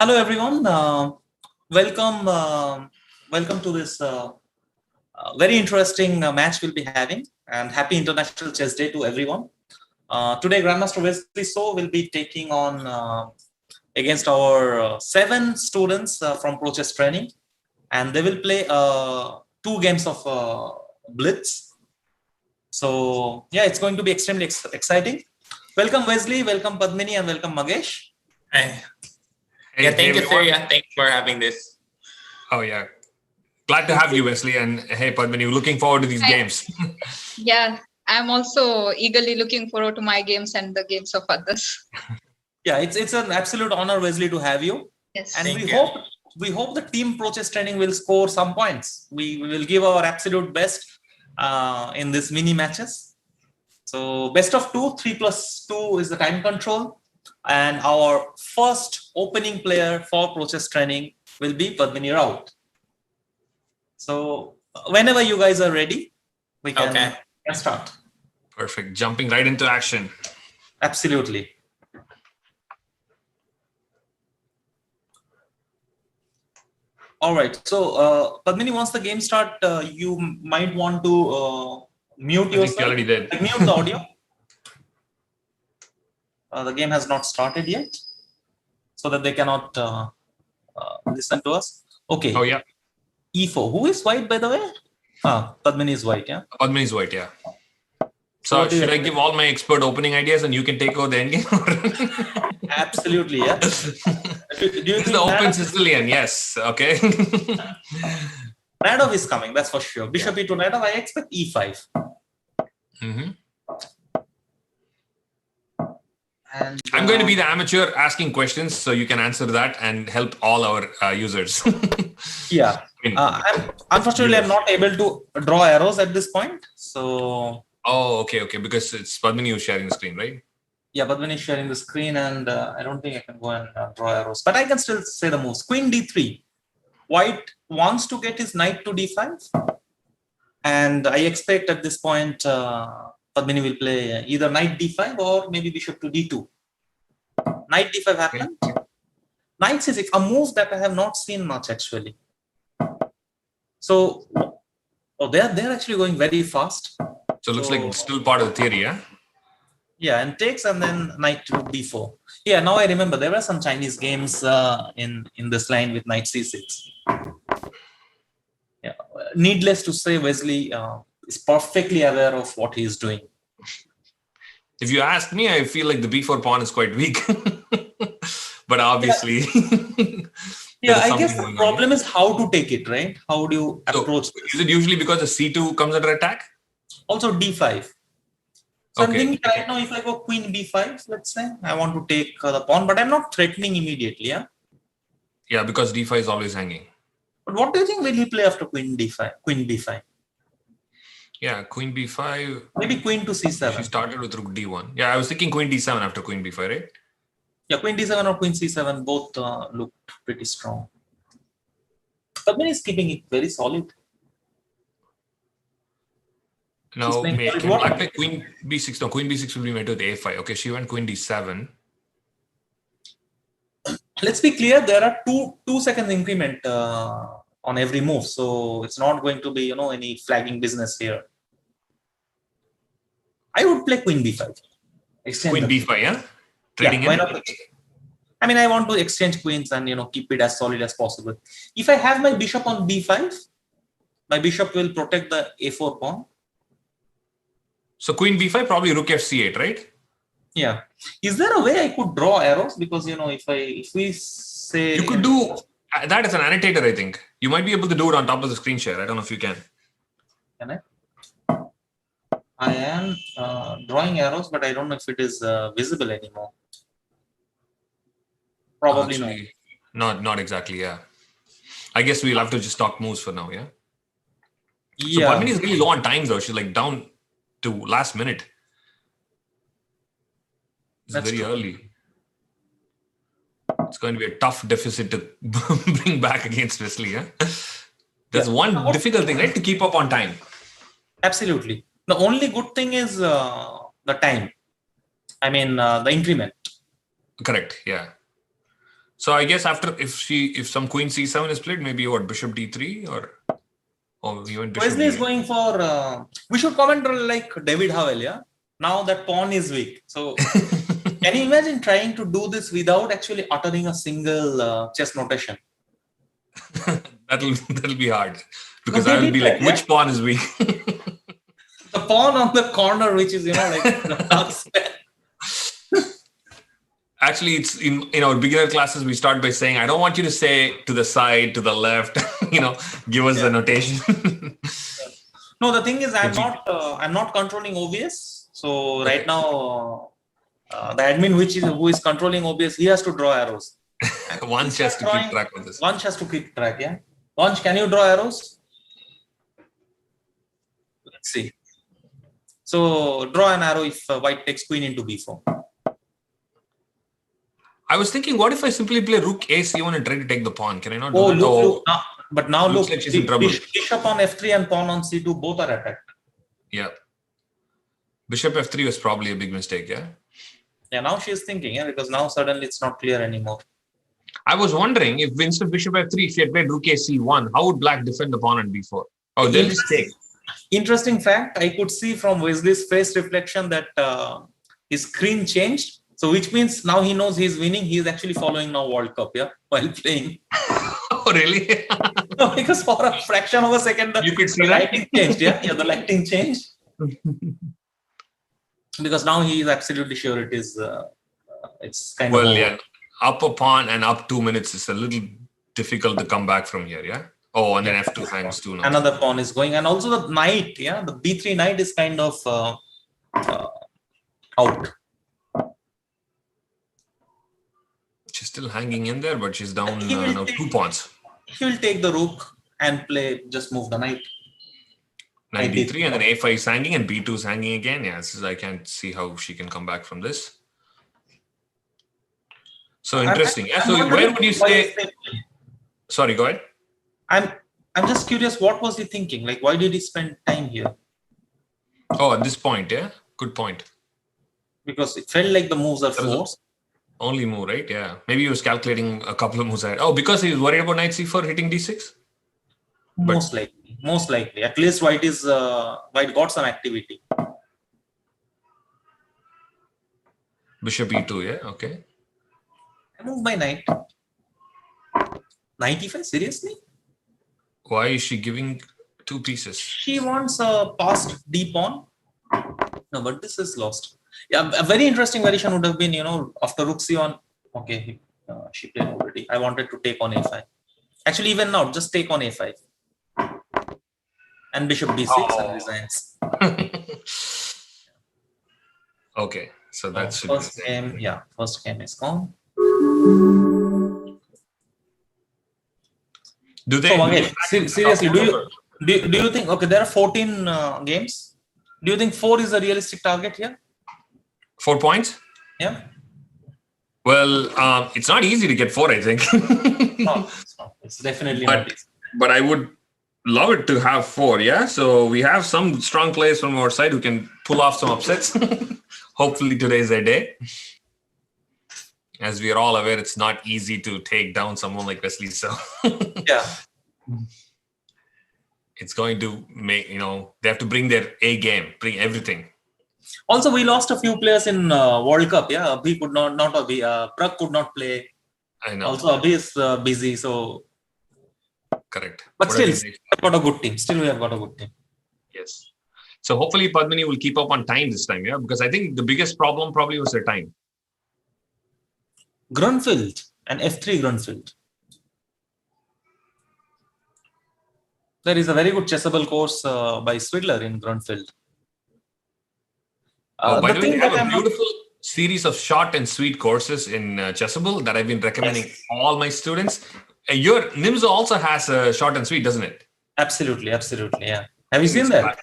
Hello, everyone. Welcome, welcome to this very interesting match we'll be having, and happy International Chess Day to everyone. Today, Grandmaster Wesley So will be taking on against our 7 students from ProChessTraining, and they will play 2 games of Blitz. So, yeah, it's going to be extremely exciting. Welcome, Wesley. Welcome, Padmini, and welcome, Magesh. Hey. Yeah, thank you, sir. Yeah, thanks for having this. Oh, yeah. Glad to have you, Wesley. And hey, Padmini, looking forward to these games. Yeah, I'm also eagerly looking forward to my games and the games of others. Yeah, it's an absolute honor, Wesley, to have you. Yes. And we hope the team ProChessTraining will score some points. We will give our absolute best in this mini matches. So best of 2, 3+2 is the time control. And our first opening player for ProChessTraining will be Padmini Raut. So whenever you guys are ready, we can start. Perfect. Jumping right into action. Absolutely. All right. So Padmini, once the game start, you might want to mute yourself. I think you already did. Mute the audio. The game has not started yet, so that they cannot listen to us. Okay. Oh, yeah. E4. Who is white, by the way? Padmini is white, yeah? Padmini is white, yeah. So should I give all my expert opening ideas and you can take over the endgame? Absolutely, yeah. This is the open Sicilian, yes. Okay. Nadov is coming, that's for sure. Bishop E2 Nadov, I expect E5. Mm-hmm. And, I'm going to be the amateur asking questions so you can answer that and help all our users. Yeah. Unfortunately, I'm not able to draw arrows at this point. So. Oh, okay. Because it's Padmini who's sharing the screen, right? Yeah, Padmini is sharing the screen, and I don't think I can go and draw arrows. But I can still say the moves. Queen D3. White wants to get his knight to D5. And I expect at this point, Padmini will play either knight D5 or maybe bishop to D2. Knight D5 happened. Okay. Knight C6, a move that I have not seen much actually. So, they're actually going very fast. So it looks like it's still part of the theory, yeah? Yeah, and takes and then knight to D4. Yeah, now I remember there were some Chinese games in this line with knight C6. Yeah, needless to say, Wesley is perfectly aware of what he is doing. If you ask me, I feel like the B4 pawn is quite weak. But obviously... Yeah, I guess the problem is how to take it, right? How do you approach this? Is it usually because the C2 comes under attack? Also D5. So I'm thinking right now, if I go queen B5, let's say, I want to take the pawn, but I'm not threatening immediately, yeah? Yeah, because D5 is always hanging. But what do you think will he play after queen D5, queen B5? Yeah, queen B5. Maybe queen to C7. She started with rook D1. Yeah, I was thinking queen D7 after queen B5, right? Yeah, queen D7 or queen C7 both looked pretty strong. Padmini is keeping it very solid. Now, can black play queen B6? No, queen B6 will be met with A5. Okay, she went queen D7. Let's be clear, there are 2 seconds increment on every move. So it's not going to be, any flagging business here. I would play queen B5. Queen B5, yeah? Trading why not? I mean, I want to exchange queens and, keep it as solid as possible. If I have my bishop on B5, my bishop will protect the A4 pawn. So queen B5, probably rook F8, right? Yeah. Is there a way I could draw arrows? Because, if we say... You could do that as an annotator, I think. You might be able to do it on top of the screen share. I don't know if you can. Can I? I am drawing arrows, but I don't know if it is visible anymore. Probably actually, not exactly, yeah. I guess we'll have to just talk moves for now, yeah? Yeah. So Padmini is really low on time, though. She's like down to last minute. It's very early. It's going to be a tough deficit to bring back against Wesley, yeah? There's one difficult thing, right? To keep up on time. Absolutely. The only good thing is the time. I mean, the increment. Correct, yeah. So I guess after if some queen c7 is played, maybe what, bishop d3 or even bishop Wesley is d8? going for. We should comment like David Howell. Yeah. Now that pawn is weak. So can you imagine trying to do this without actually uttering a single chess notation? that'll be hard, because No, they I'll did be that, like, which pawn is weak? The pawn on the corner, which is like the dark square. Actually, it's in our beginner classes, we start by saying, I don't want you to say to the side, to the left, give us the notation. No, the thing is, I'm not controlling OBS. So right now, the admin who is controlling OBS, he has to draw arrows. Vansh has to keep track of this. Vansh has to keep track, yeah. Vansh, can you draw arrows? Let's see. So draw an arrow if white takes queen into b4. I was thinking, what if I simply play rook a(c1) and try to take the pawn? Can I not do Oh, that? look. But now looks look, like she's in trouble. bishop on f3 and pawn on c2 both are attacked. Yeah. Bishop f3 was probably a big mistake, yeah? Yeah, now she's thinking, yeah, because now suddenly it's not clear anymore. I was wondering if instead of bishop f3, she had played rook a(c1), how would black defend the pawn on b4? Oh, they'll just take. Interesting fact, I could see from Wesley's face reflection that his screen changed. So which means now he knows he's winning. He's actually following now World Cup, yeah, while playing. Oh, really? No, because for a fraction of a second, You could see the that? lighting changed, yeah? Yeah, the lighting changed. Because now he is absolutely sure it is, it's kind of... Well, yeah, up a pawn and up 2 minutes is a little difficult to come back from here, yeah? Oh, and then f2 hangs 2 now. Another pawn is going. And also the knight, yeah, the b3 knight is kind of out. She's still hanging in there, but she's down now 2 pawns. He will take the rook and play, just move the knight. Knight d3 and then a5 is hanging and b2 is hanging again. Yeah, I can't see how she can come back from this. So interesting. Yeah, so where would you say... Sorry, go ahead. I'm just curious, what was he thinking? Like, why did he spend time here? Oh, at this point, yeah? Good point. Because it felt like the moves are forced. Only move, right? Yeah. Maybe he was calculating a couple of moves ahead. Oh, because he was worried about knight c4 hitting d6? Most likely. At least white got some activity. Bishop e2, yeah? Okay. I move my knight. Knight e5? Seriously? Why is she giving 2 pieces? She wants a passed d pawn. No, but this is lost. Yeah, a very interesting variation would have been, after rook c1. Okay, she played already. I wanted to take on a5. Actually, even now, just take on a5. And bishop d6 and resigns. Okay, so that's first game. Yeah, first game is gone. Do they? So again, seriously, do you think? Okay, there are 14 games. Do you think 4 is a realistic target here? 4 points? Yeah. Well, it's not easy to get 4, I think. No, it's not. It's definitely not easy. But I would love it to have 4, yeah? So we have some strong players from our side who can pull off some upsets. Hopefully today is their day. As we are all aware, it's not easy to take down someone like Wesley So. Yeah. It's going to make, they have to bring their A game, bring everything. Also, we lost a few players in World Cup. Yeah, Abhi could not Abhi. Prag could not play. I know. Also, Abhi is busy. So correct. But still, we have got a good team. Yes. So hopefully Padmini will keep up on time this time, yeah? Because I think the biggest problem probably was their time. Grunfeld and F3 Grunfeld. There is a very good chessable course by Swidler in Grunfeld. By the way, they have a beautiful series of short and sweet courses in Chessable that I've been recommending all my students. Your NIMSA also has a short and sweet, doesn't it? Absolutely, yeah. Have you seen that?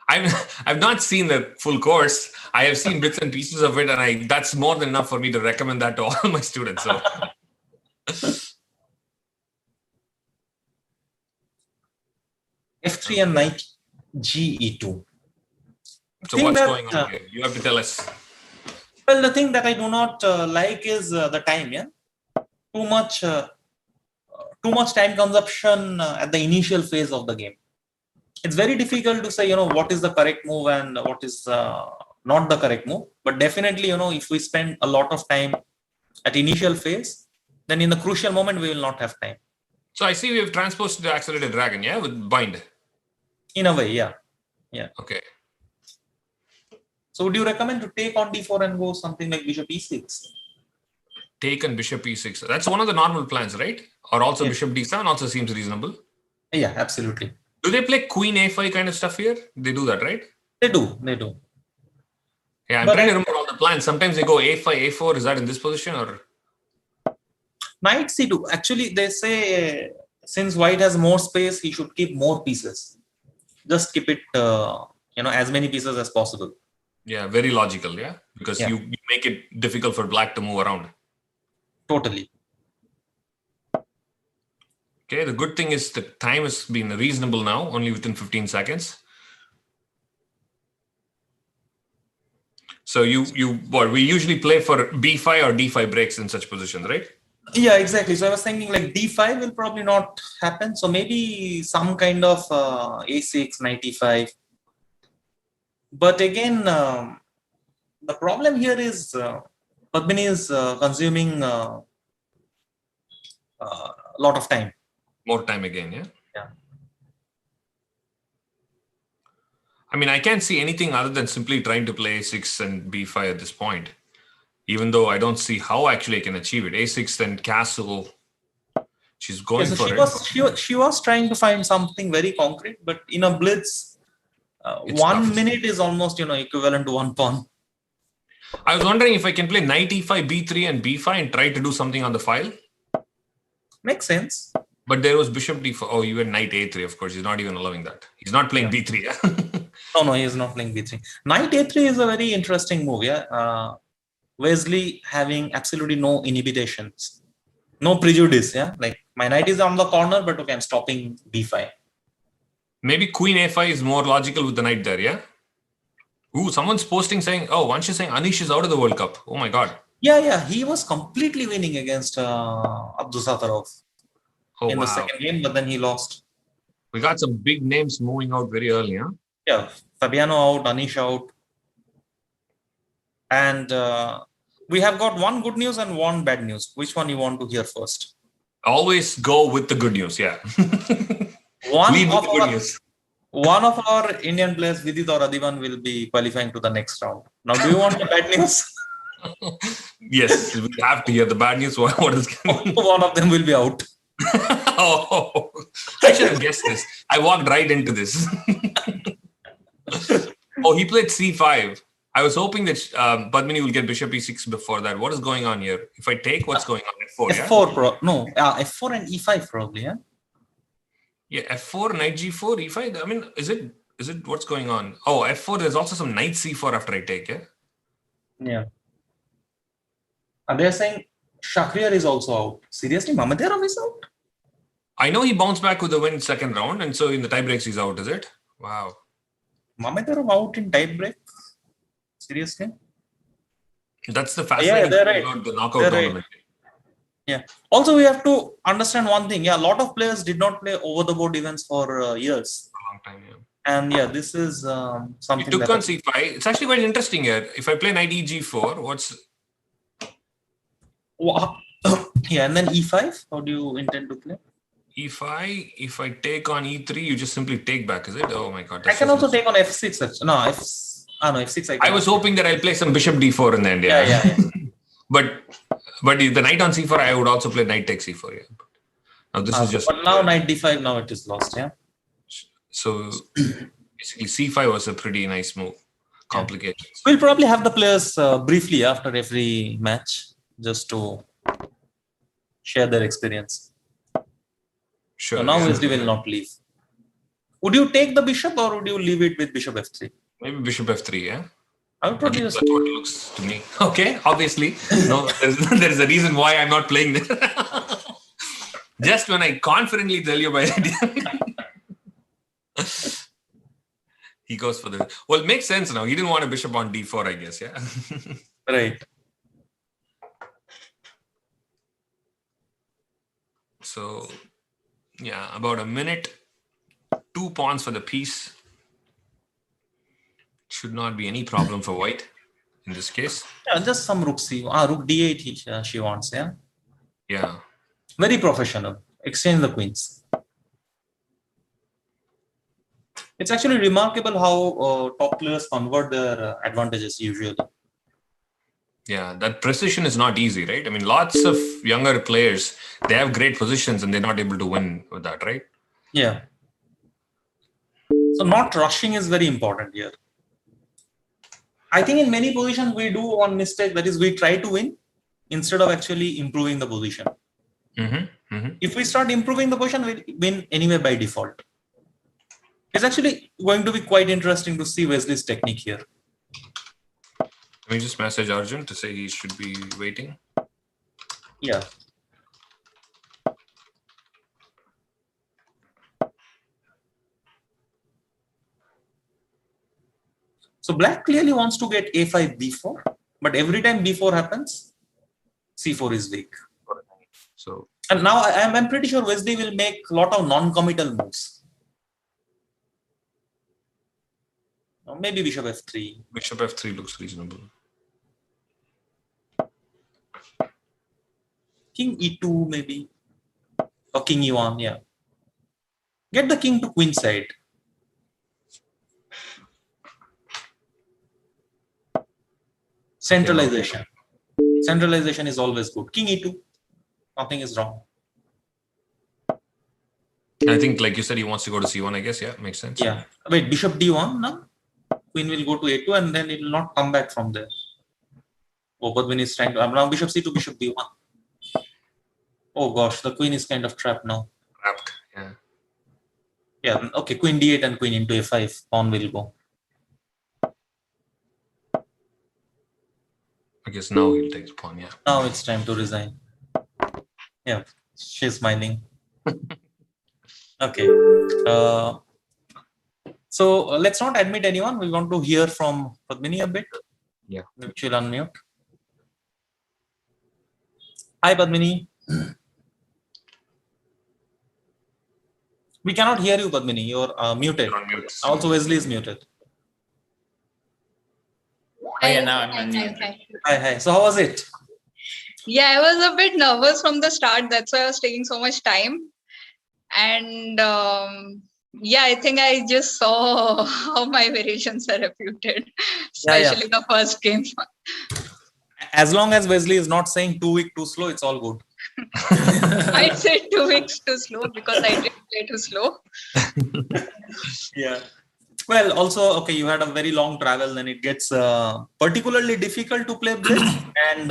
I've not seen the full course. I have seen bits and pieces of it, and that's more than enough for me to recommend that to all my students. So. F3 and knight Ge2. So what's going on here? You have to tell us. Well, the thing that I do not like is the time, yeah? too much time consumption at the initial phase of the game. It's very difficult to say, what is the correct move and what is not the correct move. But definitely, if we spend a lot of time at initial phase, then in the crucial moment, we will not have time. So I see we have transposed the accelerated dragon, yeah, with bind. In a way, yeah. Okay. So would you recommend to take on d4 and go something like bishop e6? Take on bishop e6. That's one of the normal plans, right? Or also Yes. bishop d7 also seems reasonable. Yeah, absolutely. Do they play queen a5 kind of stuff here? They do that, right? They do. Yeah, I'm But trying to remember all the plans. Sometimes they go a5, a4. Is that in this position or? Knight c2. Actually, they say since white has more space, he should keep more pieces. Just keep it, as many pieces as possible. Yeah, very logical, yeah? Because Yeah. you make it difficult for black to move around. Totally. Okay, the good thing is the time has been reasonable now, only within 15 seconds. So we usually play for b5 or d5 breaks in such positions, right? Yeah, exactly. So I was thinking like d5 will probably not happen. So maybe some kind of a6, knight e5. But again, the problem here is Padmini is consuming a lot of time. More time again, yeah? Yeah. I mean, I can't see anything other than simply trying to play a6 and b5 at this point. Even though I don't see how actually I can achieve it. a6 then castle. She's going So for it. she was trying to find something very concrete, but in a blitz, It's 1 tough. minute is almost equivalent to 1 pawn. I was wondering if I can play knight e5, b3 and b5 and try to do something on the file. Makes sense. But there was bishop d4. Oh, you had knight a3, of course. He's not even allowing that. He's not playing b3, yeah? No, he is not playing b3. Knight a3 is a very interesting move, yeah. Wesley having absolutely no inhibitions, no prejudice, yeah. Like my knight is on the corner, but okay, I'm stopping b5. Maybe queen a5 is more logical with the knight there, yeah? Ooh, someone's posting saying, oh, Vansh is saying Anish is out of the World Cup. Oh my God. Yeah, he was completely winning against Abdusattorov in the second game, but then he lost. We got some big names moving out very early, huh? Yeah, Fabiano out, Anish out. And we have got one good news and one bad news. Which one you want to hear first? Always go with the good news, yeah. One of our Indian players, Vidit or Adivan, will be qualifying to the next round. Now, do you want the bad news? Yes, we have to hear the bad news. What is going on? One of them will be out. Oh, I should have guessed this. I walked right into this. Oh, he played c5. I was hoping that Padmini will get bishop e6 before that. What is going on here? If I take, what's going on? F4, F4 and e5 probably, yeah? Yeah, f4, knight g4, e5. I mean, is it what's going on? Oh, f4, there's also some knight c4 after I take, yeah? Yeah. And they're saying Shakhriyar is also out. Seriously, Mamedyarov is out? I know he bounced back with a win second round, and so in the tie breaks he's out, is it? Wow. Mamedyarov out in tie break? Seriously? That's the fascinating thing about the knockout tournament. Yeah. Also, we have to understand one thing. Yeah, a lot of players did not play over the board events for years. A long time, yeah. And yeah, this is something. He took on c5. It's actually quite interesting here. If I play knight eg4, what's... Yeah, and then e5, how do you intend to play? e5, if I take on e3, you just simply take back, is it? Oh my God. I can also take on f6. No, f6. I was hoping that I'll play some bishop d4 in the end. Yeah. But the knight on c4, I would also play knight takes c4. Yeah. Now this is just. But now knight d5, now it is lost. Yeah. So basically, c5 was a pretty nice move. Complicated. We'll probably have the players briefly after every match, just to share their experience. Sure. So now Wesley will not leave. Would you take the bishop or would you leave it with bishop f3? Maybe bishop f3. Yeah. I would probably that's what it looks to me. Okay, obviously. No, there's a reason why I'm not playing this. Just when I confidently tell you my idea. He goes for the... Well, it makes sense now. He didn't want a bishop on d4, I guess, yeah? Right. So, yeah, about a minute. 2 pawns for the piece. Should not be any problem for white in this case. Yeah, just some rook c. Rook d8 she wants. Yeah. Yeah. Very professional. Exchange the queens. It's actually remarkable how top players convert their advantages usually. Yeah, that precision is not easy, right? I mean, lots of younger players, they have great positions and they're not able to win with that, right? Yeah. So not rushing is very important here. I think in many positions we do one mistake, that is we try to win instead of actually improving the position. If we start improving the position, we win anyway by default. It's actually going to be quite interesting to see Wesley's technique here. Let me just message Arjun to say he should be waiting. Yeah. So black clearly wants to get a5, b4, but every time b4 happens, c4 is weak. So, and now I'm pretty sure Wesley will make a lot of non-committal moves. Maybe bishop f3. Bishop f3 looks reasonable. King e2 maybe. Or king e1, yeah. Get the king to queen side. Centralization. Centralization is always good. King e2. Nothing is wrong. I think, like you said, he wants to go to c1, I guess. Yeah, makes sense. Yeah. Wait, bishop d1 now? Queen will go to a2 and then it will not come back from there. Oh, but when he's trying to... now bishop c2, bishop d1. Oh gosh, the queen is kind of trapped now. Trapped, yeah. Yeah, okay, queen d8 and queen into a5. Pawn will go. I guess now he'll take the pawn, yeah. Now it's time to resign. Yeah, she's smiling. Okay. So let's not admit anyone. We want to hear from Padmini a bit. Yeah. Maybe she'll unmute. Hi, Padmini. We cannot hear you, Padmini. You're muted. You're on mute. Also, Wesley is muted. Oh, yeah, now I'm unmuted. Hi. So how was it? Yeah, I was a bit nervous from the start. That's why I was taking so much time. And yeah, I think I just saw how my variations are reputed, especially the first game. As long as Wesley is not saying too weak, too slow, it's all good. I'd say 2 weeks too slow because I didn't play too slow. Yeah. Well, also, okay, you had a very long travel, then it gets particularly difficult to play Blitz. And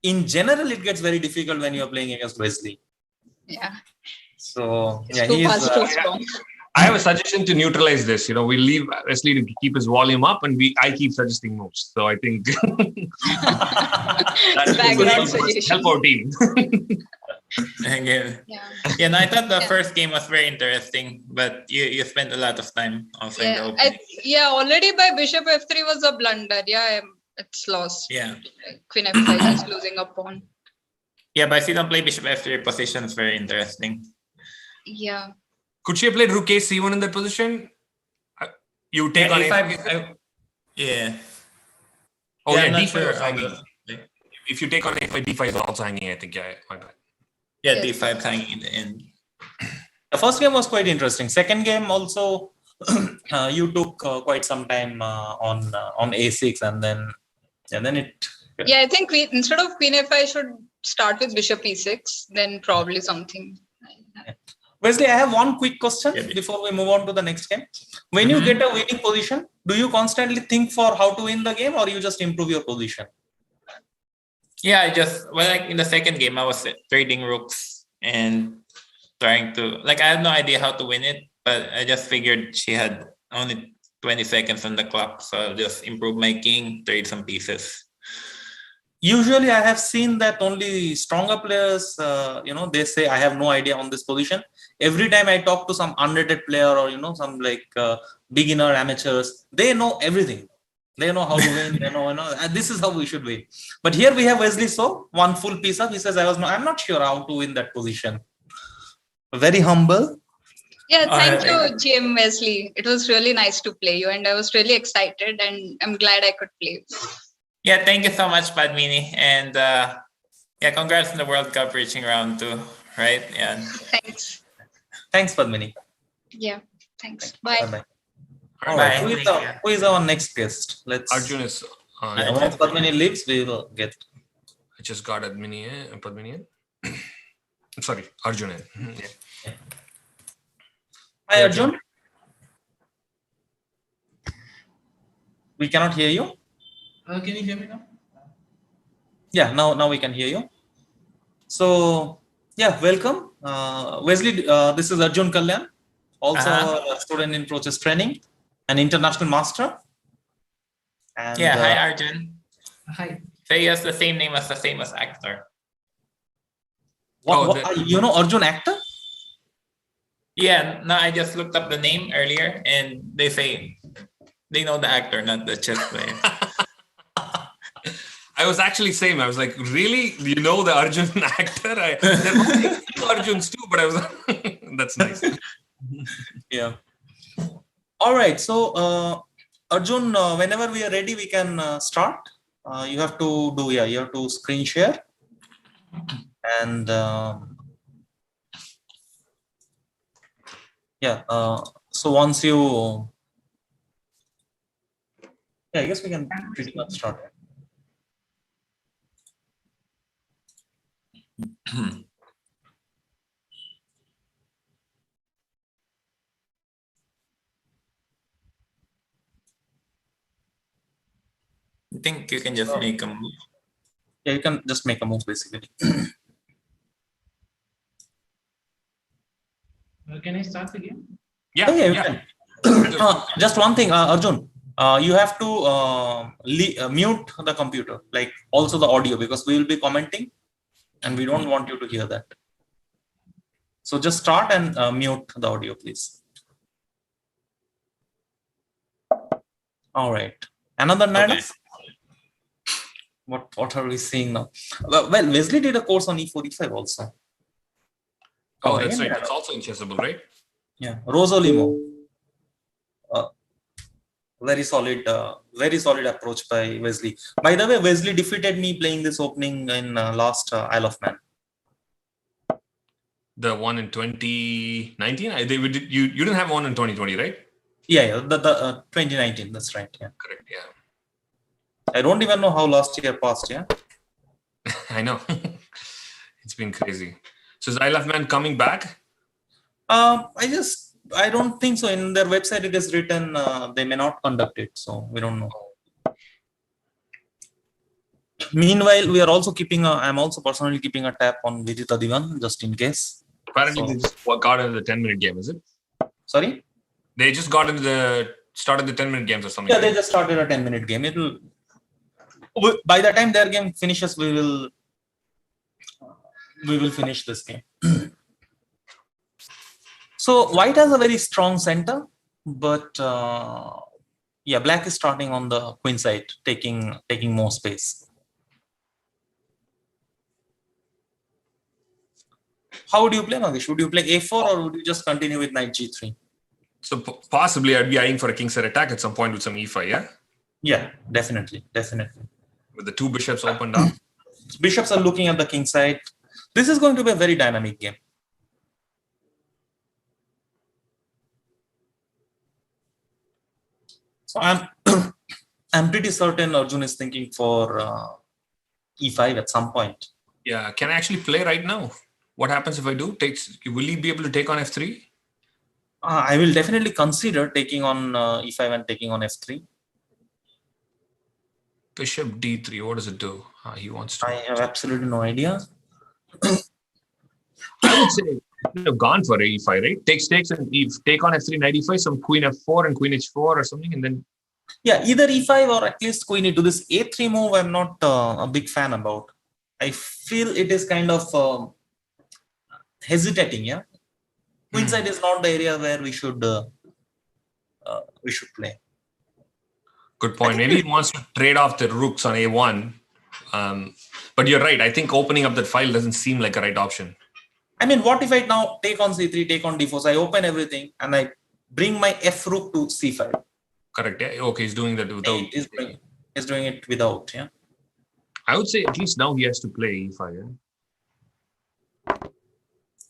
in general, it gets very difficult when you're playing against Wesley. Yeah. So, It's yeah, too he is. fast, too strong. I have a suggestion to neutralize this. You know, we leave Wesley to keep his volume up, and I keep suggesting moves. So I think that's Background suggestion. help our team. Yeah. Yeah, no, I thought the first game was very interesting, but you spent a lot of time also in the opening. Already by bishop f3 was a blunder. Yeah, it's lost. Yeah. Queen f5 is losing a pawn. Yeah, but if you don't play bishop f3 position, it's very interesting. Yeah. Could she have played rook a c1 in that position? You take on a5. Yeah. Oh, yeah, yeah, I'm d5 not sure. was hanging. If you take on a5, d5 is also hanging, I think. Yeah, my bad. Yeah, d5 hanging in the end. The first game was quite interesting. Second game also, you took quite some time on a6, and then it. Yeah, I think instead of queen f5, I should start with bishop e6, then probably something. Wesley, I have one quick question before we move on to the next game. When you get a winning position, do you constantly think for how to win the game, or you just improve your position? Yeah, like in the second game, I was trading rooks and trying to, I had no idea how to win it, but I just figured she had only 20 seconds on the clock, so I'll just improve my king, trade some pieces. Usually, I have seen that only stronger players, they say, I have no idea on this position. Every time I talk to some unrated player or, some beginner amateurs, they know everything. They know how to win. They know, this is how we should win. But here we have Wesley So, one full piece up. He says, I'm not sure how to win that position. very humble. Yeah, thank Alright. you, Jim Wesley. It was really nice to play you, and I was really excited, and I'm glad I could play. Yeah, thank you so much, Padmini. And yeah, congrats on the World Cup reaching round 2, right? Yeah. Thanks. Thanks, Padmini. Yeah, thanks. Bye. Bye-bye. All All right. right. Bye. Who is our next guest? Let's. Arjun is. Yeah, once Padmini leaves, we will get. I just got Padmini. Sorry, Arjun. Yeah. Hi, Arjun. We cannot hear you. Can you hear me now? Yeah, now we can hear you. So yeah, welcome, Wesley. This is Arjun Kalyan, also a student in ProChessTraining, an international master. And Yeah, hi Arjun. Hi. So he has the same name as the famous actor. You know Arjun actor? Yeah, no, I just looked up the name earlier, and they say they know the actor, not the chess player. I was actually saying, I was like, really? You know the Arjun actor? There must be a few Arjuns too, but I was like, that's nice. Yeah. All right. So Arjun, whenever we are ready, we can start. You have to do, you have to screen share. And so once you, I guess we can pretty much start. I think you can just make a move. Yeah, you can just make a move basically. Can I start the game? Yeah, you can. Just one thing, Arjun. You have to mute the computer, like also the audio, because we will be commenting and we don't want you to hear that. So just start and mute the audio, please. All right. Another madness? Okay. What are we seeing now? Well, Wesley did a course on E45 also. Oh, that's right. It's also in Chessable, right? Yeah. Rosolimo. Very solid approach by Wesley. By the way, Wesley defeated me playing this opening in last Isle of Man. The one in 2019? You didn't have one in 2020, right? Yeah, the 2019. That's right. Yeah. Correct. Yeah. I don't even know how last year passed. Yeah. I know. It's been crazy. So is Isle of Man coming back? I don't think so. In their website, it is written they may not conduct it. So we don't know. Meanwhile, we are also I'm also personally keeping a tab on Vijita Divan just in case. Apparently, they just got into the 10-minute game, is it? Sorry? They just started the 10-minute games or something. Yeah, they just started a 10-minute game. By the time their game finishes, we will finish this game. So white has a very strong center, but black is starting on the queen side, taking more space. How would you play, Nagesh? Would you play a4 or would you just continue with knight g3? So possibly I'd be eyeing for a kingside attack at some point with some e5, yeah? Yeah, definitely. With the two bishops opened up. Bishops are looking at the king side. This is going to be a very dynamic game. So I'm pretty certain Arjun is thinking for e5 at some point. Yeah, can I actually play right now? What happens if I do? Will he be able to take on f3? I will definitely consider taking on e5 and taking on f3. Bishop d3. What does it do? He wants to. I have absolutely no idea. I would say have gone for e5, right? Takes and take on f3, knight e5, some queen f4 and queen h4 or something, and then. Yeah, either e5 or at least queen e2. This a3 move I'm not a big fan about. I feel it is kind of hesitating. Yeah, queen side is not the area where we should play. Good point. Maybe he wants to trade off the rooks on a1. But you're right. I think opening up that file doesn't seem like a right option. I mean, what if I now take on c3, take on d4? So I open everything and I bring my f rook to c5. Correct. Yeah. Okay, he's doing that without. He's doing it without. Yeah. I would say at least now he has to play e5. Yeah?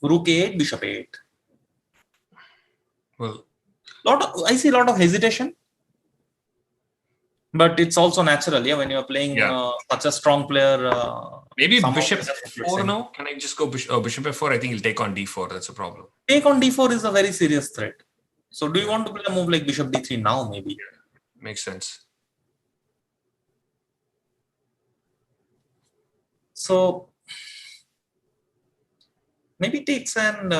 Rook a8, bishop a8. Well, I see a lot of hesitation, but it's also natural. Yeah, when you're playing such a strong player. Maybe bishop f4 now. Can I just go bishop f4? I think he'll take on d4. That's a problem. Take on d4 is a very serious threat. So do you want to play a move like bishop d3 now? Maybe. Yeah, makes sense. So maybe takes, and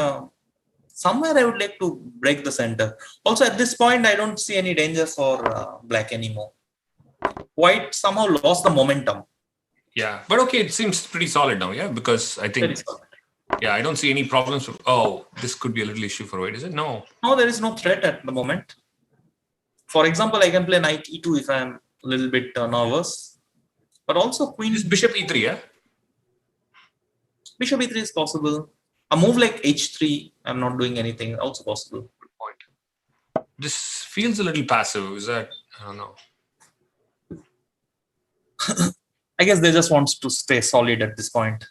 somewhere I would like to break the center. Also at this point, I don't see any danger for black anymore. White somehow lost the momentum. Yeah, but okay, it seems pretty solid now. Yeah, because I think, yeah, I don't see any problems. Oh, this could be a little issue for white, is it? No. No, there is no threat at the moment. For example, I can play knight e2 if I'm a little bit nervous. But also queen. Just bishop e3, yeah? Bishop e3 is possible. A move like h3, I'm not doing anything, also possible. Good point. This feels a little passive. Is that, I don't know. I guess they just want to stay solid at this point.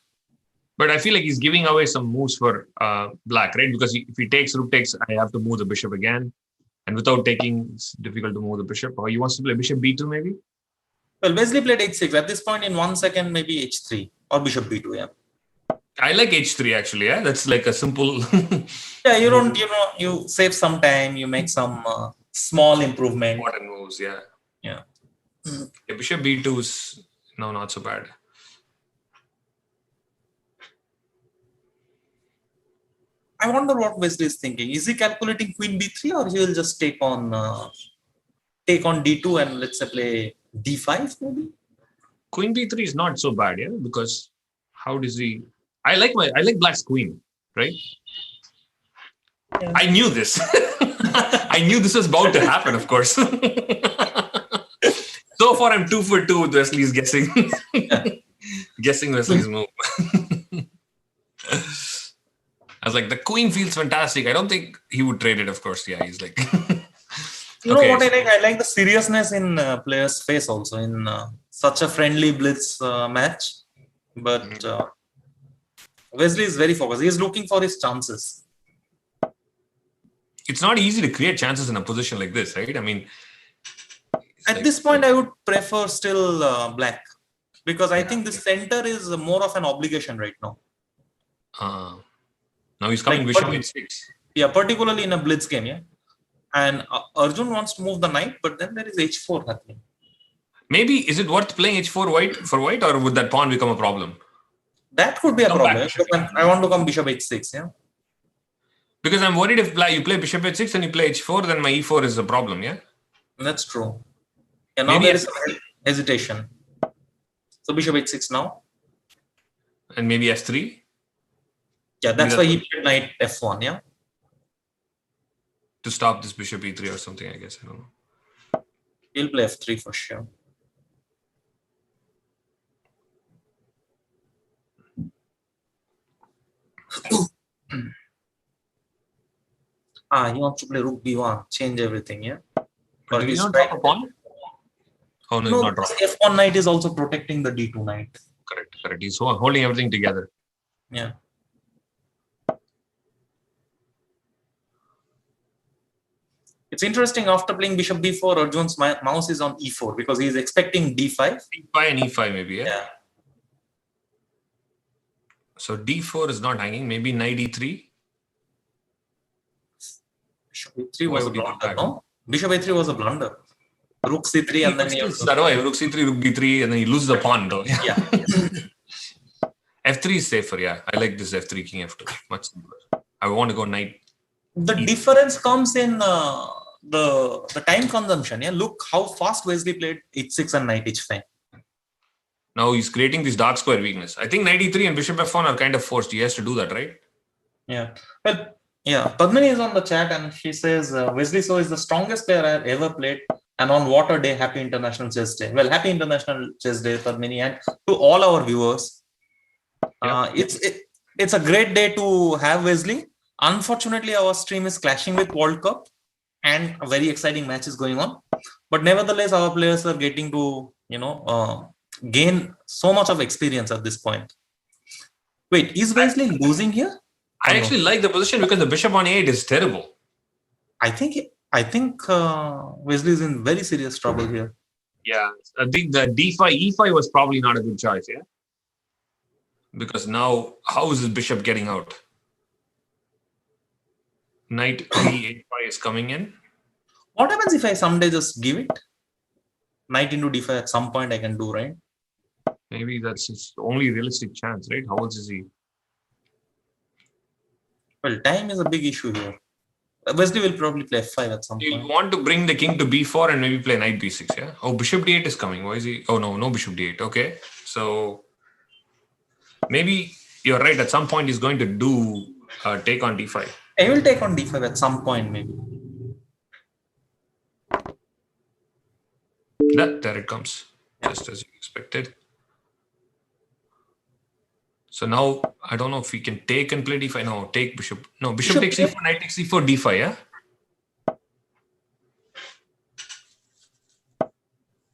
But I feel like he's giving away some moves for black, right? Because if he takes, rook takes, I have to move the bishop again. And without taking, it's difficult to move the bishop. Or he wants to play bishop b2 maybe? Well, Wesley played h6. At this point, in 1 second, maybe h3 or bishop b2, yeah. I like h3 actually, yeah? That's like a simple... Yeah, you don't, you save some time, you make some small improvement. Important moves, yeah. Yeah. Yeah, bishop b2 is, no, not so bad. I wonder what Wesley is thinking. Is he calculating queen b3 or he will just take on d2 and let's say play d5 maybe? Queen b3 is not so bad, yeah, because how does he... I like black's queen, right? Yeah. I knew this. I knew this was about to happen, of course. So far, I'm 2 for 2 with Wesley's guessing. Guessing Wesley's move. I was like, the queen feels fantastic. I don't think he would trade it, of course. Yeah, he's like... You know what I like? I like the seriousness in players' face also in such a friendly blitz match. But Wesley is very focused. He is looking for his chances. It's not easy to create chances in a position like this, right? I mean... At this point, I would prefer still black. Because I think the center is more of an obligation right now. Now he's coming bishop h6. Yeah, particularly in a blitz game, yeah. And Arjun wants to move the knight, but then there is h4 happening. Maybe, is it worth playing h4 for white, or would that pawn become a problem? That could be a problem. I want to come bishop h6, yeah. Because I'm worried if you play bishop h6 and you play h4, then my e4 is a problem, yeah? That's true. Yeah, now there is some hesitation. So bishop h6 now. And maybe f3? Yeah, that's why he played knight f1, yeah? To stop this bishop e3 or something, I guess. I don't know. He'll play f3 for sure. He wants to play rook b1, change everything, yeah? But did he not drop a pawn? Oh, no, he's not dropping. F1 knight is also protecting the d2 knight. Correct. He's holding everything together. Yeah. It's interesting, after playing bishop b4, Arjun's mouse is on e4 because he's expecting d5. d5 and e5 maybe, yeah? So d4 is not hanging, maybe knight e3. Bishop a3 was a blunder, no? Bishop a3 was a blunder. Rook c3 and then he survive. Rook c3, rook b3, and then he loses the pawn though. Yeah. f3 is safer, yeah. I like this f3, king f2. Much simpler. I want to go knight. The difference comes in the time consumption. Yeah, look how fast Wesley played h6 and knight h5. Now he's creating this dark square weakness. I think knight e3 and bishop f1 are kind of forced. He has to do that, right? Yeah. Well, yeah. Padmini is on the chat and she says Wesley So is the strongest player I have ever played. And on what a day, happy International Chess Day. Well, happy International Chess Day, Padmini, and to all our viewers. Yeah. It's a great day to have Wesley. Unfortunately, our stream is clashing with World Cup and a very exciting match is going on. But nevertheless, our players are getting to, gain so much of experience at this point. Wait, is Wesley losing here? I Or no? actually like the position because the bishop on a8 is terrible. I think Wesley is in very serious trouble here. Yeah, I think the d5, e5 was probably not a good choice, yeah? Because now, how is this bishop getting out? Knight d8 is coming in. What happens if I someday just give it? Knight into d5 at some point I can do, right? Maybe that's his only realistic chance, right? How old is he? Well, time is a big issue here. Wesley will probably play f5 at some You'll point. want to bring the king to b4 and maybe play knight b6, yeah? Oh, bishop d8 is coming. Why is he? Oh, no bishop d8. Okay. So maybe you're right. At some point, he's going to do take on d5. I will take on d5 at some point, maybe. There it comes, just as you expected. So now, I don't know if we can take and play d5. No, take bishop. No, bishop takes e4, knight takes e4, d5, yeah?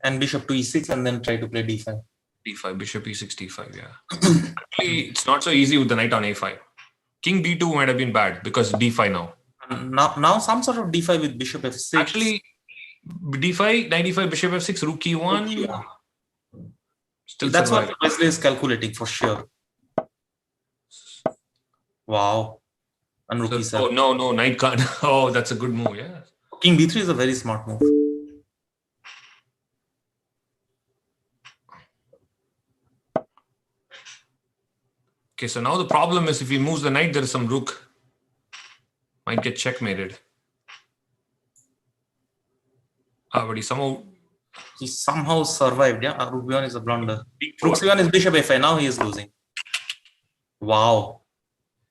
And bishop to e6 and then try to play d5. d5, bishop e6, d5, yeah. Actually, it's not so easy with the knight on a5. King d2 might have been bad because d5 now. Now some sort of d5 with bishop f6. Actually, d5, knight d5, bishop f6, rook e1. Yeah. Still That's surviving. what Wesley is calculating for sure. Wow. And rook e7. Oh, no, knight can't. Oh, that's a good move, yeah. King b3 is a very smart move. Okay, so now the problem is if he moves the knight, there is some rook. Might get checkmated. But He somehow survived, yeah. Rook b1 is a blunder. Rook c1 is bishop f5. Now he is losing. Wow.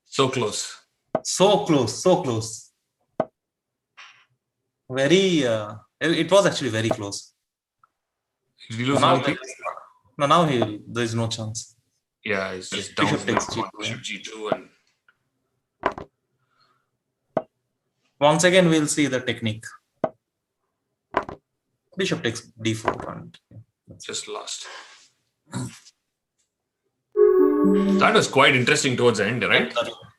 So close. So close. Very, it was actually very close. If we lose Now, now, there is no chance. yeah, it's just down Bishop takes to g2, bishop g2 and Once again, we'll see the technique. Bishop takes d4 and just lost. That was quite interesting towards the end, right?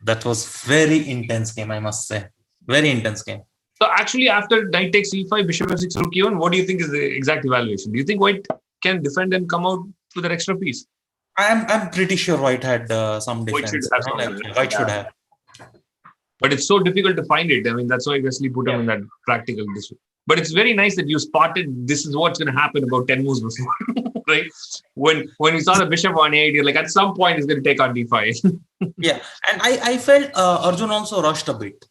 that was very intense game, I must say. Very intense game. So actually, after knight takes e5, bishop f6, rook e1, what do you think is the exact evaluation? Do you think white can defend and come out with that extra piece? I'm pretty sure white had some defense. White should have. But it's so difficult to find it. I mean, that's why Wesley put him in that practical district. But it's very nice that you spotted this is what's going to happen about 10 moves before, right? When you saw the bishop on a8, you're like, at some point, he's going to take on d5. Yeah, and I felt Arjun also rushed a bit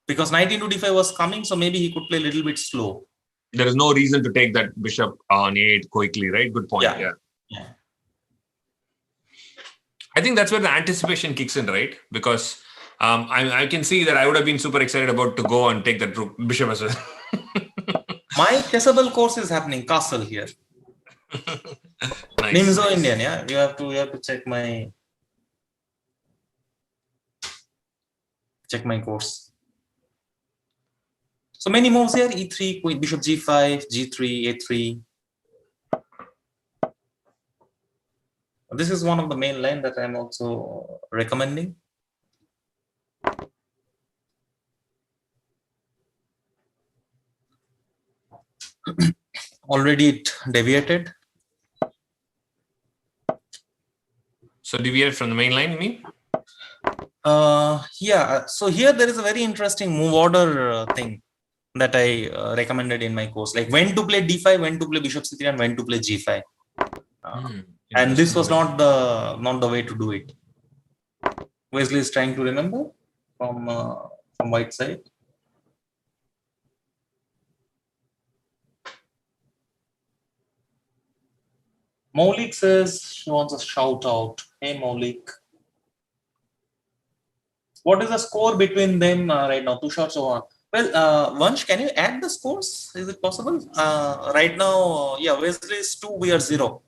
because knight into d5 was coming, so maybe he could play a little bit slow. There is no reason to take that bishop on a8 quickly, right? Good point. Yeah. I think that's where the anticipation kicks in, right? Because I can see that I would have been super excited about to go and take that bishop as well. My chessable course is happening, Castle here. Nice. Nimzo Indian, yeah. You have to check my course. So many moves here: e3, queen, bishop g5, g3, a3. This is one of the main line that I'm also recommending. Already it deviated. So deviated from the main line, you mean? Yeah. So here there is a very interesting move order thing that I recommended in my course, like when to play d5, when to play bishop c3, and when to play g5. And this was not the way to do it. Wesley is trying to remember from white side. Maulik says she wants a shout out. Hey Maulik. What is the score between them right now? 2 shots or 1? Well, Vansh, can you add the scores? Is it possible? Right now, yeah, Wesley is 2, we are 0.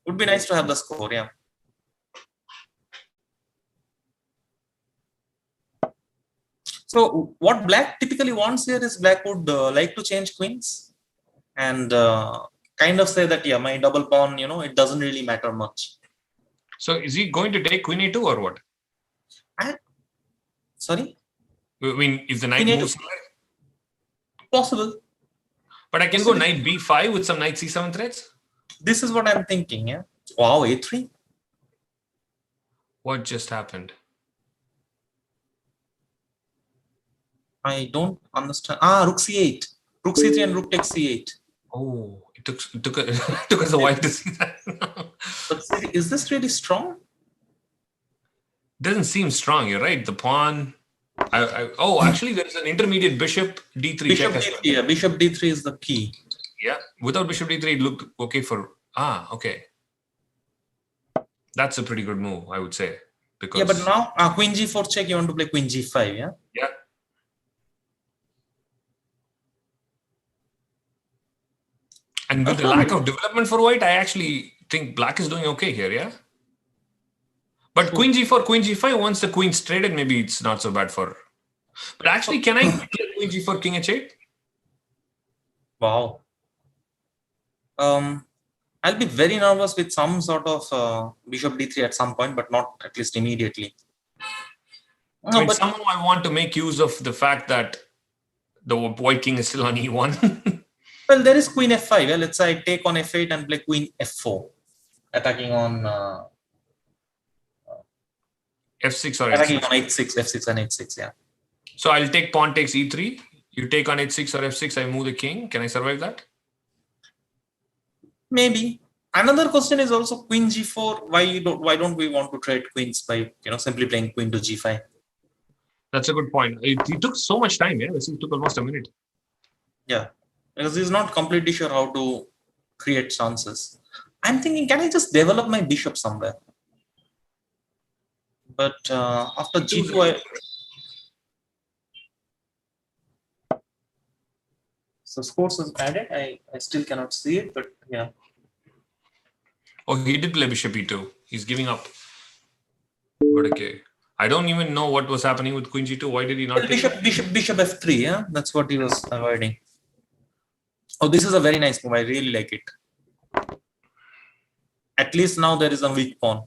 Would be nice to have the score, yeah. So what black typically wants here is black would like to change queens and kind of say that, yeah, my double pawn, it doesn't really matter much. So is he going to take queen a2 or what? Sorry? I mean, if the knight Queen A2. moves, Possible. but I can go knight b5 with some knight c7 threats. This is what I'm thinking, yeah. Wow, a3. What just happened? I don't understand. Rook c8. Rook c3 and rook takes c8. Oh, it took us a while to see that. But is this really strong? Doesn't seem strong. You're right. The pawn. Actually, there's an intermediate bishop d3 Bishop check. d3. Yeah, bishop d3 is the key. Yeah, without bishop d3, it looked okay for. Okay. That's a pretty good move, I would say. Because Yeah, but now queen g4 check. You want to play queen g5, yeah? Yeah. And with the lack of development for white, I actually think black is doing okay here, yeah? But queen g4, queen g5, once the queen's traded, maybe it's not so bad for... But actually, can I play queen g4, king h8? Wow. I'll be very nervous with some sort of bishop d3 at some point, but not at least immediately. No, but somehow I want to make use of the fact that the white king is still on e1. Well, there is queen f5. Yeah? Let's say I take on f8 and play queen f4, attacking on f6 or attacking h6. on h6, f6 and h6. Yeah. So I'll take pawn takes e3. You take on h6 or f6. I move the king. Can I survive that? Maybe. Another question is also queen g4. Why don't we want to trade queens by simply playing queen to g5? That's a good point. It took so much time. Yeah, this took almost a minute. Yeah, because he's not completely sure how to create chances. I'm thinking, can I just develop my bishop somewhere? But after g2, so scores is added. I still cannot see it, but yeah. Oh, he did play bishop e2. He's giving up. But okay. I don't even know what was happening with queen g2. Why did he not bishop f3, yeah? That's what he was avoiding. Oh, this is a very nice move. I really like it. At least now there is a weak pawn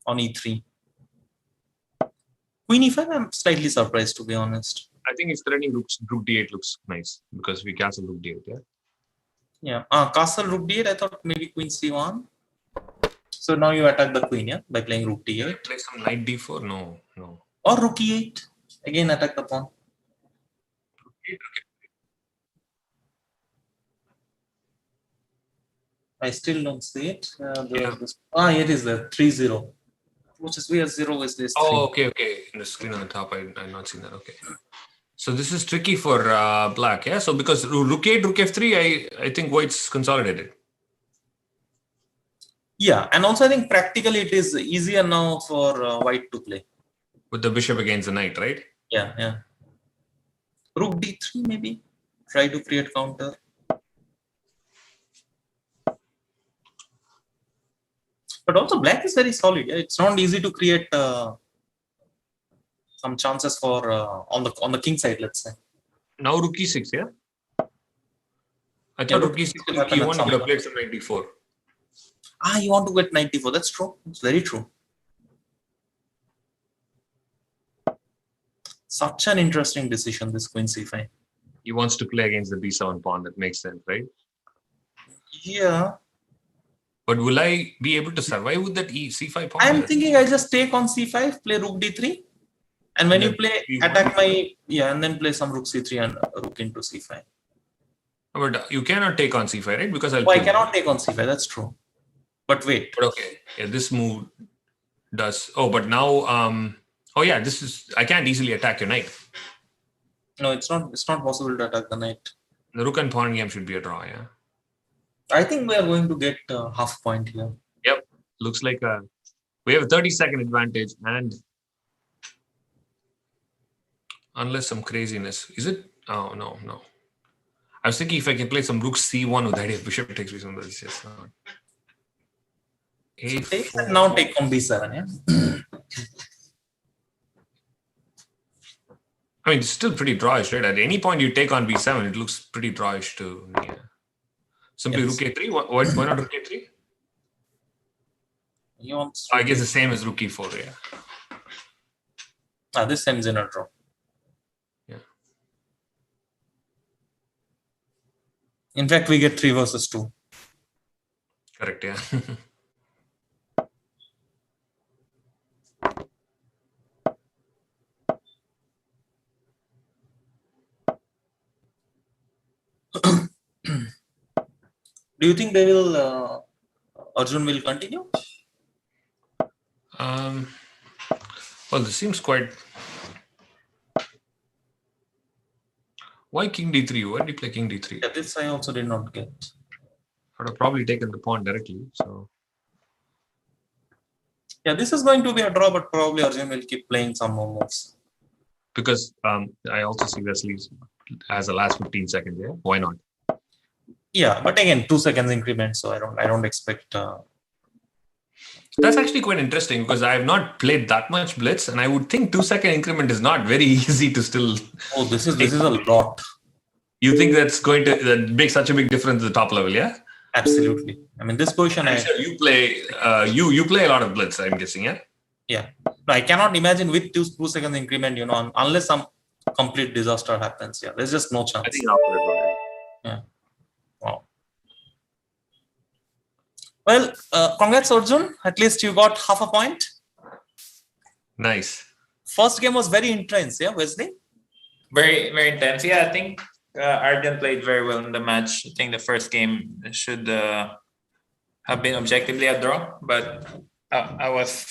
on e3. Queen e5, I'm slightly surprised, to be honest. I think he's threatening rook d8 looks nice because we castle rook d8, yeah? Yeah. Castle rook d8, I thought maybe queen c1. So now you attack the queen, yeah, by playing rook d8. Play some knight d4? No. Or rook e8. Again, attack the pawn. Okay. I still don't see it. It is there. 3-0. Which is where 0 is this. Oh, okay. In the screen on the top, I've not seen that. Okay. So this is tricky for black, yeah? So because rook 8, rook f3, I think white's consolidated. Yeah, and also I think practically it is easier now for white to play. With the bishop against the knight, right? Yeah. Rook d3 maybe. Try to create counter. But also black is very solid. Yeah? It's not easy to create some chances for on the king side, let's say. Now rook e6, yeah? I thought rook e6 is key one, you could have played some knight d4. You want to get knight d4. That's true. It's very true. Such an interesting decision, this queen c5. He wants to play against the b7 pawn. That makes sense, right? Yeah. But will I be able to survive with that c5 pawn? I'm thinking I just take on c5, play rook d3. And when you play, attack and then play some rook c3 and rook into c5. But you cannot take on c5, right? Because I cannot take on c5. That's true. But wait. But okay. Yeah, this move does. Oh, but now, this is. I can't easily attack your knight. No, it's not possible to attack the knight. The rook and pawn game should be a draw, yeah? I think we are going to get half point here. Yep. Looks like we have a 30-second advantage, and unless some craziness. Is it? Oh, no. I was thinking if I can play some rook c1 with the idea of bishop takes b7, but it's just not. So now take on b7, yeah? I mean, it's still pretty drawish, right? At any point you take on b7, it looks pretty drawish to me. Simply Yes. rook a3. Why not rook a3? He wants I guess the same as rook e4. Yeah. this ends in a draw. Yeah. In fact, we get 3 versus 2. Correct. Yeah. Do you think they will? Arjun will continue? Well, this seems quite. Why king d3? Why did he play king d3? Yeah, this I also did not get. Would have probably taken the pawn directly. So Yeah, this is going to be a draw, but probably Arjun will keep playing some more moves. because I also see Wesley as the last 15 seconds. Yeah, why not? Yeah, but again, 2 seconds increment, so I don't expect. That's actually quite interesting because I have not played that much Blitz, and I would think 2-second increment is not very easy to still. Oh, this is a lot. You think that's going to make such a big difference at the top level? Yeah. Absolutely. I mean, this position. You play. You play a lot of Blitz. I'm guessing. Yeah. Yeah. No, I cannot imagine with 2 seconds increment. Unless some complete disaster happens. Yeah, there's just no chance. I think I'll put it on. Yeah. Wow. Well, congrats, Arjun. At least you got half a point. Nice. First game was very intense. Yeah, Wesley. Very, very intense. Yeah, I think Arjun played very well in the match. I think the first game should have been objectively a draw, but I was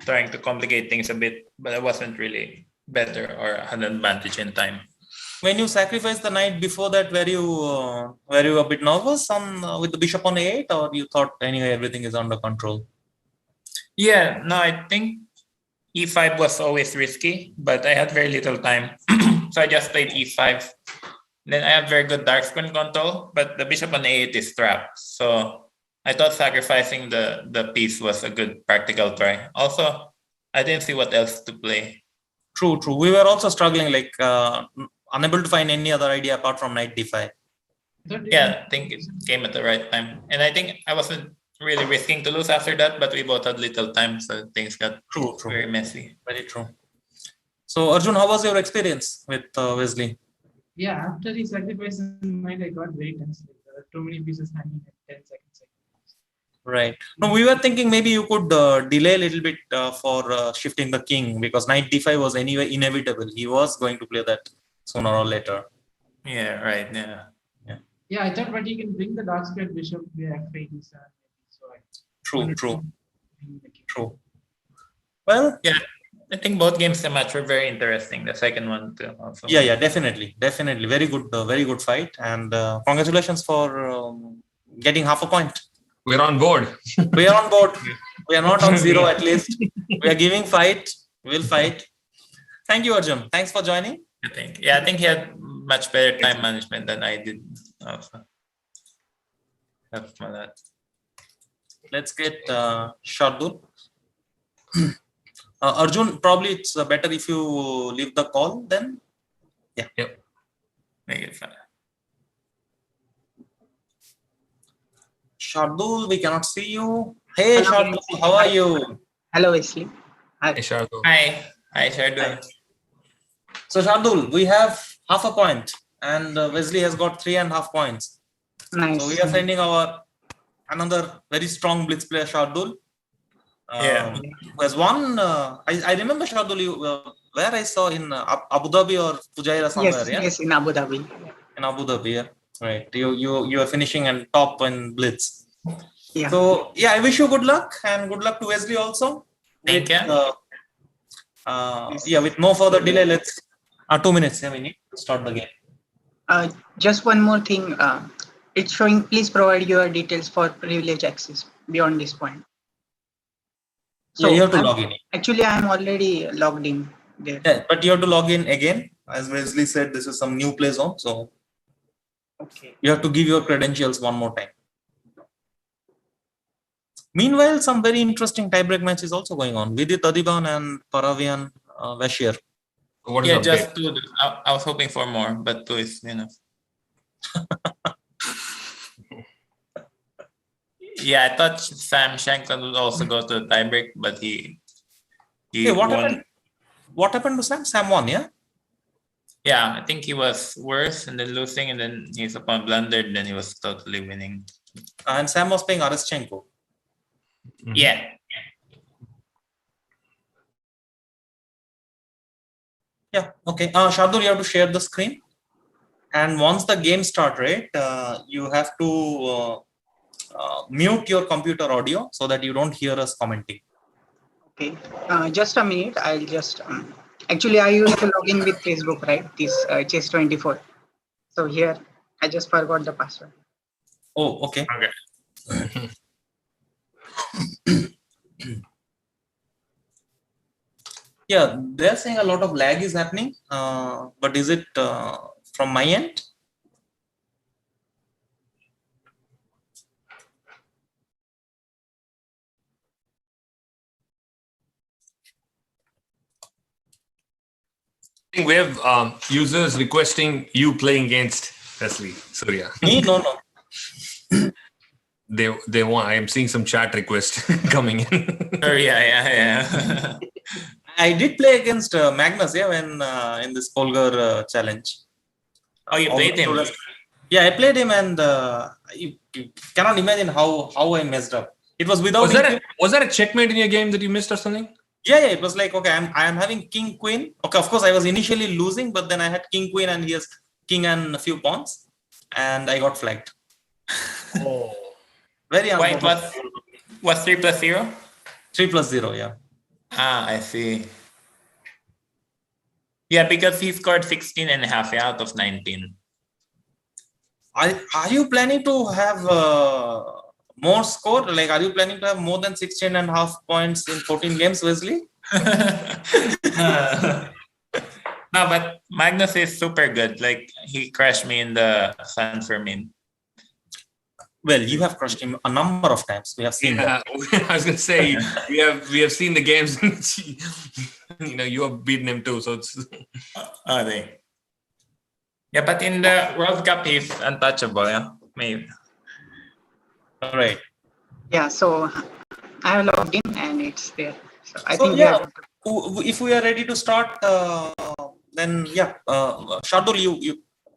trying to complicate things a bit, but I wasn't really better or had an advantage in time. When you sacrificed the knight before that, were you a bit nervous with the bishop on a8, or you thought anyway everything is under control? Yeah, no, I think e5 was always risky, but I had very little time, so I just played e5. Then I have very good dark square control, but the bishop on a8 is trapped, so I thought sacrificing the piece was a good practical try. Also, I didn't see what else to play. True. We were also struggling, like unable to find any other idea apart from knight d5. Yeah, I think it came at the right time. And I think I wasn't really risking to lose after that, but we both had little time, so things got very messy. Very true. So, Arjun, how was your experience with Wesley? Yeah, after he sacrificed the knight, I got very tense. There were too many pieces hanging at 10 seconds. Right. No, we were thinking maybe you could delay a little bit for shifting the king, because knight d5 was anyway inevitable. He was going to play that sooner or later. Yeah, right. Yeah. Yeah, I thought, but he can bring the dark squared bishop via f8. So True. Well, yeah, I think both games the match were very interesting. The second one too. Also. Yeah, definitely. Very good fight, and congratulations for getting half a point. We're on board. We are on board. We are not on 0 at least. We are giving fight. We'll fight. Thank you, Arjun. Thanks for joining. I think he had much better time management than I did. Also. That's for that. Let's get Shardul. Arjun, probably it's better if you leave the call then. Yeah. Yep. Make it fun. Shardul, we cannot see you. Hey, Shardul, how are you? Hello, Wesley. Hey, Shardul. Hi, Shardul. So, Shardul, we have half a point, and Wesley has got 3.5 points. Nice. So, we are sending our another very strong blitz player, Shardul. Who has won. I remember, Shardul, you, where I saw in Abu Dhabi or Fujairah somewhere. Yes, in Abu Dhabi. In Abu Dhabi, yeah. Right. You are finishing and top in blitz. Yeah. So yeah, I wish you good luck, and good luck to Wesley also. Thank you. Yeah, with no further delay, let's 2 minutes. Yeah, we need to start the game. Just one more thing. It's showing, please provide your details for privilege access beyond this point. So yeah, you have to log in. Actually, I am already logged in there. Yeah, but you have to log in again. As Wesley said, this is some new play zone. So Okay. you have to give your credentials one more time. Meanwhile, some very interesting tiebreak match is also going on. Vidit Adiban and Paravian Vashir. What is Yeah, the just update? 2. I was hoping for more, but 2 is enough. Yeah, I thought Sam Shankland would also go to the tiebreak, but he Hey, what won. happened? What happened to Sam? Sam won, yeah? Yeah, I think he was worse and then losing, and then his opponent blundered, then he was totally winning. And Sam was playing Araschenko. Mhm. Yeah. Yeah, okay. Shardul, you have to share the screen. And once the game starts, right, you have to mute your computer audio so that you don't hear us commenting. Okay, just a minute. I'll just actually I used to log in with Facebook, right? This chess24. So here I just forgot the password. Oh, okay. Okay. Yeah, they're saying a lot of lag is happening, but is it from my end? I think we have users requesting you playing against Wesley. So yeah, Me? No, no. they want. I am seeing some chat requests coming in. Sure, yeah. I did play against Magnus, yeah, when in this Polgar challenge. Oh, you All played the him? students- Yeah, I played him, and you cannot imagine how I messed up. It was without. Was that a checkmate in your game that you missed or something? Yeah, it was like, okay, I'm having king queen. Okay, of course I was initially losing, but then I had king queen and he has king and a few pawns, and I got flagged. Oh, Very White unfortunate. was 3+0? 3+0, yeah. Ah, I see. Yeah, because he scored 16.5 out of 19. Are you planning to have more score? Like, are you planning to have more than 16.5 points in 14 games, Wesley? No, but Magnus is super good. Like, he crushed me in the San Fermin. Well, you have crushed him a number of times. We have seen that. I was gonna say we have seen the games. You have beaten him too. So it's Oh, they. Yeah, but in the World Cup, he's untouchable. Yeah, maybe. All right. Yeah, so I have logged in and it's there. So I So think yeah, we are if we are ready to start, then yeah, Shardul,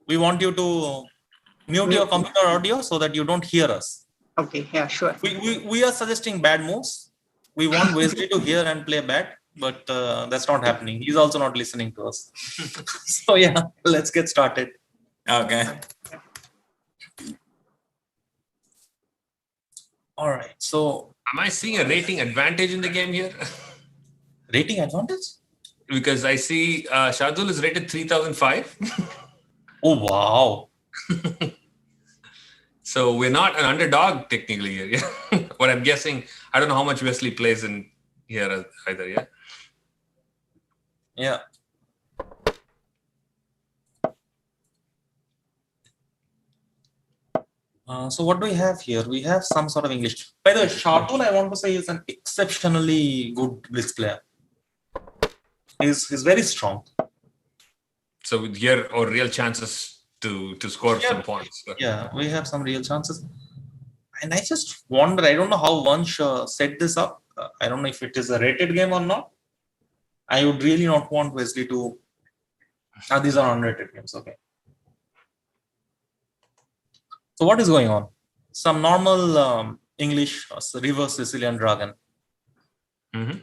we want you to mute your computer audio so that you don't hear us. okay. Yeah, sure. We are suggesting bad moves. We want Wesley to hear and play bad, but that's not happening. He's also not listening to us. So yeah, let's get started. Okay. All right. So am I seeing a rating advantage in the game here? rating advantage? Because I see Shardul is rated 3005. Oh wow. So we're not an underdog technically here. Yeah. What I'm guessing, I don't know how much Wesley plays in here either. Yeah. Yeah. So what do we have here? We have some sort of English. By the way, Shardul, I want to say, is an exceptionally good Blitz player. He's very strong. So with here are real chances to score some points. Yeah, we have some real chances. And I just wonder, I don't know how Vansh set this up. I don't know if it is a rated game or not. I would really not want Wesley to. These are unrated games, okay. So what is going on? Some normal English reverse Sicilian dragon. Mm-hmm.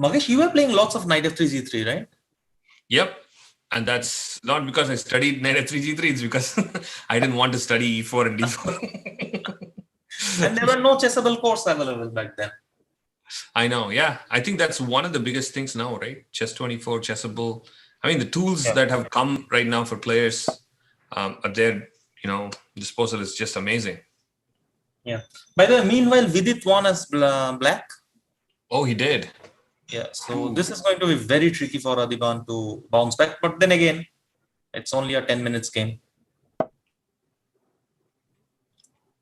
Magesh, you were playing lots of knight f3 g3, right? Yep. And that's not because I studied knight f3 g3. It's because I didn't want to study e4 and d4. And there were no chessable courses available back then. I know. Yeah. I think that's one of the biggest things now, right? Chess24, Chessable. I mean, the tools that have come right now for players at their, disposal is just amazing. Yeah. By the way, meanwhile, Vidit won as black. Oh, he did. Yeah. So this is going to be very tricky for Adiban to bounce back. But then again, it's only a 10 minutes game.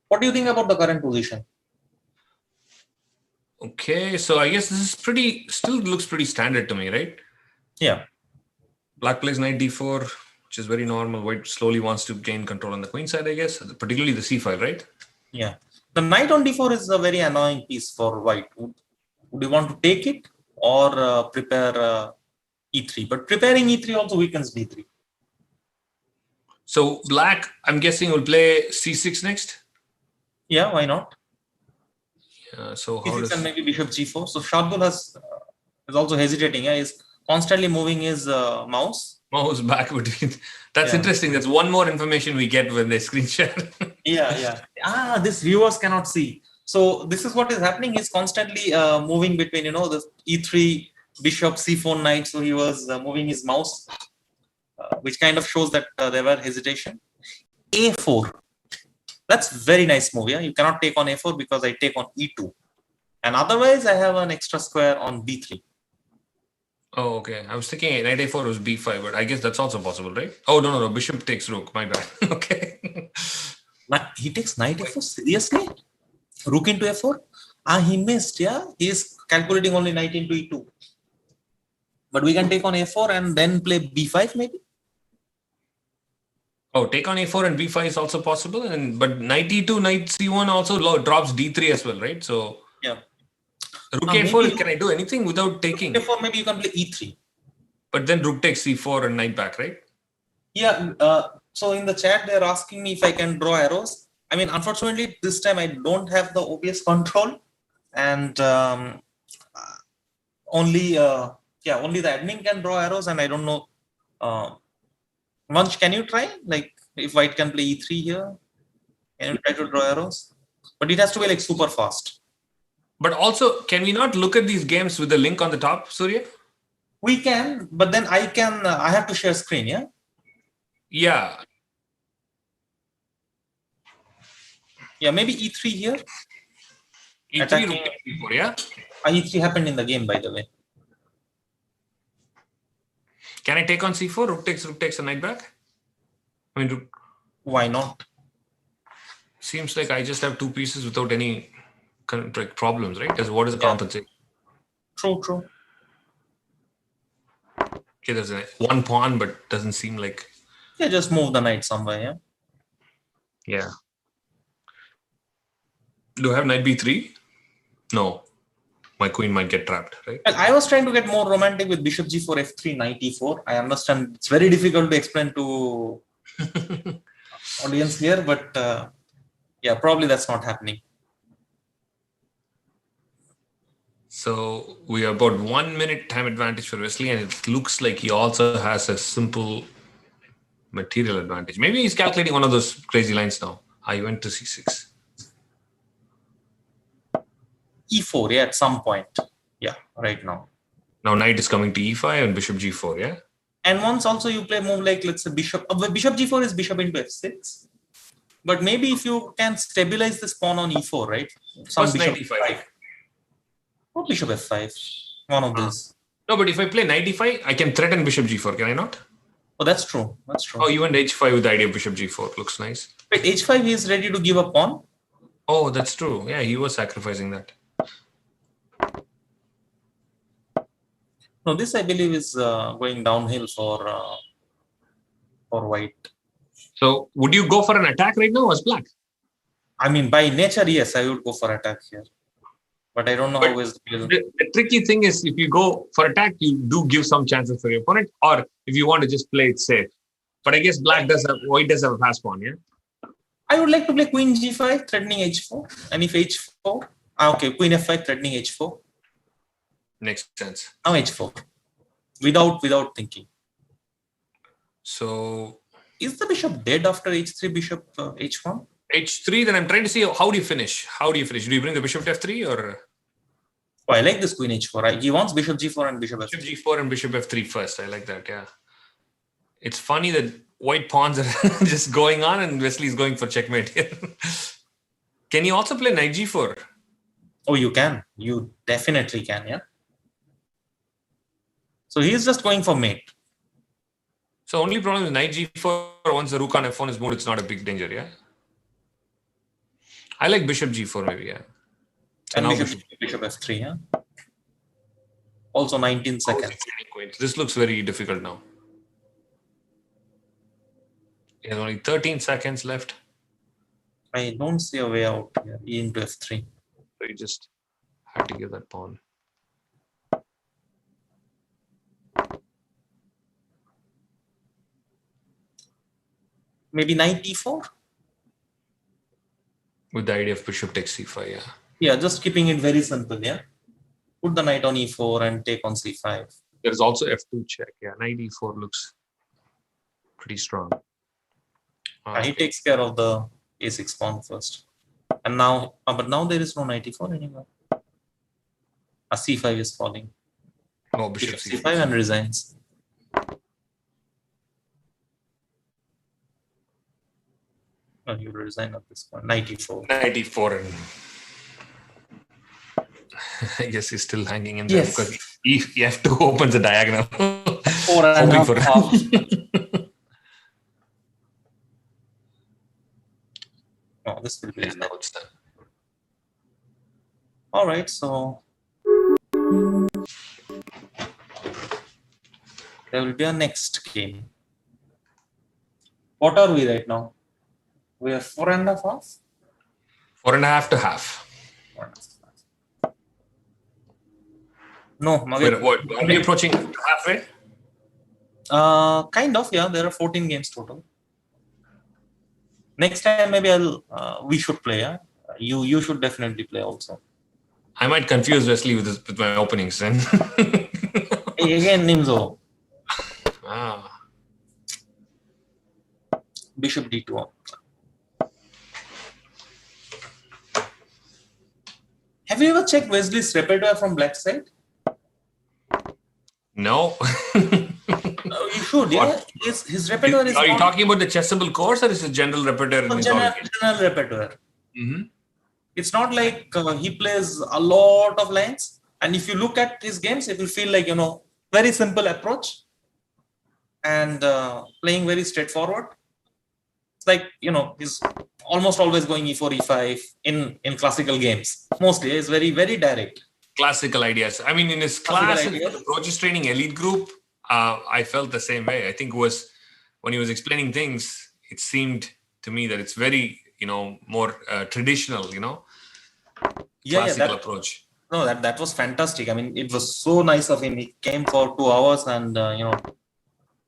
What do you think about the current position? Okay. So I guess this is still looks pretty standard to me, right? Yeah. Black plays knight d4, which is very normal. White slowly wants to gain control on the queen side, I guess, particularly the c5, right? Yeah. The knight on d4 is a very annoying piece for white. Would you want to take it or prepare e3? But preparing e3 also weakens d3. So black, I'm guessing, will play c6 next. Yeah, why not? So how c6 does... and maybe bishop g4. So Shardul is also hesitating. Yeah, he's constantly moving his mouse. Mouse back between. That's Yeah. interesting. That's one more information we get when they screen share. Yeah. This viewers cannot see. So this is what is happening. He's constantly moving between, the e3, bishop, c4, knight. So he was moving his mouse, which kind of shows that there were hesitation. a4. That's very nice move. Yeah, you cannot take on a4 because I take on e2, and otherwise I have an extra square on b3. Oh, okay. I was thinking knight a4 was b5, but I guess that's also possible, right? Oh, no. Bishop takes rook. My bad. Okay. But he takes knight a4 seriously. Rook into f4. He missed. Yeah, he is calculating only knight into e2. But we can take on a4 and then play b5 maybe. Oh, take on a4 and b5 is also possible, but knight e2, knight c1 also drops d3 as well, right? So yeah, rook a4. maybe, can I do anything without taking? a4 maybe you can play e3. But then rook takes c4 and knight back, right? Yeah. So in the chat they're asking me if I can draw arrows. I mean, unfortunately, this time I don't have the OBS control, and only the admin can draw arrows, and I don't know. Vansh, can you try? Like, if white can play e3 here, can you try to draw arrows? But it has to be like super fast. But also, can we not look at these games with the link on the top, Surya? We can, but then I can. I have to share screen. Yeah. Yeah. Yeah, maybe e3 here. E3, Attacking. rook takes c4, yeah? E3 happened in the game, by the way. Can I take on c4? Rook takes a knight back? I mean, rook. Why not? Seems like I just have two pieces without any problems, right? What is the compensation? True. Okay, there's one pawn, but doesn't seem like... Yeah, just move the knight somewhere, yeah? Yeah. Do I have knight b3? No. My queen might get trapped, right? Well, I was trying to get more romantic with bishop g4, f3, knight e4. I understand it's very difficult to explain to audience here, but yeah, probably that's not happening. So we have about 1 minute time advantage for Wesley, and it looks like he also has a simple material advantage. Maybe he's calculating one of those crazy lines now. I went to c6. E4, yeah, at some point. Yeah, right now. Now knight is coming to e5 and bishop g4, yeah? And once also you play move like, let's say, bishop g4 is bishop into f6. But maybe if you can stabilize this pawn on e4, right? Some First bishop knight e5. Or bishop f5. One of these. No, but if I play knight e5, I can threaten bishop g4, can I not? Oh, that's true. That's true. Oh, you went h5 with the idea of bishop g4. Looks nice. Wait, h5 he is ready to give a pawn? Oh, that's true. Yeah, he was sacrificing that. No, this I believe is going downhill for white. So would you go for an attack right now as black? I mean, by nature, yes, I would go for attack here. But I don't know how is the tricky thing is if you go for attack, you do give some chances for your opponent, or if you want to just play it safe. But I guess white does have a pass pawn, yeah? I would like to play queen g5, threatening h4. And if h4, okay, queen f5, threatening h4. Makes sense. Now h4. Without thinking. So is the bishop dead after h3, bishop h1? h3, then I'm trying to see how do you finish? Do you bring the bishop to f3 or? Oh, I like this queen h4. He wants bishop g4 and bishop f3. Bishop g4 and bishop f3 first. I like that, yeah. It's funny that white pawns are just going on and Wesley is going for checkmate here. Can you also play knight g4? Oh, you can. You definitely can, yeah. So he's just going for mate. So only problem is knight g4, once the rook on f1 is moved, it's not a big danger, yeah? I like bishop g4 maybe, yeah. So and now bishop f3, yeah. Also 19 How is seconds. he getting queens? This looks very difficult now. He has only 13 seconds left. I don't see a way out here. E into F3. So he just had to give that pawn. Maybe knight E4? With the idea of bishop takes c5, yeah. Yeah, just keeping it very simple, yeah. Put the knight on E4 and take on C5. There's also F2 check, yeah. Knight E4 looks pretty strong. He takes care of the A6 pawn first. And now, but now there is no knight E4 anymore. A C5 is falling. No, bishop C5 and resigns. No, you resign at this point. Knight E4. Knight E4 and I guess he's still hanging in there because F2 opens a diagonal. 4.5 half. No, this will be now it's done. all right. So there will be a next game. What are we right now? We are 4.5 half. 4.5 to half. 4.5. No, What? Are we approaching halfway? Kind of, yeah. There are 14 games total. Next time, maybe we should play. Yeah, you should definitely play also. I might confuse Wesley with my openings then. Hey, again, Nimzo. Bishop D2. Have you ever checked Wesley's repertoire from black side? No. You should, yeah. His repertoire is. Are you talking about the chessable course or is it general repertoire? General repertoire. Mm-hmm. It's not like he plays a lot of lines. And if you look at his games, it will feel like, very simple approach and playing very straightforward. It's like, he's almost always going E4, E5 in classical games. Mostly, it's very, very direct. Classical ideas. I mean, in his class, in the ProChessTraining elite group, I felt the same way. I think was when he was explaining things, it seemed to me that it's very, more traditional, classical approach. No, that was fantastic. I mean, it was so nice of him. He came for 2 hours and,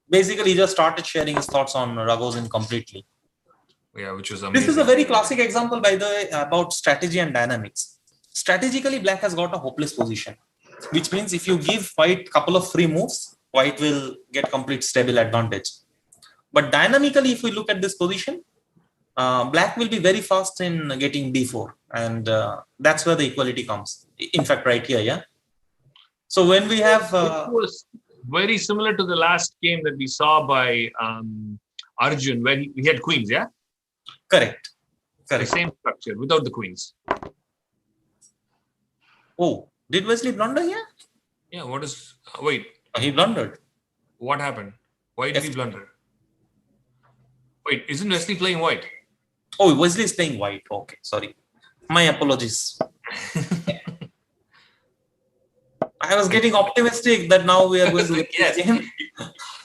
basically he just started sharing his thoughts on Ragozin completely. Yeah, which was amazing. This is a very classic example, by the way, about strategy and dynamics. Strategically, black has got a hopeless position, which means if you give white a couple of free moves, white will get complete stable advantage. But dynamically, if we look at this position, black will be very fast in getting d4, and that's where the equality comes. In fact, right here, yeah. So when we have, it was very similar to the last game that we saw by Arjun, where he had queens, yeah. Correct. The same structure without the queens. Oh, did Wesley blunder here? Yeah. What is? Wait. He blundered. What happened? Why did he blunder? Wait, isn't Wesley playing white? Oh, Wesley is playing white. Okay, sorry. My apologies. I was getting optimistic that now we are going to win this game.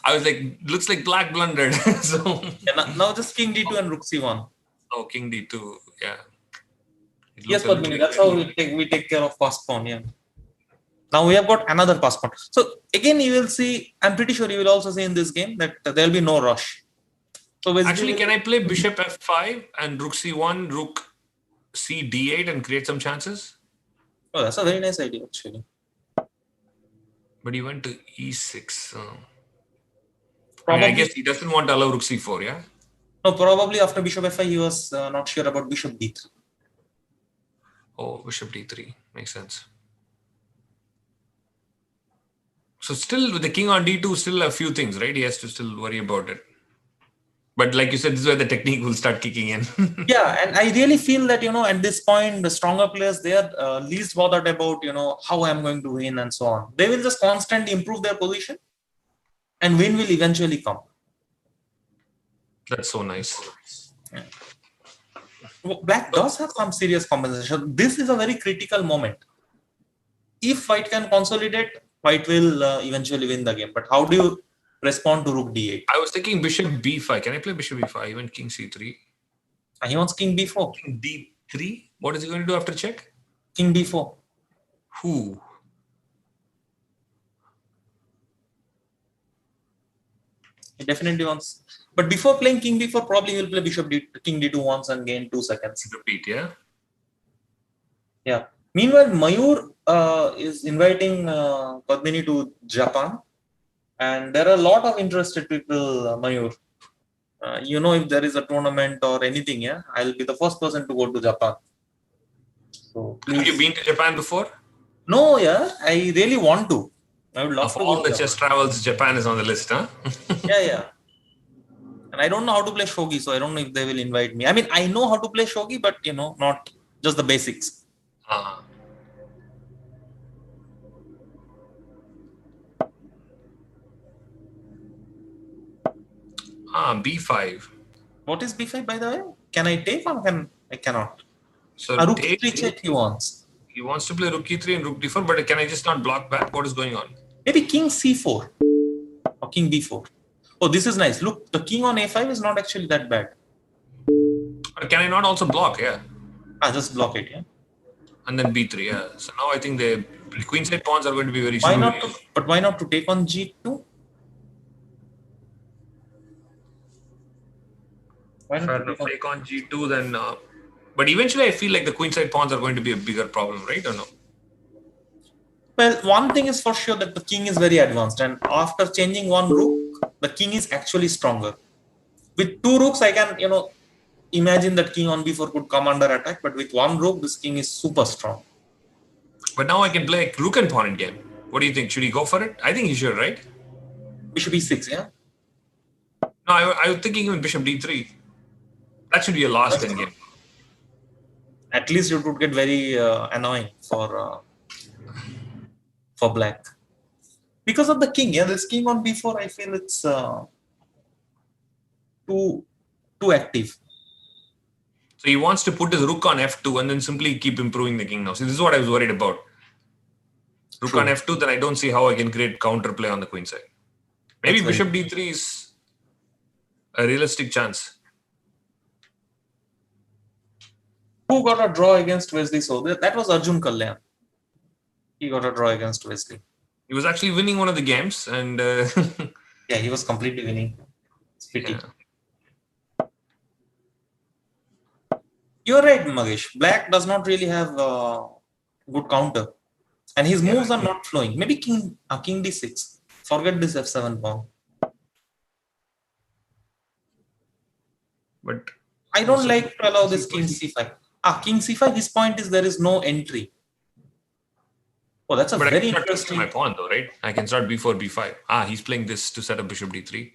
I was like, looks like black blundered. So now just king d2 and rook c1. Oh, king d2. Yeah. Yes, but that's how we take care of pass pawn. Yeah. Now we have got another pass pawn. So again, you will see. I'm pretty sure you will also see in this game that there will be no rush. So actually, can I play bishop f5 and rook c1, rook c d8 and create some chances? Oh, that's a very nice idea, actually. But he went to e6. I guess he doesn't want to allow rook c4, yeah? No, probably after bishop f5, he was not sure about bishop d3. Oh, bishop d3. Makes sense. So still with the king on d2, still a few things, right? He has to still worry about it. But like you said, this is where the technique will start kicking in. Yeah, and I really feel that, at this point, the stronger players, they are least bothered about, how I'm going to win and so on. They will just constantly improve their position and win will eventually come. That's so nice. Yeah. Black does have some serious compensation. This is a very critical moment. If white can consolidate, white will eventually win the game. But how do you respond to rook d8? I was thinking bishop b5. Can I play bishop b5? Even king c3. He wants king b4. King d3. What is he going to do after check? King b4. Who? He definitely wants. But before playing king b4, probably he'll play king d2 once and gain 2 seconds. Repeat, yeah. Yeah. Meanwhile, Mayur is inviting Padmini to Japan, and there are a lot of interested people. Mayur, if there is a tournament or anything, yeah, I'll be the first person to go to Japan. So please. Have you been to Japan before? No, yeah, I really want to. I would love Of to. all the chess travels, Japan is on the list, huh? Yeah. And I don't know how to play shogi, so I don't know if they will invite me. I mean, I know how to play shogi, but not just the basics. B5. What is b5, by the way? Can I take or I cannot? So Rook e3 check he wants. He wants to play rook e3 and rook d4, but can I just not block back? What is going on? Maybe king c4 or king b4. Oh, this is nice. Look, the king on a5 is not actually that bad. Or can I not also block? Yeah. Just block it, yeah. And then b3, yeah. So now I think the queenside pawns are going to be very Why strong. not? But why not to take on g2? Why If I not to take on g2, then... but eventually I feel like the queenside pawns are going to be a bigger problem, right? Or no? Well, one thing is for sure that the king is very advanced, and after changing one rook, the king is actually stronger. With two rooks, I can, imagine that king on b4 could come under attack, but with one rook, this king is super strong. But now I can play rook and pawn in game. What do you think? Should he go for it? I think he should, right? Bishop e6, yeah? No, I was thinking even bishop d3. That should be a loss in game. At least it would get very annoying for black. Because of the king, yeah, this king on b4, I feel it's too active. So he wants to put his rook on f2 and then simply keep improving the king now. See, this is what I was worried about. Rook on f2, then I don't see how I can create counterplay on the queen side. Maybe bishop d3 is a realistic chance. Who got a draw against Wesley So? That was Arjun Kalyan. He got a draw against Wesley. He was actually winning one of the games, and yeah, he was completely winning. It's pity. Yeah. You're right, Magesh. Black does not really have good counter, and his moves are not flowing. Maybe king d6. Forget this f7 pawn. But I don't like to allow this king c5. King c5. His point is there is no entry. Oh, that's very interesting. My pawn though, right? I can start b4, b5. He's playing this to set up bishop d3.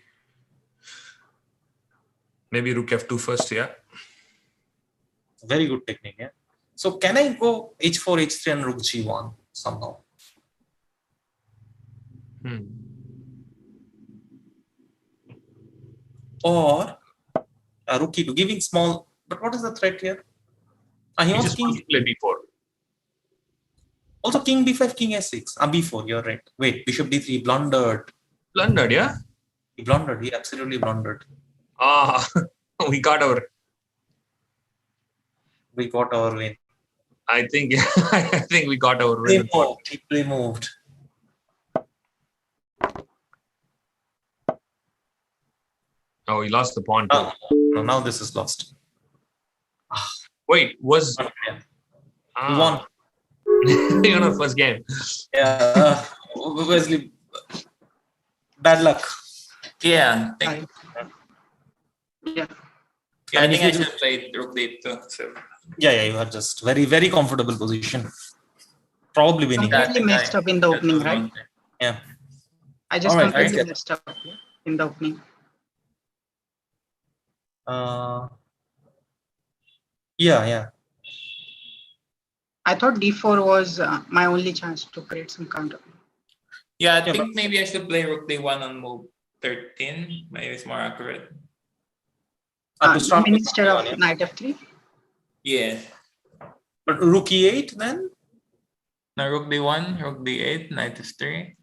Maybe rook f2 first, yeah. Very good technique, yeah. So can I go h4, h3 and rook g1 somehow? Or rook e2, giving small. But what is the threat here? He wants king. Play b4. Also king b5, king a6. B4, you're right. Wait, bishop d3, blundered. Blundered, yeah? He blundered. He absolutely blundered. We got our win. I think we got our win. He play moved. Oh, he lost the pawn too. No, now this is lost. Wait, was he won? You know, first game. Yeah, Wesley. Bad luck. Yeah. Yeah. I think I should play rook d2. So. Yeah, you are just very, very comfortable position. Probably winning. Completely messed up in the opening, right? Yeah. I just completely messed up in the opening. Yeah. I thought d4 was my only chance to create some counter. Yeah, I think maybe I should play rook d1 on move 13. Maybe it's more accurate. Instead of knight f3? Yeah. But rook e8 then? Now rook d1, rook d8, knight is 3.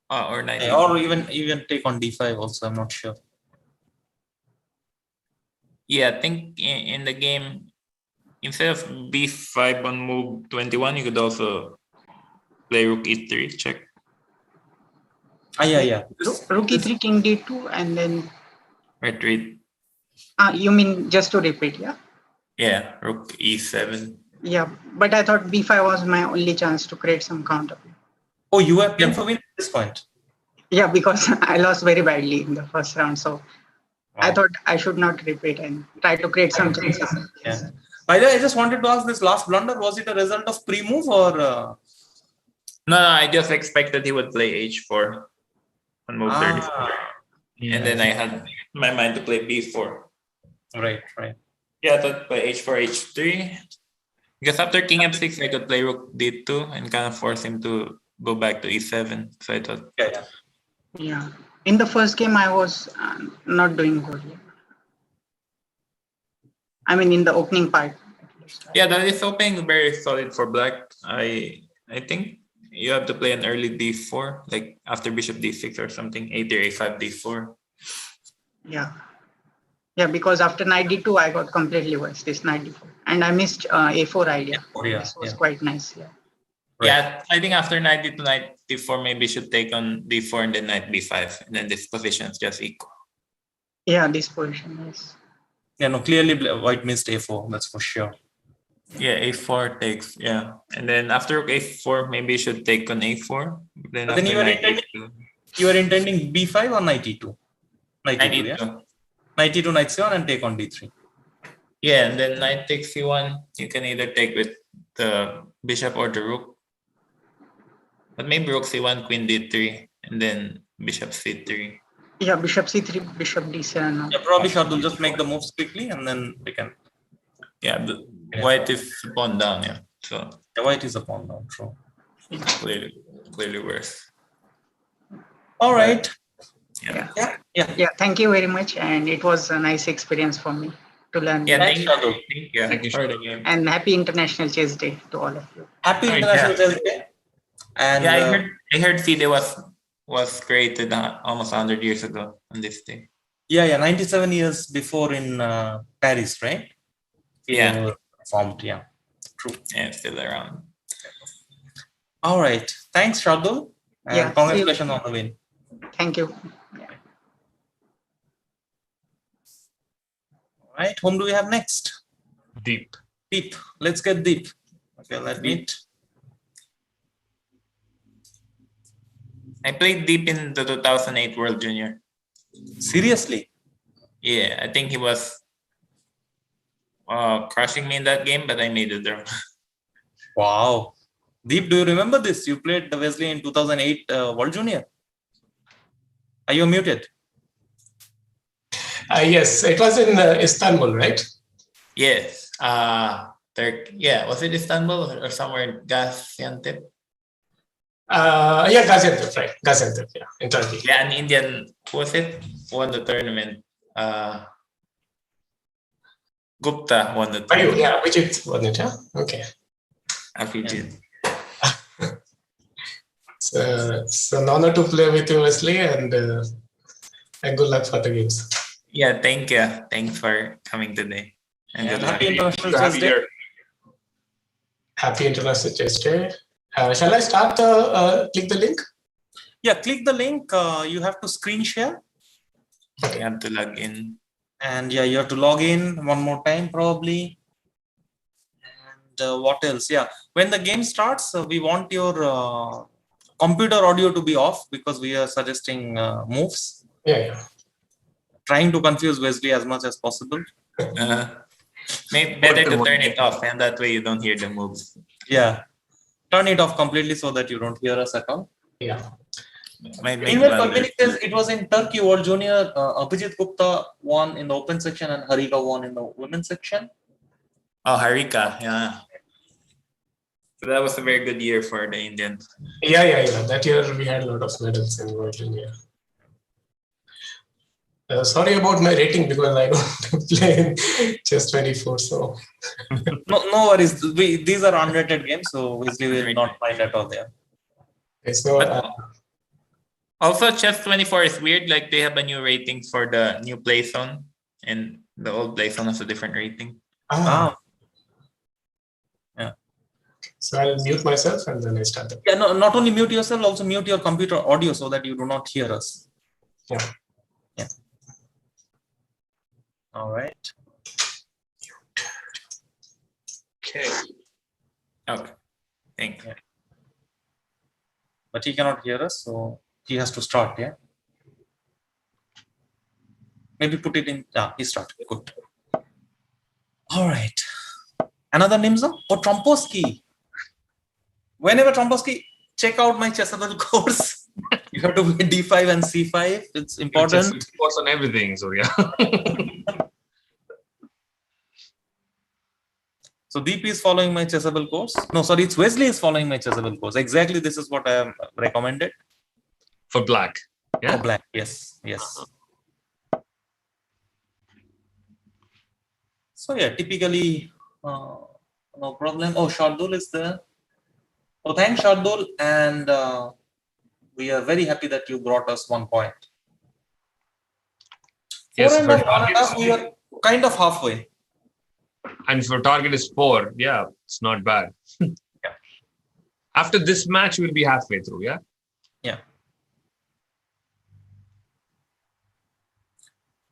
Or knight Yeah, or even take on d5 also, I'm not sure. Yeah, I think in the game, instead of b5 on move 21, you could also play rook e3, check. Yeah. Rook e3, king d2, and then Retreat. you mean just to repeat, yeah? Yeah, rook e7. Yeah, but I thought b5 was my only chance to create some counter. Oh, you were playing for win at this point. Yeah, because I lost very badly in the first round, so I Wow. thought I should not repeat and try to create some chances. Yeah. By the way, I just wanted to ask, this last blunder, was it a result of pre-move or? No, I just expected he would play h4 on move 34. And then I had my mind to play b4. Right. Yeah, I thought play h4, h3. Because after king f6, I could play rook d2 and kind of force him to go back to e7. So I thought, Yeah. In the first game, I was not doing good. I mean, in the opening part. yeah, that is opening very solid for black. I think you have to play an early d4, like after bishop d6 or something, a3, a5, d4. Yeah. Yeah, because after knight d2, I got completely worse, this knight d4. And I missed a4 idea. This was quite nice. Yeah. Yeah, I think after knight d2, knight d4, maybe you should take on d4 and then knight b5. And then this position is just equal. Yeah, this position is. Yeah, no, clearly white missed a4, that's for sure. Yeah, a4 takes, yeah. And then after a4, maybe you should take on a4. Then But then you were intending b5 or knight e2? Knight e2, yeah? Knight e2, knight c1 and take on d3. Yeah, and then knight takes c1. You can either take with the bishop or the rook. But maybe rook c1, queen d3, and then bishop c3. Yeah, bishop c3, bishop d7. Yeah, probably Shardul just make the moves quickly and then we can. Yeah, the white is pawn down, yeah. So the white is a pawn down, true. Clearly worse. All right. Yeah, thank you very much. And it was a nice experience for me to learn. Yeah, Thanks, Shardul. Thank you for the game. And happy International Chess Day to all of you. Happy International Chess Day. And yeah, I heard FIDE was created almost 100 years ago on this day. Yeah, 97 years before in Paris, right? Yeah. Formed, yeah. True. Yeah, still around. All right. Thanks, Shardul. And congratulations on the win. Thank you. All right. Whom do we have next? Deep. Deep. Let's get deep. Okay, let's meet. I played deep in the 2008 World Junior. Seriously? Yeah, I think he was crushing me in that game, but I made it there. Wow. Deep, do you remember this? You played the Wesley in 2008 World Junior. Are you muted? Yes, it was in Istanbul, right? Yes. Yeah, was it Istanbul or somewhere in Gaziantep? Yeah, Gaziantep, right? Gaziantep, yeah, in Turkey. Yeah, an Indian, who was it? Won the tournament. Gupta won the tournament. Yeah, Vijit won it, yeah? Okay. Vijit. It's an honor to play with you, Wesley, and good luck for the games. Yeah, thank you. Thanks for coming today. And happy International Chess Day. Happy International Chess Day. Shall I start click the link? Yeah, click the link. You have to screen share. You have to log in. And yeah, you have to log in one more time probably. And what else? Yeah, when the game starts, we want your computer audio to be off because we are suggesting moves. Yeah. Trying to confuse Wesley as much as possible. Maybe better to turn it off, and that way you don't hear the moves. Yeah, turn it off completely so that you don't hear us at all. Yeah. Meanwhile, Kalpini says it was in Turkey World Junior. Abhijit Gupta won in the open section and Harika won in the women's section. Oh, Harika, yeah. So that was a very good year for the Indians. Yeah. That year we had a lot of medals in World Junior. Sorry about my rating because I don't play chess 24. So No worries. These are unrated games, so Wesley will not mind at all there. okay, so But also, Chess24 is weird. Like they have a new rating for the new play zone, and the old play zone has a different rating. Yeah. So I'll mute myself and then I start the. Yeah. No, not only mute yourself, also mute your computer audio so that you do not hear us. Yeah. Yeah. All right. Okay. Okay. Thank you. But he cannot hear us, so he has to start. Yeah. Maybe put it in. Yeah, he started. Good. All right. Another Nimza? Oh, Tromposky. Whenever Tromposky, check out my Chessable course. You have to play D5 and C5. It's important. Just course on everything, so yeah. So DP is following my Chessable course. No, sorry, it's Wesley is following my Chessable course. Exactly, this is what I am recommended. For black. Yeah. For black, yes, yes. So yeah, typically, no problem. Oh, Shardul is there. Oh, thanks, Shardul. And we are very happy that you brought us 1 point. Yes, 4.5, we are kind of halfway. And for target is 4. Yeah, it's not bad. Yeah. After this match, we'll be halfway through. Yeah. Yeah.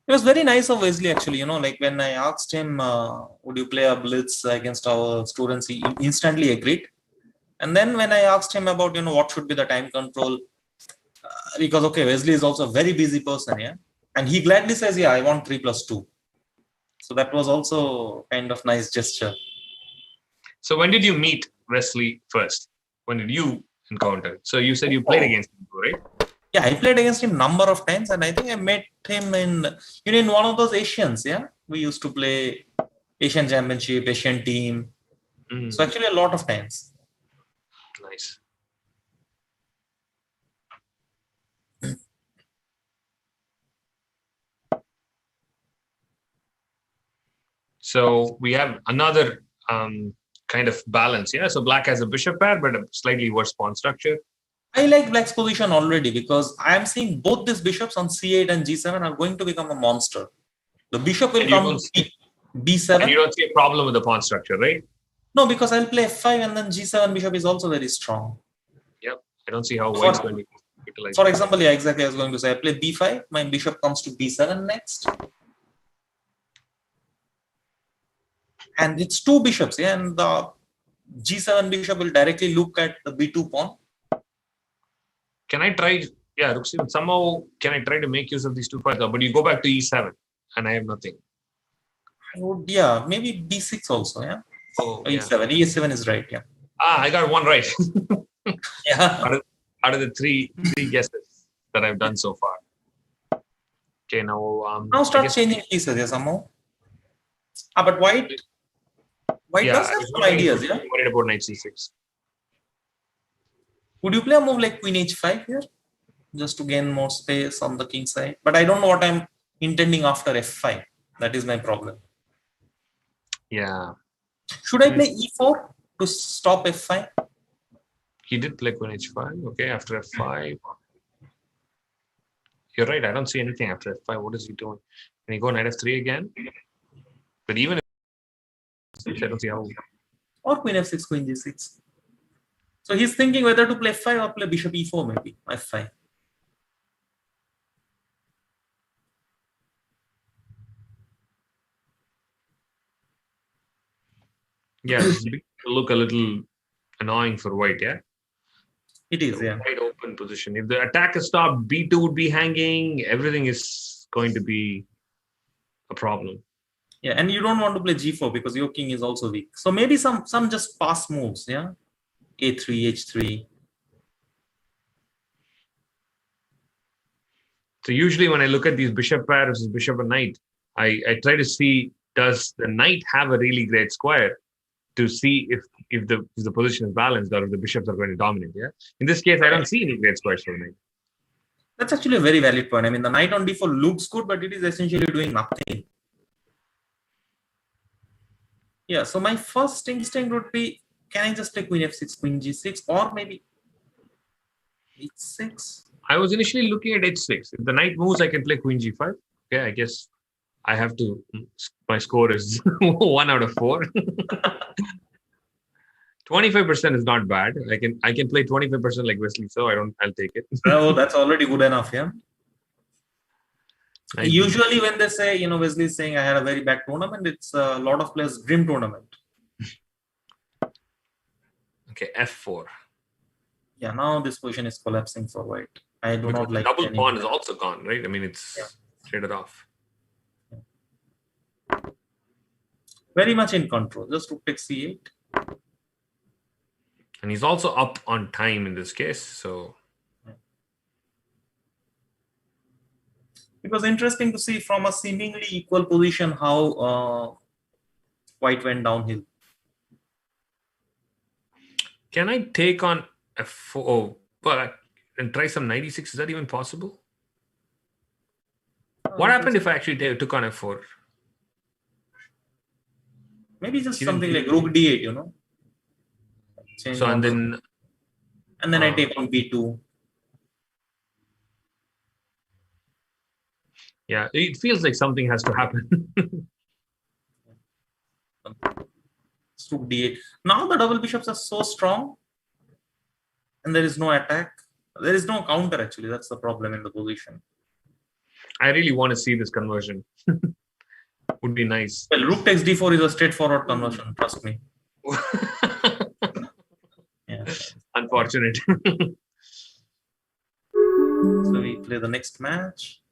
It was very nice of Wesley, actually. You know, like when I asked him, would you play a blitz against our students, he instantly agreed. And then when I asked him about, you know, what should be the time control, because, okay, Wesley is also a very busy person, yeah. And he gladly says, yeah, I want 3+2. So that was also kind of nice gesture. So when did you meet Wesley first? When did you encounter? So you said you played against him, right? Yeah, I played against him number of times, and I think I met him in, you know, in one of those Asians. Yeah, we used to play Asian Championship, Asian team. So actually, a lot of times. Nice. So we have another kind of balance. Yeah. So black has a bishop pair, but a slightly worse pawn structure. I like black's position already because I am seeing both these bishops on c8 and g7 are going to become a monster. The bishop will come b7. And you don't see a problem with the pawn structure, right? No, because I'll play f5 and then g7 bishop is also very strong. Yep. I don't see how white's going to utilize. For example, yeah, exactly. I was going to say I play b5. My bishop comes to b7 next. And it's 2 bishops, yeah, and the g7 bishop will directly look at the b2 pawn. Can I try? Yeah, Ruxin, somehow can I try to make use of these 2 parts? But you go back to e7 and I have nothing. I would, yeah, maybe b6 also, yeah. Oh, e7. E7 is right, yeah. I got one right. Yeah. Out of the three guesses that I've done so far. Okay, now Start changing pieces, yeah, somehow. But white does have some ideas, yeah. I'm worried about knight c6. Would you play a move like queen h5 here? Just to gain more space on the king side. But I don't know what I'm intending after f5. That is my problem. Yeah. Should I play e4 to stop f5? He did play queen h5. Okay, after f5. You're right. I don't see anything after f5. What is he doing? Can he go knight f3 again? But even if I don't see how. Or queen f6, queen g6. So he's thinking whether to play f5 or play bishop e4, maybe f5. Yeah, this will look a little annoying for white, yeah? It is, yeah. Wide open position. If the attack is stopped, b2 would be hanging. Everything is going to be a problem. Yeah, and you don't want to play g4 because your king is also weak. So maybe some just pass moves, yeah? a3, h3. So usually when I look at these bishop pairs versus bishop and knight, I try to see, does the knight have a really great square to see if the position is balanced or if the bishops are going to dominate. Yeah. In this case, I don't see any great squares for the knight. That's actually a very valid point. I mean, the knight on d4 looks good, but it is essentially doing nothing. Yeah, so my first instinct would be, can I just play queen f6, queen g6, or maybe h6? I was initially looking at h6. If the knight moves, I can play queen g5. Okay, I guess I have to. My score is 1 out of 4. 25% is not bad. I can play 25% like Wesley, so I'll take it. Oh, that's already good enough, yeah. I Usually when they say, you know, Wesley is saying I had a very bad tournament, it's a lot of players' dream tournament. Okay, f4. Yeah, now this position is collapsing for white. I do not like double any pawn is also gone, right? I mean, it's traded off. very much in control. Just rook takes c8. And he's also up on time in this case, so. It was interesting to see from a seemingly equal position how white went downhill. Can I take on f4? Oh, but and try some 96? Is that even possible? What happened if I actually took on f4? Maybe just something like rook d8, you know. Change So and then I take on b2. Yeah, it feels like something has to happen. Rook d8. Now the double bishops are so strong, and there is no attack. There is no counter actually. That's the problem in the position. I really want to see this conversion. Would be nice. Well, rook takes d4 is a straightforward conversion. Trust me. Yeah. Unfortunate. So we play the next match.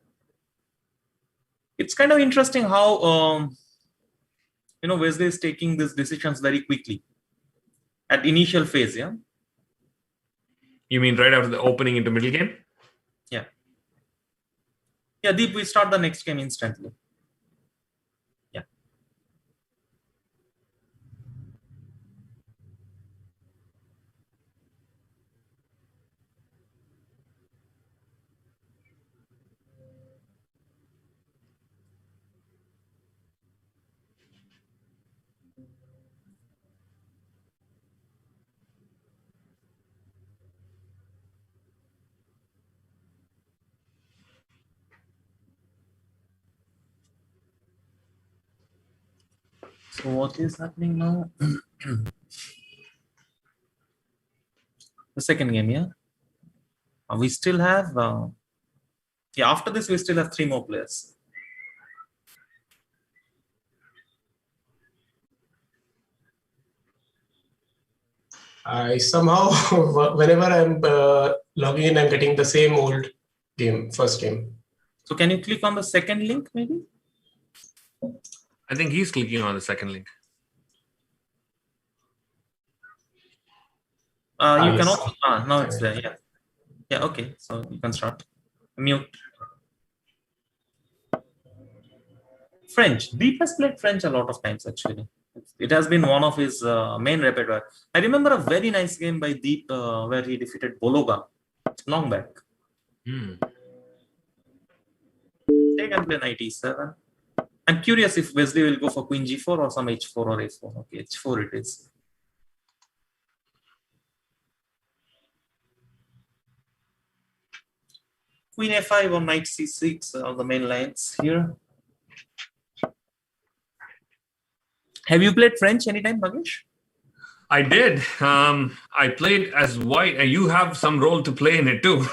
It's kind of interesting how you know, Wesley is taking these decisions very quickly at initial phase. Yeah. You mean right after the opening into middle game? Yeah. Yeah, Deep, we start the next game instantly. Yeah. So what is happening now? The second game, yeah. We still have, yeah, after this, we still have 3 more players. I somehow, whenever I'm logging in, I'm getting the same old game, first game. So can you click on the second link, maybe? I think he's clicking on the second link. You Yes. can also, now it's there, yeah. Yeah, okay, so you can start. Mute. French. Deep has played French a lot of times, actually. It has been one of his main repertoire. I remember a very nice game by Deep where he defeated Bologa long back. Take and play knight e7. I'm curious if Wesley will go for queen g4 or some h4 or a4. Okay, h4 it is. Queen a5 or knight c6 are the main lines here. Have you played French anytime, Magesh? I did. I played as white, and you have some role to play in it too.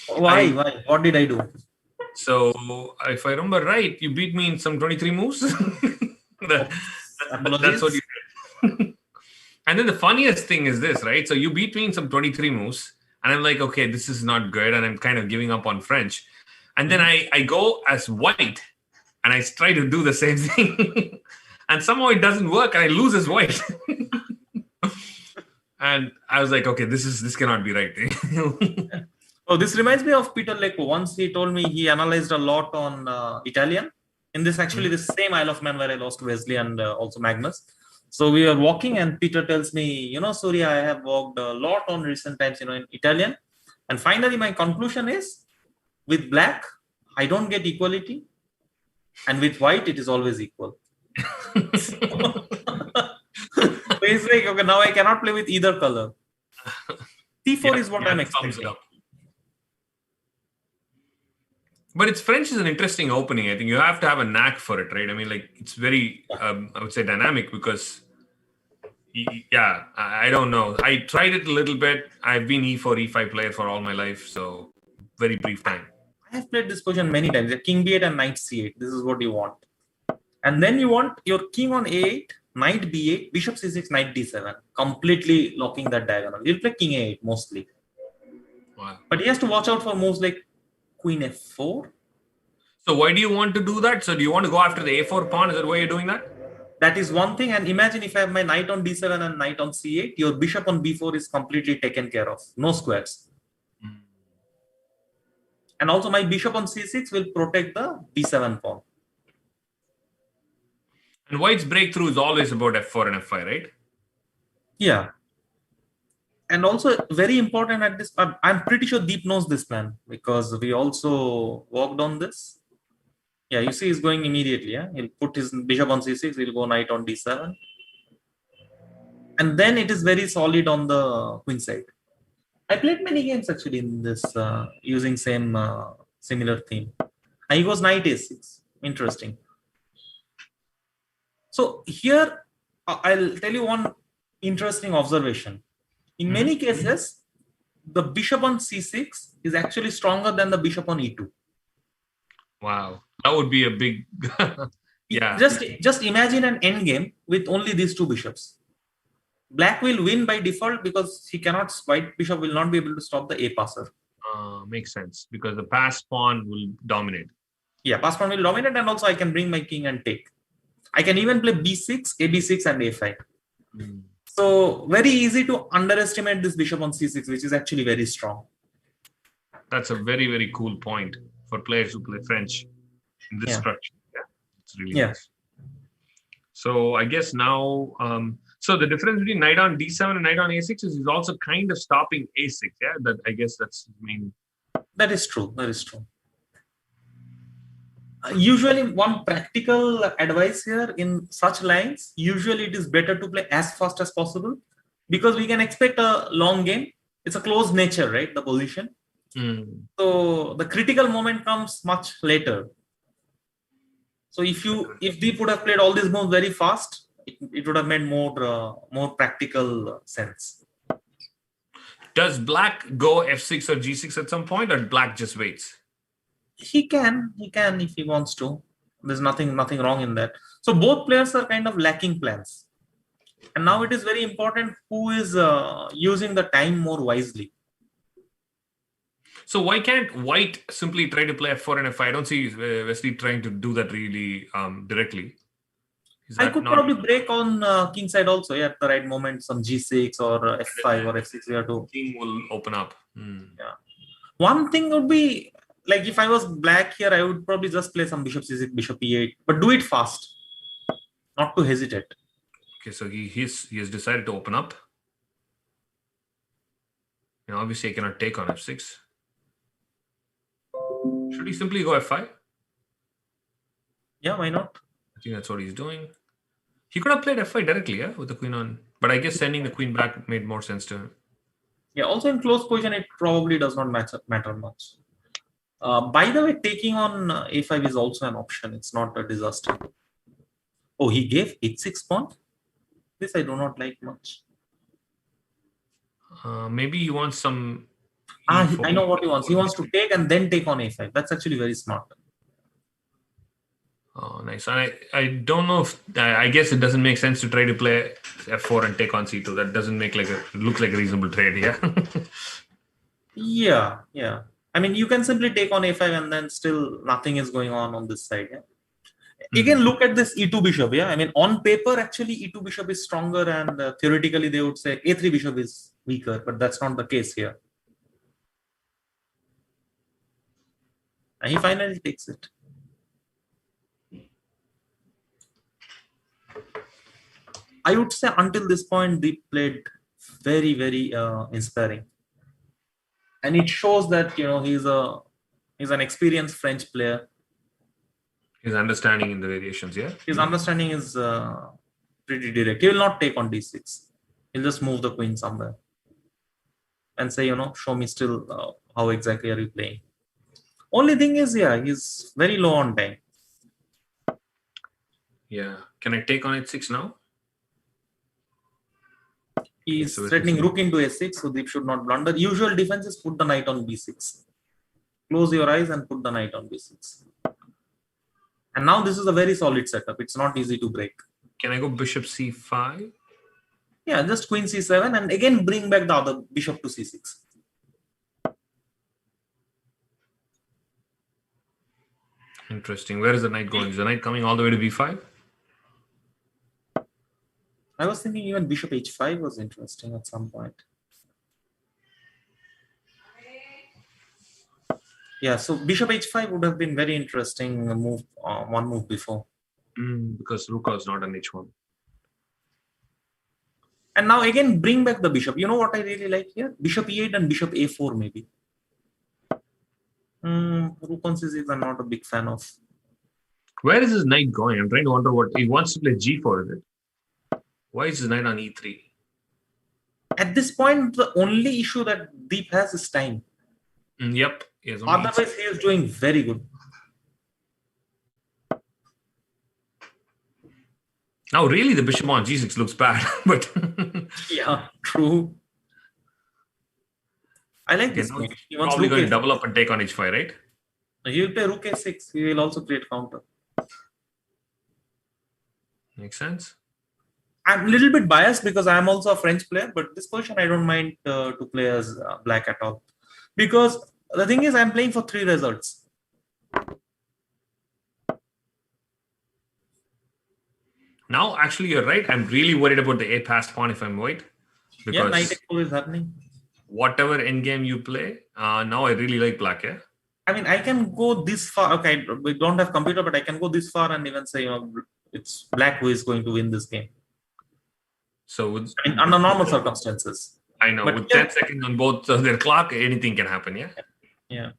Why? Why? What did I do? So, if I remember right, you beat me in some 23 moves. That's what you did. And then the funniest thing is this, right? So you beat me in some 23 moves, and I'm like, okay, this is not good, and I'm kind of giving up on French. And then I go as white, and I try to do the same thing. And somehow it doesn't work, and I lose as white. And I was like, okay, this cannot be right. Oh, this reminds me of Peter Lecco. Once he told me he analyzed a lot on Italian. In this, actually, the same Isle of Man where I lost Wesley and also Magnus. So we were walking, and Peter tells me, you know, Surya, I have walked a lot on recent times, you know, in Italian. And finally, my conclusion is With black, I don't get equality. And with white, it is always equal. So it's like, okay, now I cannot play with either color. C4 is what I'm expecting. But it's French is an interesting opening. I think you have to have a knack for it, right? I mean, like it's very, I would say, dynamic because, yeah, I don't know. I tried it a little bit. I've been E4, E5 player for all my life, so very brief time. I have played this position many times. King B8 and knight C8. This is what you want. And then you want your king on A8, knight B8, bishop C6, knight D7, completely locking that diagonal. You'll play king A8 mostly. Wow. But he has to watch out for moves like queen F4. So why do you want to do that? So do you want to go after the A4 pawn? Is that why you're doing that? That is one thing. And imagine if I have my knight on D7 and knight on C8, your bishop on B4 is completely taken care of. No squares. And also my bishop on C6 will protect the B7 pawn. And white's breakthrough is always about F4 and F5, right? Yeah. And also very important at this, I'm pretty sure Deep knows this plan because we also worked on this. Yeah, you see he's going immediately. Yeah, he'll put his bishop on C6, he'll go knight on D7. And then it is very solid on the queen side. I played many games actually in this using same similar theme. And he goes knight A6. Interesting. So here, I'll tell you one interesting observation. In many cases, the bishop on C6 is actually stronger than the bishop on E2. Wow, that would be a big, yeah. Just imagine an endgame with only these two bishops. Black will win by default because he cannot. White bishop will not be able to stop the A passer. Makes sense because the pass pawn will dominate. Yeah, pass pawn will dominate, and also I can bring my king and take. I can even play B6, AB6, and A5. So very easy to underestimate this bishop on C6, which is actually very strong. That's a very, very cool point for players who play French in this structure. Yeah, it's really nice. So I guess now, so the difference between knight on D7 and knight on A6 is also kind of stopping A6. Yeah, that I guess that's the main. That is true. That is true. Usually one practical advice here in such lines, usually it is better to play as fast as possible because we can expect a long game. It's a closed nature, right? The position. So the critical moment comes much later. So if Deep would have played all these moves very fast, it would have made more practical sense. Does Black go F6 or G6 at some point, or Black just waits? He can if he wants to. There's nothing wrong in that. So both players are kind of lacking plans. And now it is very important who is using the time more wisely. So why can't White simply try to play F4 and F5? I don't see Wesley trying to do that really directly. I could probably break on king side also, at the right moment, some G6 or F5 or F6 we have to. King will open up. Yeah. One thing would be, like if I was Black here, I would probably just play some bishop C6, bishop E8, but do it fast, not to hesitate. Okay, so he has decided to open up. And obviously I cannot take on F6. Should he simply go F5? Yeah, why not? I think that's what he's doing. He could have played F5 directly, yeah, with the queen on. But I guess sending the queen back made more sense to him. Yeah, also in close position, it probably does not matter much. By the way, taking on A5 is also an option. It's not a disaster. Oh, he gave H6 pawn? This I do not like much. Maybe he wants some... I know what he wants. He wants to take and then take on A5. That's actually very smart. Oh, nice. And I don't know if... I guess it doesn't make sense to try to play F4 and take on C2. That doesn't make looks like a reasonable trade, yeah? Yeah. I mean, you can simply take on A5 and then still nothing is going on this side. Yeah? Again, look at this E2 bishop. Yeah, I mean, on paper, actually, E2 bishop is stronger, and theoretically, they would say A3 bishop is weaker, but that's not the case here. And he finally takes it. I would say until this point, they played very, very inspiring. And it shows that, he's He's an experienced French player. His understanding in the variations, yeah? His understanding is pretty direct. He will not take on d6. He'll just move the queen somewhere and say, show me still how exactly are you playing. Only thing is, he's very low on time. Yeah. Can I take on h6 now? He's So threatening rook into a6, so Deep should not blunder. Usual defense is put the knight on b6. Close your eyes and put the knight on b6. And now this is a very solid setup. It's not easy to break. Can I go bishop c5? Yeah, just queen c7 and again bring back the other bishop to c6. Interesting. Where is the knight going? Is the knight coming all the way to b5? I was thinking even bishop h5 was interesting at some point. Yeah, so bishop h5 would have been very interesting move, one move before. Because rook was not an h1. And now again bring back the bishop. You know what I really like here? Bishop e8 and bishop a4 maybe. Rook on c6 I'm not a big fan of. Where is his knight going? I'm trying to wonder what he wants to play g4, is it? Why is his knight on e3? At this point, the only issue that Deep has is time. Yep. He has only Otherwise, he is doing very good. Now, really, the bishop on g6 looks bad, but Yeah, true. I like this game. He wants probably rook going to a6. double up and take on h5, right? He will play rook a6. He will also create counter. Makes sense. I'm a little bit biased because I'm also a French player, but this position I don't mind to play as black at all. Because the thing is, I'm playing for 3 results. Now, actually, you're right. I'm really worried about the a passed pawn if I'm white. Yeah, Because knight x4 is happening. whatever endgame you play, now I really like black, yeah? I mean, I can go this far. Okay, we don't have computer, but I can go this far and even say, it's black who is going to win this game. So, with, I mean, under normal circumstances. I know, but with yeah. 10 seconds on both their clock, anything can happen, yeah? Yeah.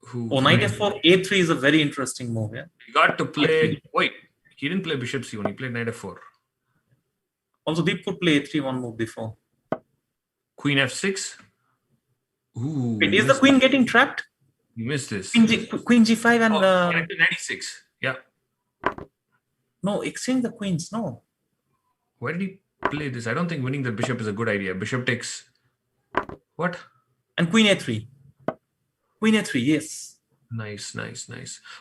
Who, Knight f4, a3 is a very interesting move. Yeah. he got to play. Wait, he didn't play bishop c1, he played knight f4. Also, Deep could play a3 one move before. Queen f6. Ooh. Wait, is the queen getting trapped? You missed this. Queen g5 and Knight to 96. Yeah. no, exchange the queens. No. Why did he play this? I don't think winning the bishop is a good idea. Bishop takes what? And queen a3. Queen a3, yes. Nice.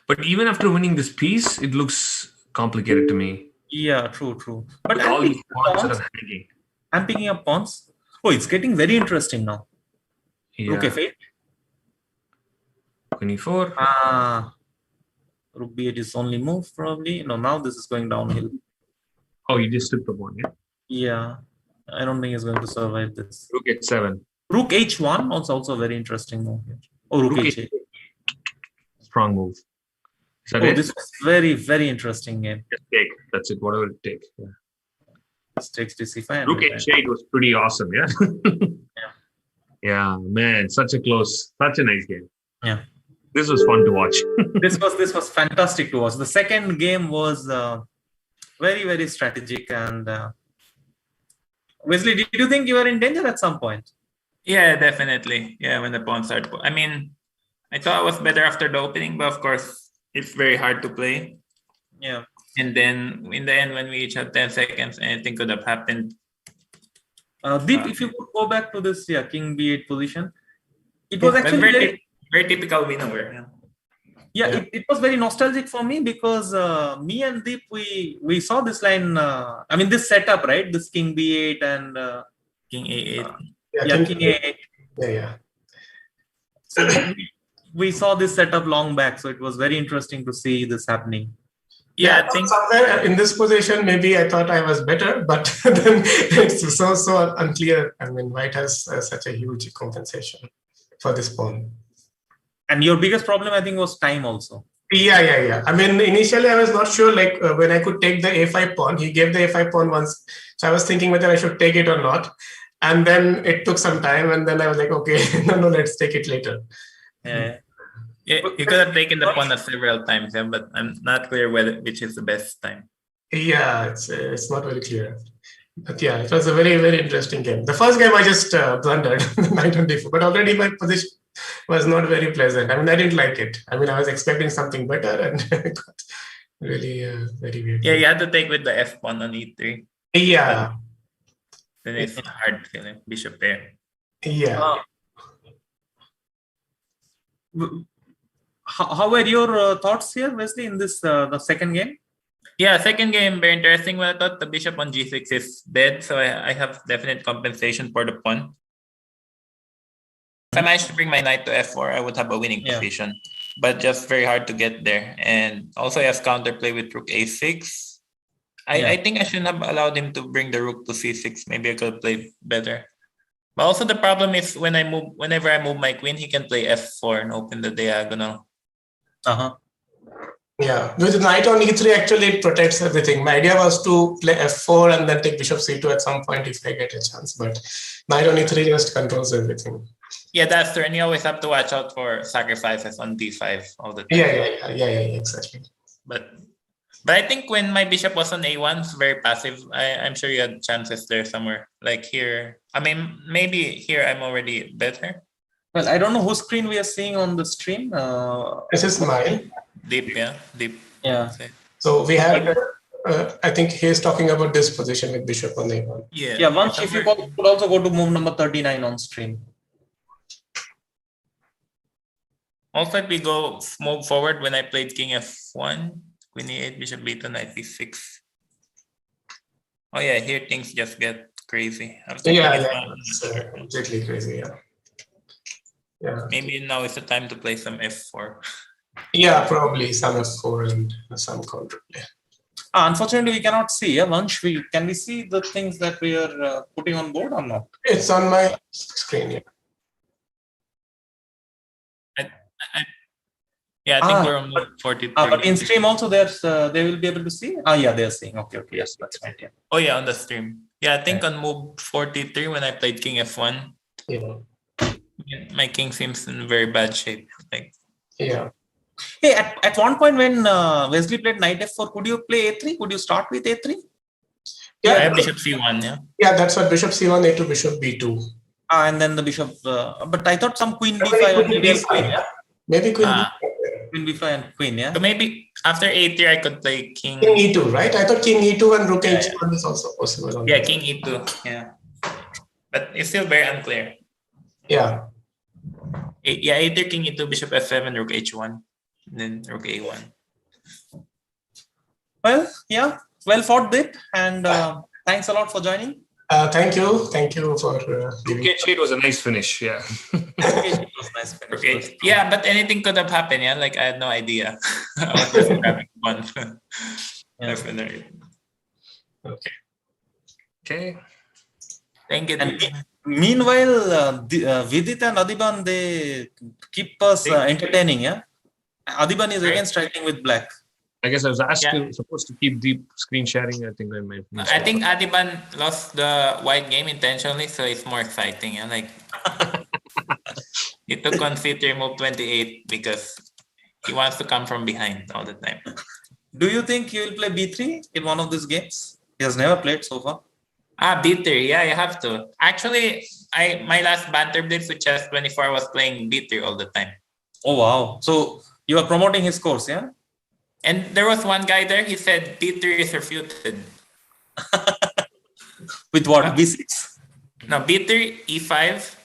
But even after winning this piece, it looks complicated to me. Yeah, true. But With all these pawns that are hanging. I'm picking up pawns. Oh, it's getting very interesting now. Yeah. Rook f8. Queen e4. Rook b8 is only move probably. No, now this is going downhill. Oh, you just took the pawn, yeah? Yeah, I don't think he's going to survive this. Rook h7. Rook h1 also a very interesting move here. Oh, rook h8. Strong move. Is that Oh, it? this was very interesting game. Just take. That's it. Whatever it takes. Yeah. This takes dc5. Rook h8 was pretty awesome, yeah? Yeah, man. Such a nice game. Yeah. This was fun to watch. This was fantastic to watch. The second game was very strategic. And Wesley, did you think you were in danger at some point? Yeah, definitely. Yeah, when the pawn started. I mean, I thought it was better after the opening, but of course, it's very hard to play. Yeah. And then in the end, when we each had 10 seconds, anything could have happened. Deep, if you could go back to this king b8 position, it was actually very typical winner. Yeah, it was very nostalgic for me because me and Deep, we saw this line, I mean, this setup, right? This king b8 and King a8. king a8. Yeah. So we saw this setup long back, so it was very interesting to see this happening. Yeah, I think somewhere in this position, maybe I thought I was better, but then it's so unclear. I mean, white has such a huge compensation for this pawn. And your biggest problem, I think, was time also. Yeah. I mean, initially I was not sure, like when I could take the a5 pawn. He gave the a5 pawn once, so I was thinking whether I should take it or not. And then it took some time, and then I was like, okay, no, let's take it later. Yeah. Yeah, you could have taken the pawn several times, yeah, but I'm not clear which is the best time. Yeah, it's not very clear. But yeah, it was a very, very interesting game. The first game I just blundered, knight on d4, but already my position was not very pleasant. I mean, I didn't like it. I mean, I was expecting something better, and it got really very weird. Yeah, you had to take with the f pawn on e3. Yeah. Then it's hard feeling bishop pair. Yeah. How were your thoughts here, Wesley, in this the second game? Yeah, second game, very interesting. Well, I thought the bishop on g6 is dead, so I have definite compensation for the pawn. If I managed to bring my knight to f4, I would have a winning position, but just very hard to get there. And also, he has counterplay with rook a6. I think I shouldn't have allowed him to bring the rook to c6. Maybe I could have played better. But also the problem is whenever I move my queen, he can play f4 and open the diagonal. Yeah, with the knight on e3, actually it protects everything. My idea was to play f4 and then take bishop c2 at some point if I get a chance. But knight on e3 just controls everything. Yeah, that's true. And you always have to watch out for sacrifices on d5 all the time. Yeah, exactly. But I think when my bishop was on a1, it's very passive. I'm sure you had chances there somewhere. Like here, I mean, maybe here I'm already better. Well, I don't know whose screen we are seeing on the stream. This is mine. Deep. Yeah. So we have, I think he's talking about this position with bishop on a1. Yeah, once if you could also go to move number 39 on stream. Also, if we go move forward when I played king f1, queen e8, bishop b2, knight b6. Oh yeah, here things just get crazy. It's completely crazy, yeah. Maybe now is the time to play some f4. Yeah, probably some f4 and some counterplay. Unfortunately, we cannot see. Vansh, can we see the things that we are putting on board or not? It's on my screen, yeah. I think we're on move 43. But in stream also, they will be able to see. Yeah, they are seeing. Okay, yes, that's right. Yeah. Oh yeah, on the stream. Yeah, I think on move 43 when I played king f1. Yeah. My king seems in very bad shape. Yeah. Hey, at one point when Wesley played knight f4, could you play a3? Could you start with a3? Yeah, I have bishop c1. Yeah, that's what bishop c1, a2, bishop b2. And then the bishop. But I thought some queen b5 and maybe queen. Yeah. Maybe queen b5. Queen b5 and queen. Yeah. So maybe after a3 I could play king e2, right? I thought king e2 and rook h1 is also possible. Yeah, king e2. Yeah, but it's still very unclear. Yeah. Yeah, either king e2, bishop f7, rook h1, then rook a1. Well, yeah, well fought, Deep, and thanks a lot for joining. Thank you for giving it was a nice finish. Yeah. It was nice finish. Okay. Yeah, but anything could have happened. Yeah, like I had no idea. I was just having fun. Definitely. Okay. Thank you. And meanwhile, Vidit and Adiban, they keep us entertaining. Yeah. Adiban is again striking with black. I guess I was supposed to keep deep screen sharing. I think I might. I think Adiban lost the white game intentionally, so it's more exciting. Yeah, like he took on c3 move 28 because he wants to come from behind all the time. Do you think he will play b3 in one of these games? He has never played so far. B3. Yeah, you have to. Actually, my last banter blitz with Chess24 was playing b3 all the time. Oh wow! So you are promoting his course, yeah? And there was one guy there, he said b3 is refuted. With what? b6? No, b3, e5,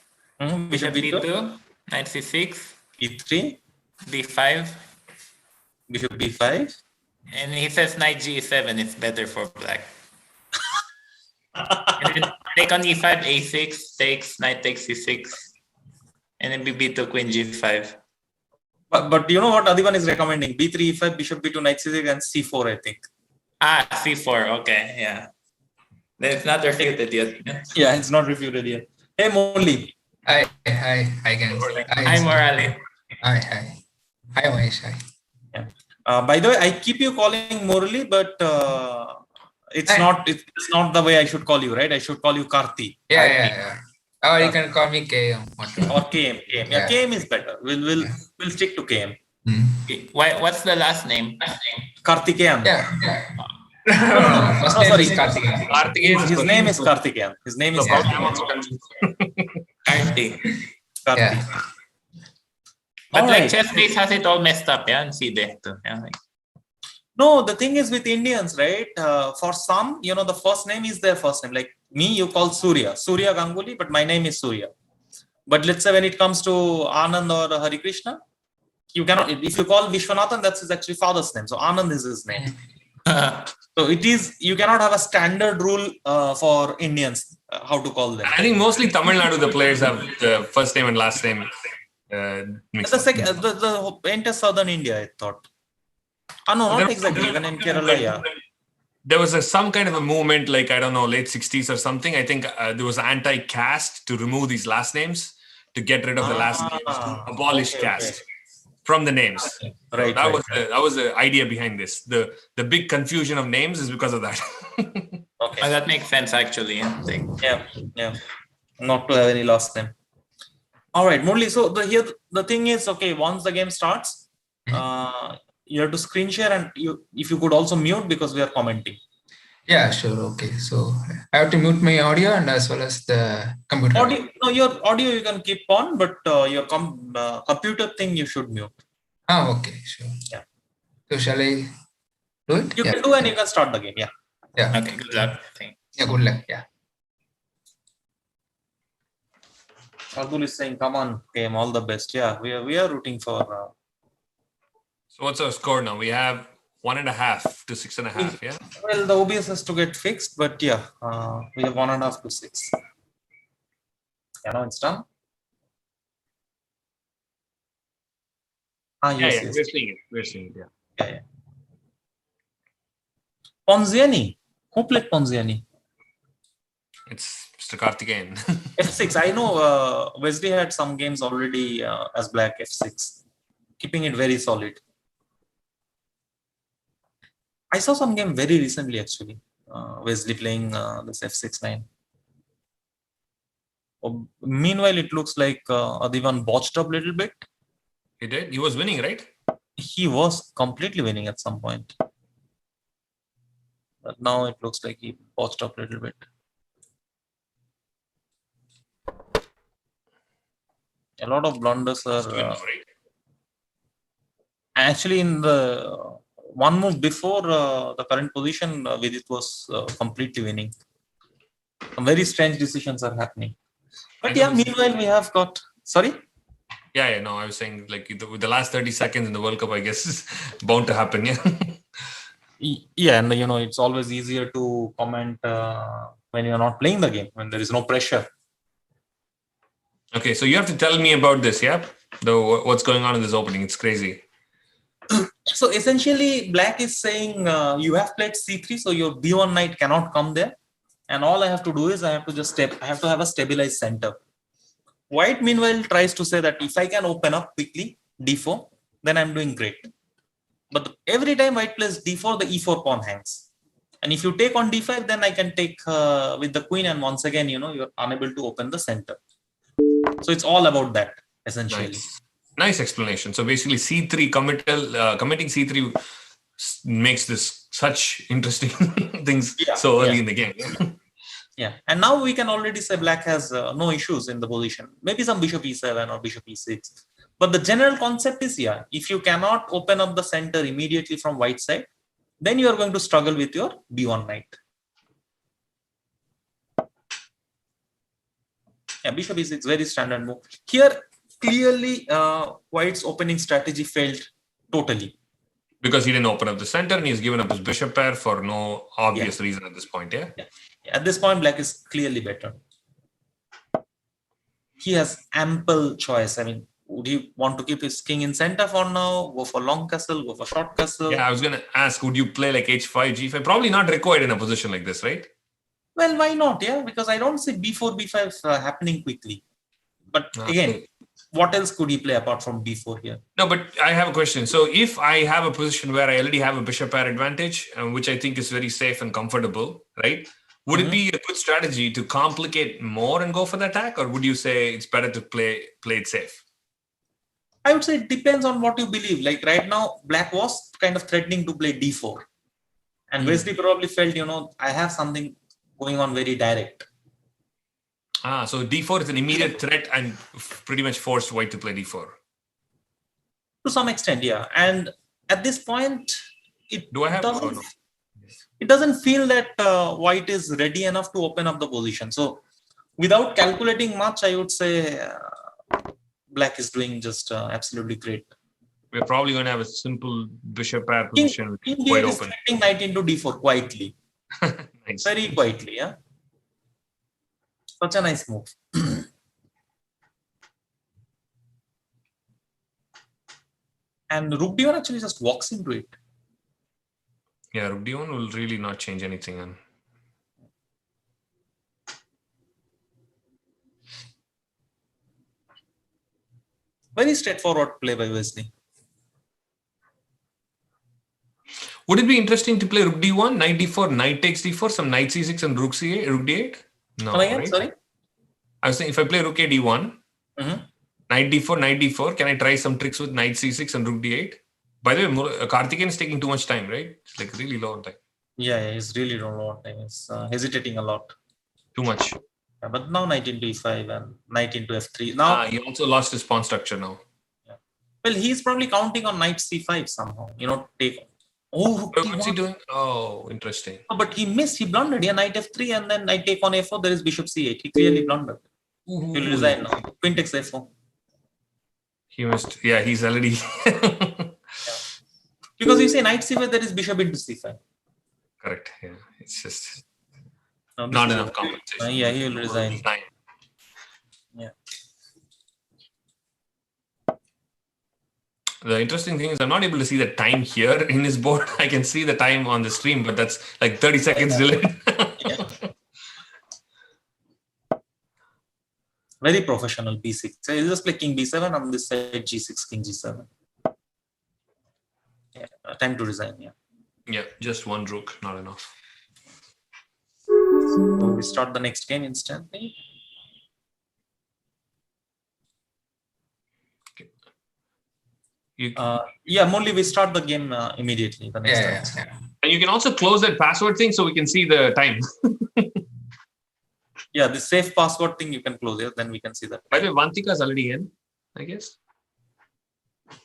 bishop b2, knight c6, e3, d5, bishop b5. And he says knight g7 is better for black. And then take on e5, a6, takes, knight takes c6, and then b2, queen g5. But you know what Adiban is recommending? b3, e5, bishop b2, knight c6, and c4, I think. C4, okay, yeah. It's not refuted yet. Yeah, it's not refuted yet. Hey, Molly. Hi, guys. Hi, Morali. Hi, Mahesh. Yeah. By the way, I keep you calling Morali, but It's not the way I should call you, right? I should call you Karthi. Yeah. Or you can call me KM. Whatever. Or KM. Yeah, KM is better. We'll stick to KM. Okay. What's the last name? Karthikeyan. Yeah. No, sorry. His name is Karthikeyan. His name is Karthi. Karthi. Yeah. But like Alright. chess base has it all messed up, yeah, and see there too. Yeah, like, No, the thing is with Indians, right? For some, the first name is their first name. Like me, you call Surya Ganguly, but my name is Surya. But let's say when it comes to Anand or Hari Krishna, you cannot. If you call Vishwanathan, that's his actually father's name. So Anand is his name. So it is. You cannot have a standard rule for Indians how to call them. I think mostly Tamil Nadu, the players have the first name and last name mixed The up. second, the entire southern India, I thought. No, not exactly. Even in Kerala, yeah. There was some kind of a movement, like, I don't know, late 60s or something. I think there was anti-caste to remove these last names, to get rid of the last names, to abolish caste from the names. Right. That was the idea behind this. The big confusion of names is because of that. Okay. that makes sense actually. Yeah. Yeah. Not to have any last name. All right, Murli. So the thing is, okay, once the game starts, you have to screen share, and if you could also mute because we are commenting. Yeah, sure. Okay. So I have to mute my audio and as well as the computer. Audio, no, your audio you can keep on, but your computer thing you should mute. Okay, sure. Yeah. So shall I do it? You can do, and you can start the game. Yeah. Yeah. Okay, good luck. Thanks. Yeah, good luck. Yeah. Abdul is saying, "Come on, game, all the best." Yeah, we are rooting for. So what's our score now? We have 1.5 to 6.5. Yeah. Well, the OBS has to get fixed, but yeah, we have 1.5 to 6. Yeah, now it's done. Yes. We're seeing it. Yeah. Ponziani. Who played Ponziani? It's Mr. Karthikeyan. F6. I know Wesley had some games already as black F6, keeping it very solid. I saw some game very recently, actually. Wesley playing this F6-9. Meanwhile, it looks like Adivan botched up a little bit. He did. He was winning, right? He was completely winning at some point. But now it looks like he botched up a little bit. A lot of blunders are actually in the one move before the current position. Vidit was completely winning. Some very strange decisions are happening. But yeah, meanwhile we have got. Sorry. Yeah. No, I was saying like with the last 30 seconds in the World Cup, I guess is bound to happen. Yeah. Yeah, and it's always easier to comment when you're not playing the game, when there is no pressure. Okay, so you have to tell me about this, yeah? What's going on in this opening? It's crazy. So essentially, Black is saying you have played C3, so your B1 knight cannot come there, and all I have to do is I have to have a stabilized center. White, meanwhile, tries to say that if I can open up quickly D4, then I'm doing great. But every time White plays D4, the E4 pawn hangs, and if you take on D5, then I can take with the queen, and once again, you're unable to open the center. So it's all about that, essentially. Nice explanation. So basically, C3 committing C3 makes this such interesting things so early in the game. Yeah, and now we can already say Black has no issues in the position. Maybe some bishop e7 or bishop e6. But the general concept is, if you cannot open up the center immediately from White side, then you are going to struggle with your B1 knight. Yeah, bishop e6, very standard move. Here, clearly, White's opening strategy failed totally. Because he didn't open up the center and he's given up his bishop pair for no obvious reason at this point, yeah? At this point, Black is clearly better. He has ample choice. I mean, would he want to keep his king in center for now? Go for long castle, go for short castle? Yeah, I was going to ask, would you play like h5, g5? Probably not required in a position like this, right? Well, why not? Yeah, because I don't see b4, b5 happening quickly. But again, what else could he play apart from d4 here? No, but I have a question. So if I have a position where I already have a bishop pair advantage, which I think is very safe and comfortable, right? Would it be a good strategy to complicate more and go for the attack, or would you say it's better to play it safe? I would say it depends on what you believe. Like right now, Black was kind of threatening to play d4. And Wesley probably felt, I have something going on very direct. So d4 is an immediate threat and pretty much forced white to play d4. To some extent, yeah. And at this point, it doesn't feel that white is ready enough to open up the position. So without calculating much, I would say Black is doing just absolutely great. We're probably going to have a simple bishop pair position. King is threatening knight into d4 quietly. Nice. Very quietly, yeah. Such a nice move. And rook d1 actually just walks into it. Yeah, rook d1 will really not change anything. Very straightforward play by Wesley. Would it be interesting to play rook d1, knight d4, knight takes d4, some knight c6 and rook c8, rook d8? No, right? Sorry? I was saying if I play rook a d1, knight d4, can I try some tricks with knight c6 and rook d8? By the way, Karthikeyan is taking too much time, right? It's like really low on time. Yeah, he's really low on time. He's hesitating a lot. Too much. Yeah, but now knight into e5 and knight into f3. Now he also lost his pawn structure now. Yeah. Well, he's probably counting on knight c5 somehow. Take. Oh, what's he doing? Oh, interesting. Oh, but he missed. He blundered. Yeah, knight f3 and then knight take on a4. There is bishop c8. He clearly blundered. He'll resign now. Queen takes a4. He missed. Yeah, he's already. Because you say knight c5, there is bishop into c5. Correct. Yeah, it's just not enough compensation. Yeah, he will resign. Yeah. The interesting thing is I'm not able to see the time here in his board. I can see the time on the stream, but that's like 30 seconds delayed. Very professional b6. So he'll just play king b7 on this side, g6, king g7. Yeah, time to resign. Yeah, just one rook, not enough. So we start the next game instantly. Murli, we start the game immediately. The next time. And you can also close that password thing so we can see the time. Yeah, the safe password thing you can close it, then we can see that. By the way, Vantika is already in, I guess. I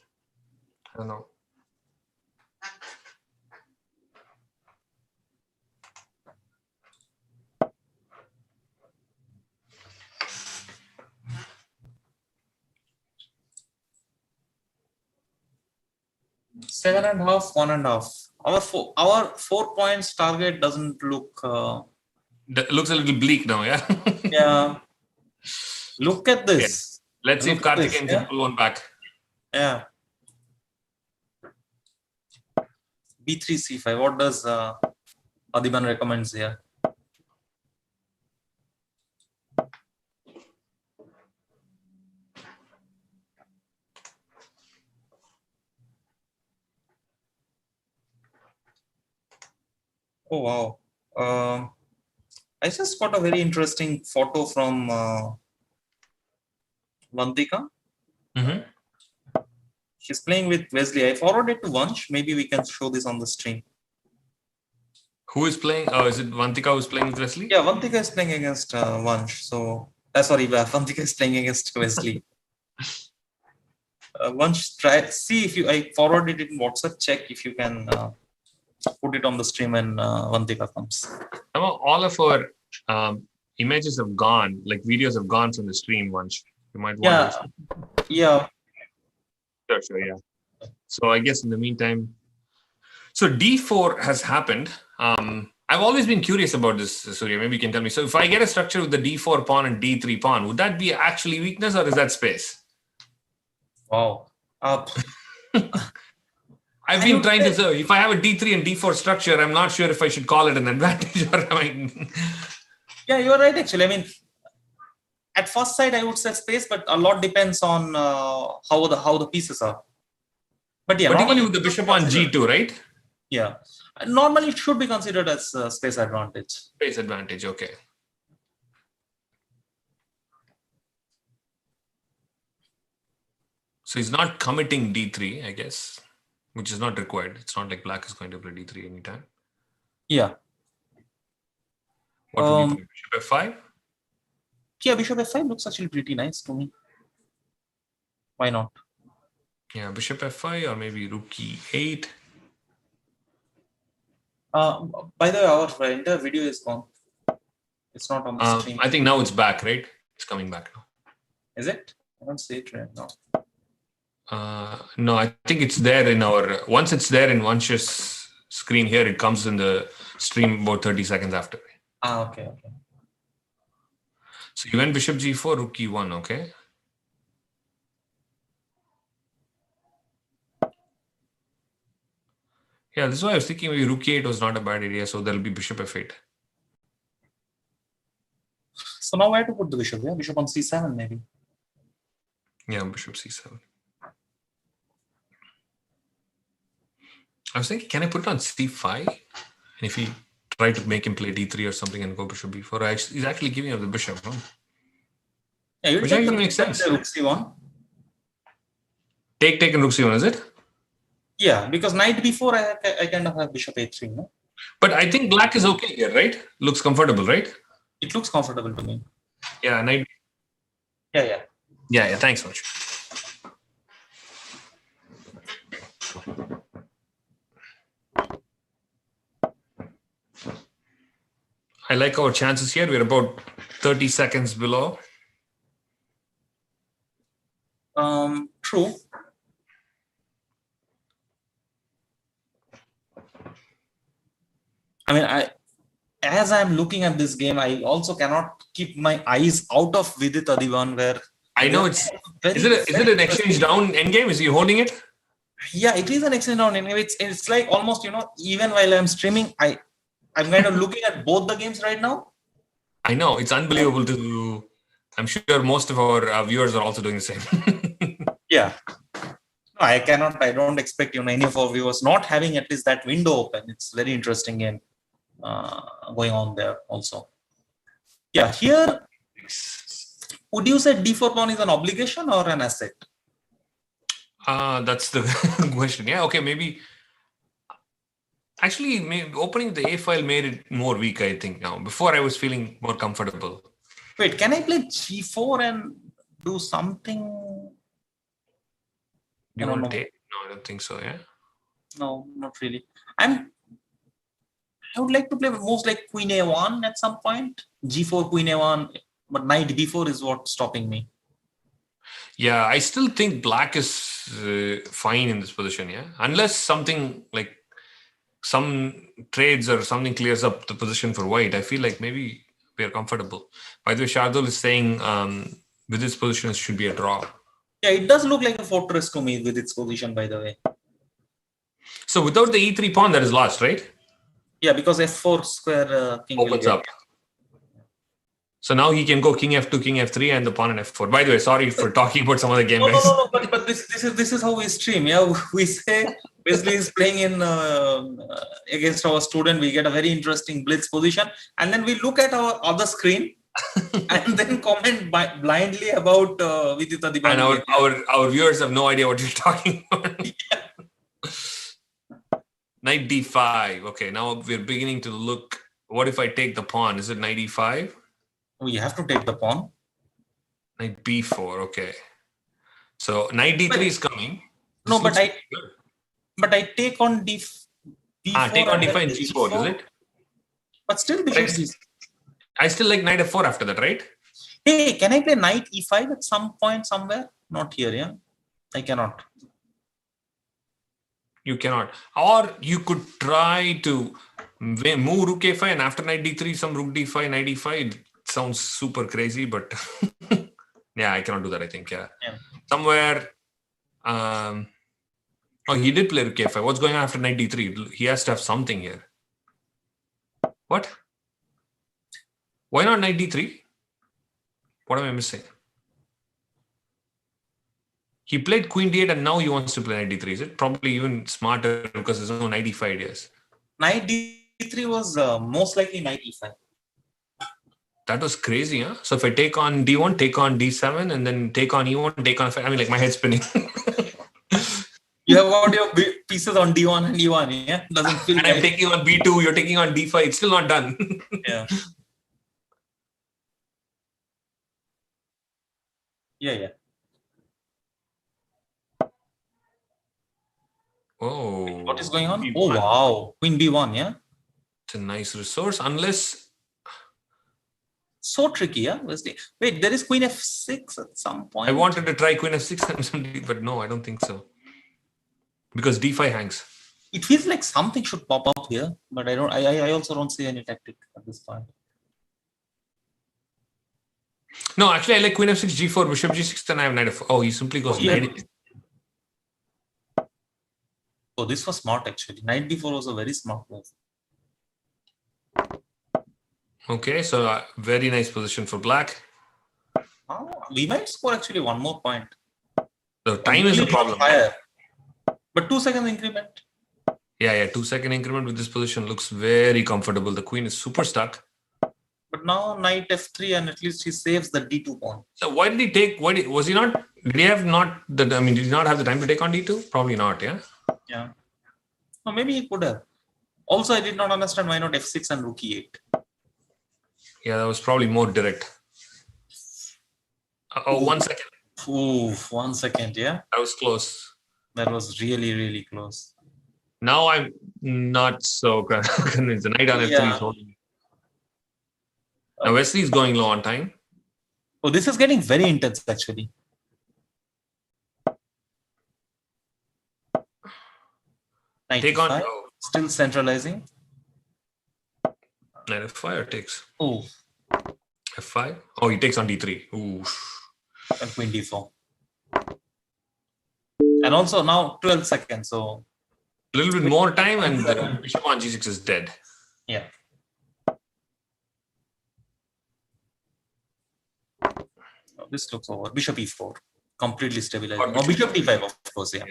don't know. Seven and a half, 1.5. Our 4 points target doesn't look. That looks a little bleak now, yeah. Yeah. Look at this. Yeah. Let's see if Karthikeyan can pull one back. Yeah. B3, C5. What does Adiban recommends here? Oh, wow. I just got a very interesting photo from Vantika. She's playing with Wesley. I forwarded to Vansh. Maybe we can show this on the stream. Who is playing? Oh, is it Vantika who's playing with Wesley? Yeah, Vantika is playing against Vansh. So, Vantika is playing against Wesley. Vansh, see if I forwarded it in WhatsApp. Check if you can put it on the stream when Vantika comes. All of our images have gone, like videos have gone from the stream once. You might want to. Yeah. Sure, yeah. So I guess in the meantime, so D4 has happened. I've always been curious about this, Surya. Maybe you can tell me. So if I get a structure with the D4 pawn and D3 pawn, would that be actually weakness or is that space? Wow. I've been trying to say, if I have a D3 and D4 structure, I'm not sure if I should call it an advantage or am I... Yeah, you're right, actually. I mean, at first sight, I would say space, but a lot depends on how the pieces are. But yeah, Particularly normally with the bishop on G2, right? Yeah, normally it should be considered as space advantage. Space advantage, okay. So he's not committing D3, I guess, which is not required. It's not like black is going to play D3 anytime. Yeah. What would you play? Bishop F5? Yeah, bishop F5 looks actually pretty nice to me. Why not? Yeah, bishop F5 or maybe rook E8. By the way, our entire video is gone. It's not on the screen. I think now it's back, right? It's coming back now. Is it? I don't see it right now. No, I think it's there in our, once it's there in Vansh's screen here, it comes in the stream about 30 seconds after. Okay. So you went bishop G4, rook E1, okay? Yeah, this is why I was thinking maybe rook E8 was not a bad idea, so there'll be bishop F8. So now where to put the bishop? Yeah, bishop on C7 maybe. Yeah, bishop C7. I was thinking, can I put it on C5? And if he try to make him play D3 or something and go bishop B4, he's actually giving up the bishop, no? Yeah, which actually makes sense. Rook C1. Take and rook C1, is it? Yeah, because knight B4, I kind of have bishop A3, no? But I think black is okay here, right? Looks comfortable, right? It looks comfortable to me. Yeah, knight. Yeah, thanks so much. I like our chances here. We're about 30 seconds below. True. I mean, as I'm looking at this game, I also cannot keep my eyes out of Vidit Adivan, where I know it's. Is it an exchange down endgame? Is he holding it? Yeah, it is an exchange down endgame. It's like almost, even while I'm streaming, I'm kind of looking at both the games right now. I know, it's unbelievable to. I'm sure most of our viewers are also doing the same. Yeah. No, I don't expect any of our viewers not having at least that window open. It's very interesting game going on there also. Yeah, here, would you say D4 pawn is an obligation or an asset? That's the question. Yeah, okay, maybe. Actually, opening the A file made it more weak, I think, now. Before, I was feeling more comfortable. Wait, can I play G4 and do something? Do you want to take? No, I don't think so, yeah? No, not really. I would like to play moves like Queen A1 at some point. G4, Queen A1, but Knight B4 is what's stopping me. Yeah, I still think black is fine in this position, yeah? Unless something like some trades or something clears up the position for white, I feel like maybe we are comfortable. By the way, Shardul is saying with this position, it should be a draw. Yeah, it does look like a fortress to me with its position, by the way. So without the E3 pawn, that is lost, right? Yeah, because F4 square king opens up. So now he can go King F2, King F3, and the pawn in F4. By the way, sorry for talking about some other game, guys. No, but this is how we stream. Yeah, we say Wesley is playing in against our student. We get a very interesting blitz position, and then we look at our other screen and then comment blindly about Vidit Adiban. And our viewers have no idea what you're talking about. Knight D5. Okay, now we're beginning to look. What if I take the pawn? Is it Knight E5? We have to take the pawn. Knight B4. Okay. So Knight D3 is coming. No, but I take on D4. Take on D5 and G4, is it? But still, I still like Knight F4 after that, right? Hey, can I play Knight E5 at some point somewhere? Not here, yeah. I cannot. You cannot. Or you could try to move Rook A5 and after Knight D3, some Rook D5, Knight E5. It sounds super crazy, but yeah, I cannot do that, I think. Yeah. Somewhere. Oh, he did play Rook A5. What's going on after Knight D3? He has to have something here. What? Why not Knight D3? What am I missing? He played queen d8 and now he wants to play knight d3. Is it probably even smarter because there's no knight e5 ideas? Knight d3 was most likely knight e5. That was crazy, huh? So if I take on d1, take on d7, and then take on e1, take on f5, I mean, like my head's spinning. You have got your pieces on d1 and e1, yeah? Doesn't feel and I'm taking on b2, you're taking on d5. It's still not done. Yeah. Yeah. Oh. What is going on? B1. Oh, wow. Queen b1, yeah? It's a nice resource, unless... So tricky, yeah? Wait, there is queen f6 at some point. I wanted to try queen f6, but no, I don't think so. Because d5 hangs. It feels like something should pop up here, but I also don't see any tactic at this point. No, actually, I like queen f6, g4, bishop g6, then I have knight f4. Oh, he simply goes knight. Oh, this was smart actually. Knight d4 was a very smart move. Okay, so very nice position for black. Oh, we might score actually one more point. The time is a problem. Higher. But 2 second increment. Yeah, 2 second increment with this position looks very comfortable. The queen is super stuck. But now knight f3 and at least he saves the d2 pawn. So why did he take? Was he not? Did he have not? Did he not have the time to take on d2? Probably not. Yeah. Yeah. Or maybe he could have. Also, I did not understand why not f6 and rook e8. Yeah, that was probably more direct. Oh, 1 second. Ooh, 1 second. Yeah. That was close. That was really, really close. Now I'm not so convinced. The knight on f3 is holding. Now Wesley is going low on time. Oh, this is getting very intense actually. Take on. Still centralizing. Knight f5 takes. Oh. f5. Oh, he takes on d3. Ooh. And queen d4. And also now 12 seconds. So a little bit more time and bishop on g6 is dead. Yeah. Oh, this looks over. Bishop e4. Completely stabilizing. Or bishop d5, of course. Yeah.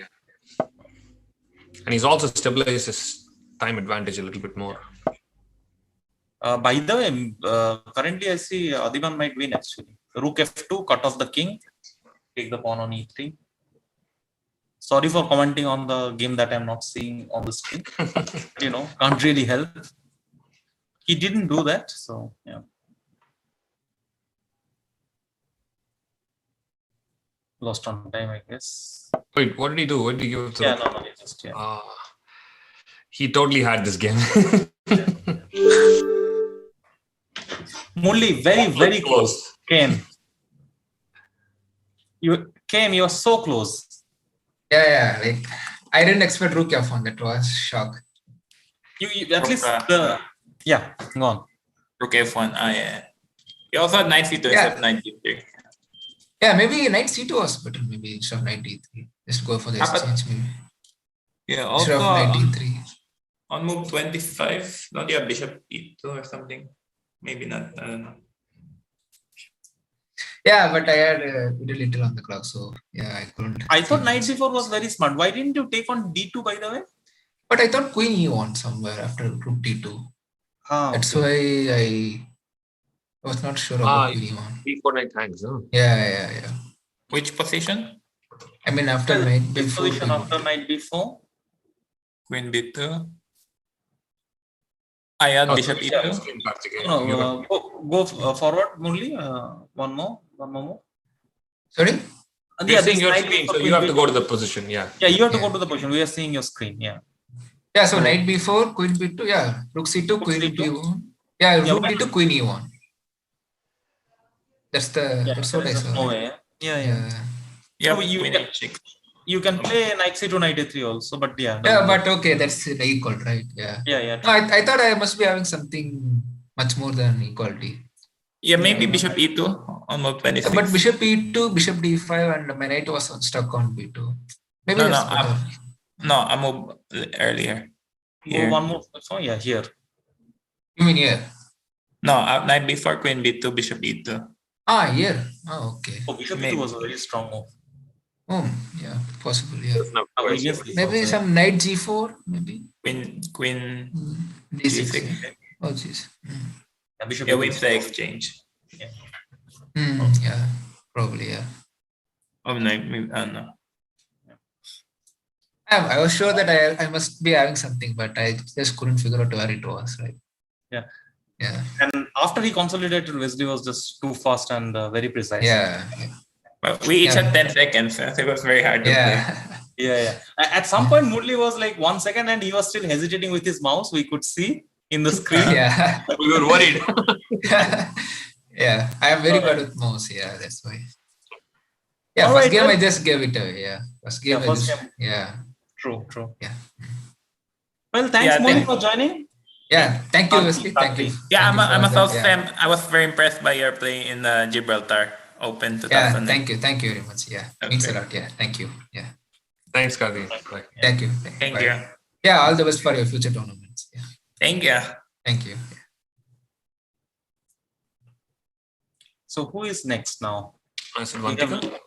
And he's also stabilized his time advantage a little bit more. By the way, currently I see Adiman might win actually. Rook f2, cut off the king, take the pawn on e3. Sorry for commenting on the game that I'm not seeing on the screen. Can't really help. He didn't do that, so yeah. Lost on time, I guess. Wait, what did he do? What did he give? Yeah, no, just he totally had this game. Murli, very, very close. Ken, you are so close. Yeah. Like I didn't expect rook f1. That was shock. You at least go on. Rook f1. Yeah. You also had knight c2 except knight d3. Yeah, maybe knight c2 was better. Maybe instead of knight d3. Just go for the exchange. Maybe. Yeah. Also instead of knight d3. On move 25, don't you have bishop e2 or something? Maybe not. I don't know. Yeah, but I had very little on the clock, so yeah, I couldn't. I thought knight c4 was very smart. Why didn't you take on d2, by the way? But I thought queen e1 somewhere after rook d2. That's why I was not sure about queen e1. b4 knight hangs, huh? Yeah. Which position? I mean, after knight b4. Position after knight b4. Queen b2. I had bishop e2. No, go forward, Murli. One more move. Sorry? You're seeing your screen, so you have to go to the position. Yeah, you have to go to the position. We are seeing your screen. Yeah, so knight b4, queen b2. Yeah, rook c2, queen b1. Yeah, rook d2, queen e1. That's what I saw. Yeah, queen h6. You can play knight c2, knight a3 also, but Yeah, but okay, that's equal, right? Yeah. No, I thought I must be having something much more than equality. Yeah, maybe bishop e2 on move 26. But bishop e2, bishop d5, and my knight was stuck on b2. Maybe I moved earlier. Here. One more. So yeah, here. You mean here? No, knight b4, queen b2, bishop e2. Ah, here. Oh, okay. Oh, bishop Maybe. e2 was a very strong move. Oh, yeah, possible. Yeah. Against this Maybe also, some knight g4, maybe. Queen D6. G6. Yeah. Oh, jeez. yeah, bishop Yeah, e2 with is the strong. exchange. Yeah, probably. Yeah. Oh, no, maybe, I don't know. I was sure that I must be having something, but I just couldn't figure out where it was. Right. Yeah. Yeah. And after he consolidated, Wesley was just too fast and very precise. Yeah. But we each had 10 seconds, so it was very hard to play. Yeah. At some point, Murli was like 1 second and he was still hesitating with his mouse. We could see in the screen. Yeah. We were worried. Yeah. I am very bad with mouse. Yeah, that's why. Yeah, All first right, game well- I just gave it away. Yeah. First game I first just, game. yeah. True. Yeah. Well, thanks, Yeah, Murli, thank- for joining. Yeah. Thank you, Wesley. Thank you. Yeah, Thank you I'm a for South that, fan. I was very impressed by your play in Gibraltar Open 2009. Yeah, thank you. Thank you very much. Yeah. Means a Okay. lot. Yeah. Thank you. Yeah. Thanks, Karthi. Bye. Thank you. Thank Bye. you. Yeah, all the best for your future tournaments. Yeah. Thank you. Thank you. So who is next now? Is it Vantika?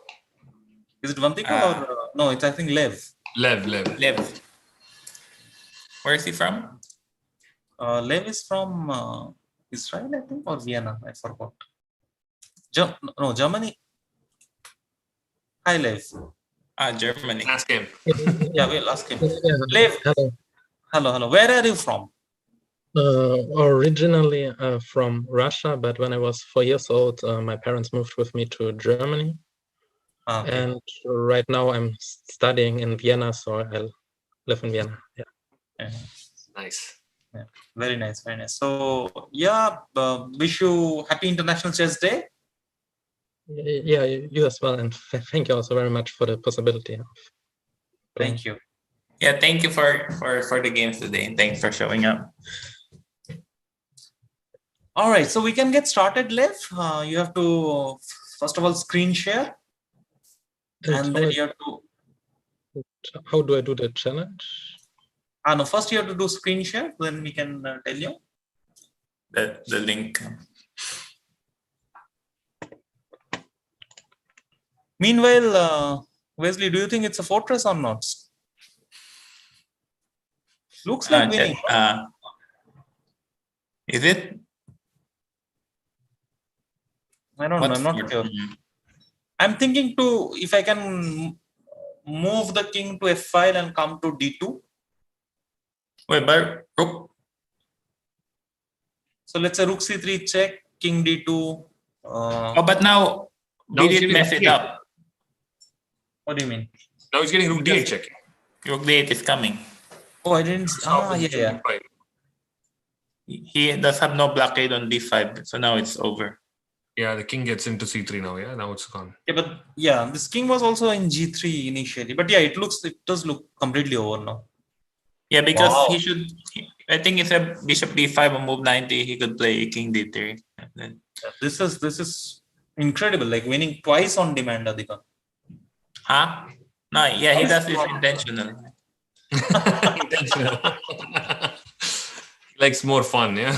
Is it Vantika or no? It's I think Lev. Lev. Lev. Where is he from? Lev is from Israel, I think, or Vienna. I forgot. No, Germany. Hi, Lev. Germany. Ask him. Yeah, we'll ask him. Yeah, Lev. hello. Hello. Where are you from? Originally from Russia, but when I was 4 years old, my parents moved with me to Germany. Okay. And right now I'm studying in Vienna, so I live in Vienna. Yeah. Nice. Yeah. Very nice. So yeah, wish you happy International Chess Day. Yeah, you as well, and thank you also very much for the possibility of playing. Thank you. Yeah, thank you for the games today, and thanks for showing up. All right, so we can get started, Lev. You have to first of all screen share, and then you have to. How do I do the challenge? No, first you have to do screen share. Then we can tell you the link. Meanwhile, Wesley, do you think it's a fortress or not? Looks like winning. Is it? I don't know. I'm not sure. I'm thinking to if I can move the king to f5 and come to d2. Wait, but rook. So let's say rook c3 check, king d2. But now did it mess it up? What do you mean? Now he's getting rook d8 check. Rook d8 is coming. Oh, I didn't. Yeah. He does have no blockade on d5, so now it's over. Yeah, the king gets into c3 now. Yeah, now it's gone. Yeah, but yeah, this king was also in g3 initially. But yeah, it does look completely over now. Yeah, because he should. I think if a bishop d5 on move 90, he could play king d3. This is incredible. Like winning twice on demand, Adhika. Huh? No, yeah, he does this intentional. Intentional. Likes more fun, yeah.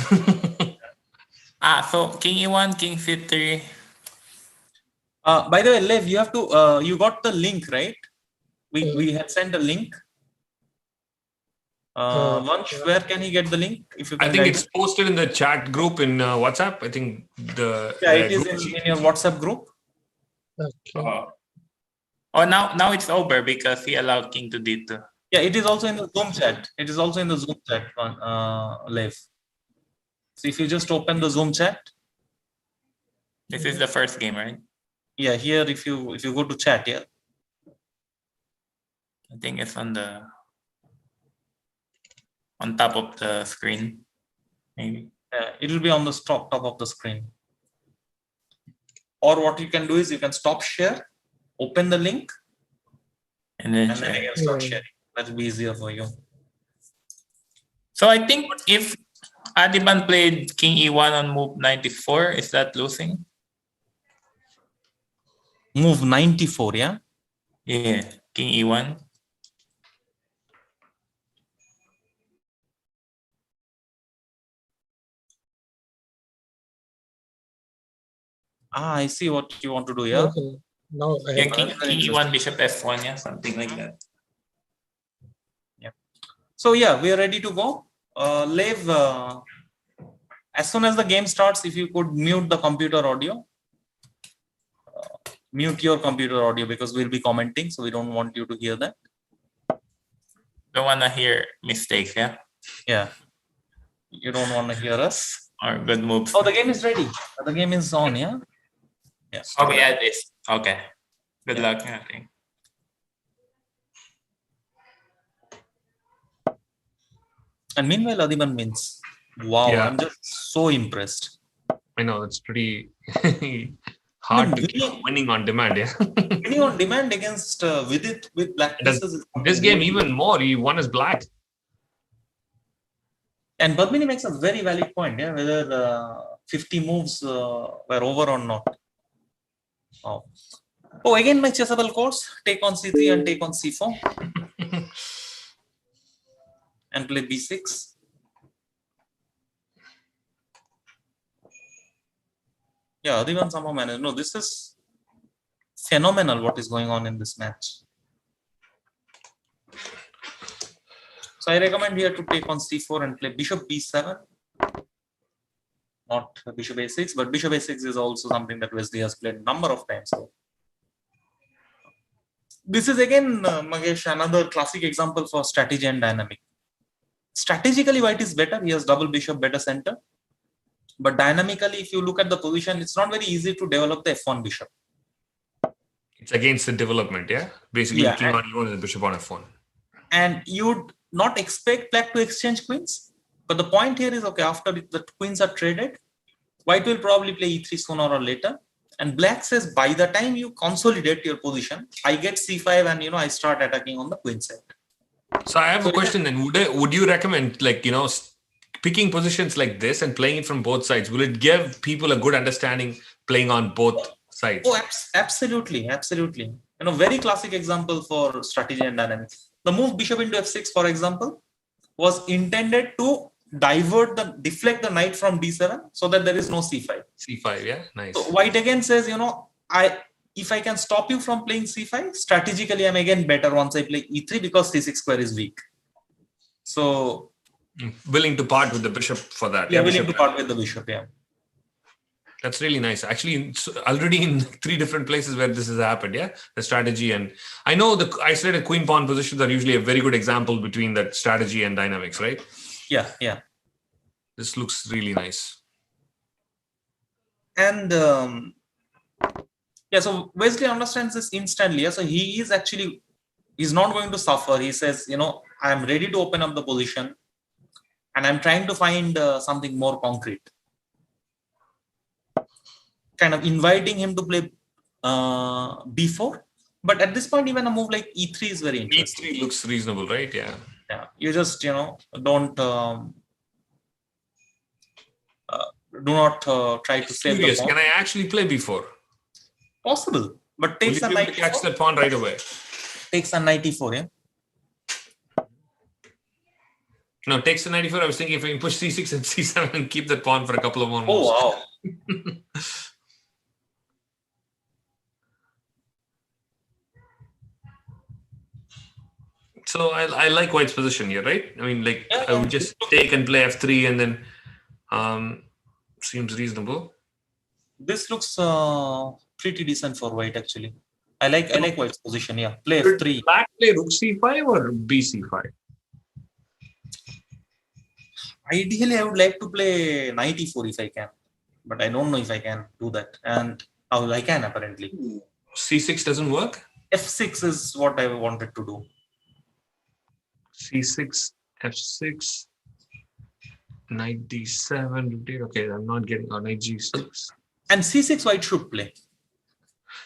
So king e1, king c3. By the way, Lev, you have to. You got the link, right? We had sent a link. Vansh, where can he get the link? If you can I think it's posted in the chat group in WhatsApp. I think it is in your WhatsApp group. Okay. Oh, now it's over because he allowed king to d2. Yeah, it is also in the Zoom chat. Lev. So if you just open the Zoom chat. This is the first game, right? Yeah, here if you go to chat, yeah. I think it's on top of the screen, maybe. Yeah, it will be on the top of the screen. Or what you can do is you can stop share, open the link, and then again start sharing. That will be easier for you. So I think if Adiban played king e1 on move 94, is that losing? Move 94, yeah? Yeah, king e1. I see what you want to do. Yeah. Okay. Now I Yeah, have king E1, bishop F1, yeah, something like that. Yeah. So yeah, we are ready to go. Lev, as soon as the game starts, if you could mute the computer audio. Mute your computer audio because we'll be commenting, so we don't want you to hear that. Don't want to hear mistakes, yeah? Yeah. You don't want to hear us. Or good moves. Oh, the game is ready. The game is on, yeah? Yeah. Okay, yeah, it is. Okay. Good luck, I think. And meanwhile, Adiman wins. Wow, Yeah. I'm just so impressed. I know it's pretty hard to keep winning on demand. Yeah. Winning on demand against Vidit with black pieces. Is This game even more. He won as black. And Padmini makes a very valid point. Yeah, whether 50 moves were over or not. Oh, again my chessable course. Take on c3 and take on c4. And play b6. Yeah, Adivan somehow managed. No, this is phenomenal what is going on in this match. So I recommend here to take on c4 and play bishop b7. Not bishop a6, but bishop a6 is also something that Wesley has played a number of times. So this is again, Magesh, another classic example for strategy and dynamic. Strategically, white is better. He has double bishop, better center. But dynamically, if you look at the position, it's not very easy to develop the f1 bishop. It's against the development, yeah? Basically, Yeah, king on e1 and the bishop on f1. And you'd not expect black to exchange queens. But the point here is, okay, after the queens are traded, white will probably play e3 sooner or later. And black says, by the time you consolidate your position, I get c5 and, I start attacking on the queen side. So I have a question then. Would you recommend, like, picking positions like this and playing it from both sides? Will it give people a good understanding playing on both sides? Oh, absolutely. Absolutely. Very classic example for strategy and dynamics. The move bishop into f6, for example, was intended to deflect the knight from d7 so that there is no c5. c5, yeah, nice. So white again says, if I can stop you from playing c5, strategically I'm again better once I play e3 because c6 square is weak. So willing to part with the bishop for that. Yeah, willing to part with the bishop, yeah. That's really nice. Actually, already in 3 different places where this has happened, yeah? The strategy and... I know the isolated queen-pawn positions are usually a very good example between that strategy and dynamics, right? Yeah, yeah. This looks really nice. And yeah, so Wesley understands this instantly. Yeah? So he's not going to suffer. He says, I'm ready to open up the position and I'm trying to find something more concrete. Kind of inviting him to play b4. But at this point, even a move like e3 is very interesting. E3 looks reasonable, right? Yeah. Yeah. You just, don't... do not try to save the pawn. Can I actually play b4? Possible, but takes a knight. To catch that pawn right away. Takes a knight e4, yeah. No, takes a knight e4. I was thinking if I can push c6 and c7 and keep that pawn for a couple of more moves. Oh wow. So I like white's position here, right? I mean, like I would just take and play f3 and then seems reasonable. This looks pretty decent for white actually. I like white's position. Yeah, play f3. Black play rook c5 or bc5? Ideally, I would like to play knight e4 if I can, but I don't know if I can do that. And I can apparently. C6 doesn't work. F6 is what I wanted to do. C6, F6, knight d7. Okay, I'm not getting knight g6. And c6 white should play.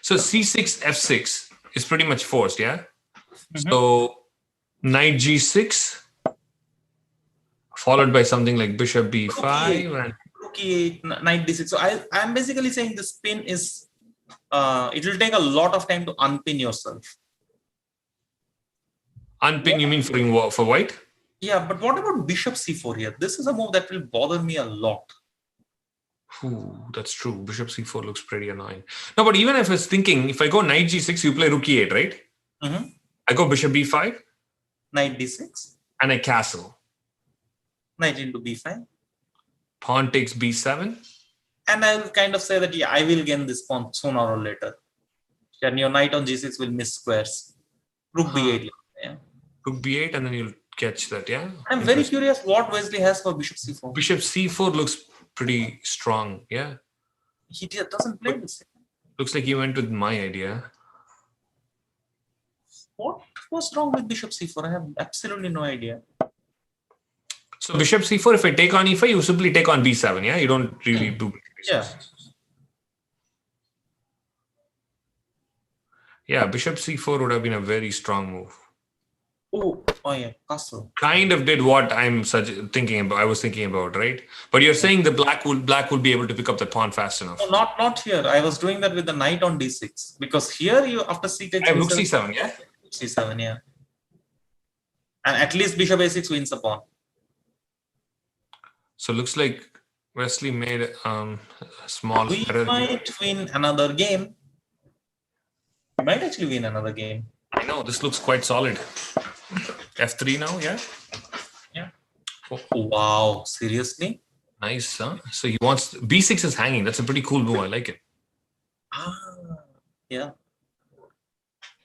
So c6, f6 is pretty much forced, yeah? Mm-hmm. So knight g6 followed by something like bishop b5 and rook e8, knight d6. So I'm basically saying the spin is it will take a lot of time to unpin yourself. Unpin, you mean for white? Yeah, but what about bishop c4 here? This is a move that will bother me a lot. Ooh, that's true. Bishop c4 looks pretty annoying. No, but even if I was thinking, if I go knight g6, you play rook e8, right? Mm-hmm. I go bishop b5. Knight d6. And I castle. Knight into b5. Pawn takes b7. And I will kind of say that, yeah, I will gain this pawn sooner or later. And your knight on g6 will miss squares. Rook b8. Yeah. Rook b8 and then you'll catch that, yeah? I'm very curious what Wesley has for bishop c4. Bishop c4 looks pretty strong, yeah? He doesn't play this. Looks like he went with my idea. What was wrong with bishop c4? I have absolutely no idea. So bishop c4, if I take on e5, you simply take on b7, yeah? You don't really do... Yeah. Yeah, bishop c4 would have been a very strong move. Oh yeah, castle. Kind of did what I'm thinking about. I was thinking about, right? But you're saying the black will be able to pick up the pawn fast enough. No, not here. I was doing that with the knight on d6 because here you after c takes. I have rook c7, yeah. C7, yeah. And at least bishop a6 wins the pawn. So looks like Wesley made a small We error. might win another game. We might actually win another game. I know this looks quite solid. F3 now, yeah. Yeah. Oh, wow, seriously? Nice, huh? So he wants b6 is hanging. That's a pretty cool move. I like it. Yeah.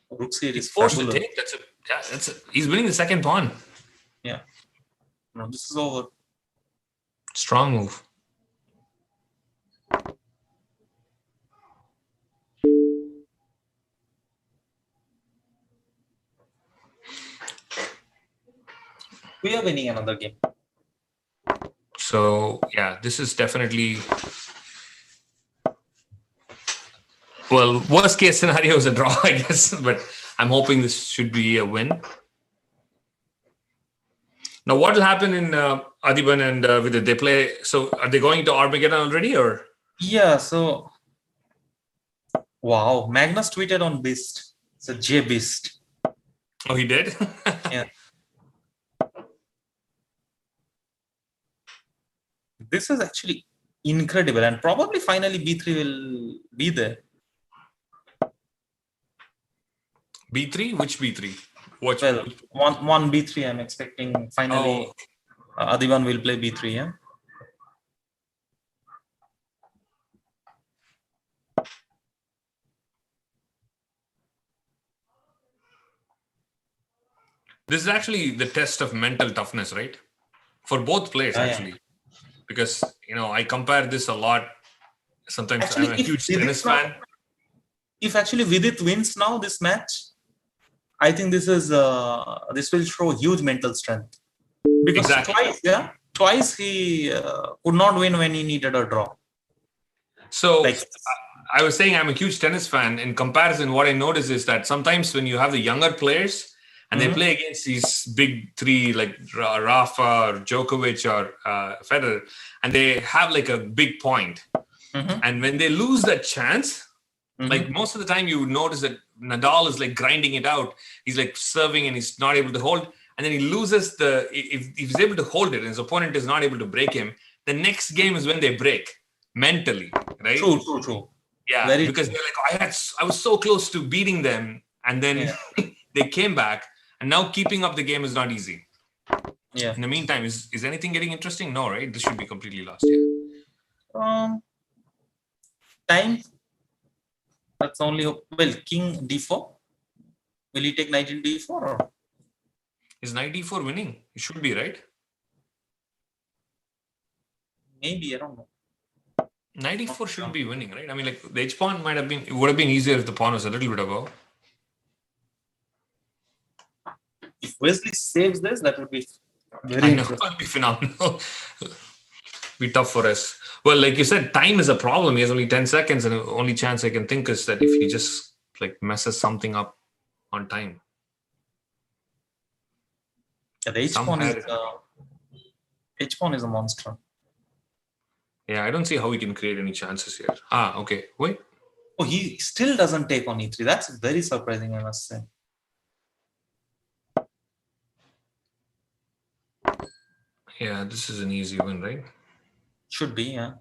Rook series Forced to fabulous. take. He's winning the second pawn. Yeah. No, this is over. Strong move. We are winning another game. So yeah, this is definitely, well, worst case scenario is a draw, I guess, but I'm hoping this should be a win. Now, what will happen in Adiban and with they play? So are they going to Armageddon already, or? Yeah, so wow, Magnus tweeted on Beast. It's a J Beast. Oh, he did? Yeah. This is actually incredible, and probably finally B3 will be there. B3? Which B3? Watch. Well, one B3 I'm expecting finally. Adiban will play B3, yeah. This is actually the test of mental toughness, right? For both players, actually. Because, you know, I compare this a lot. Sometimes actually, I'm a huge tennis fan. If actually Vidit wins now this match, I think this is this will show huge mental strength. Because twice he could not win when he needed a draw. So I was saying I'm a huge tennis fan. In comparison, what I notice is that sometimes when you have the younger players and they play against these big three like Rafa or Djokovic or Federer, and they have like a big point. And when they lose that chance, like most of the time you would notice that Nadal is like grinding it out. He's like serving and he's not able to hold. And then he loses if he's able to hold it and his opponent is not able to break him, the next game is when they break mentally, right? True. Yeah, because they're like, I was so close to beating them, and then they came back, and now keeping up the game is not easy. Yeah. In the meantime, is anything getting interesting? No, right? This should be completely lost. Yeah. Time. That's only King d4. Will he take knight in d4 or? Is knight d4 winning? It should be, right? Maybe, I don't know. Knight e4 shouldn't be winning, right? I mean, like the h pawn would have been easier if the pawn was a little bit above. If Wesley saves this, that would be very interesting. That would be phenomenal. Be tough for us. Well, like you said, time is a problem. He has only 10 seconds, and the only chance I can think is that if he just like messes something up on time. Yeah, the H pawn is a monster. Yeah, I don't see how he can create any chances here. Okay. Wait. Oh, he still doesn't take on e3. That's very surprising, I must say. Yeah, this is an easy win, right? Should be, yeah.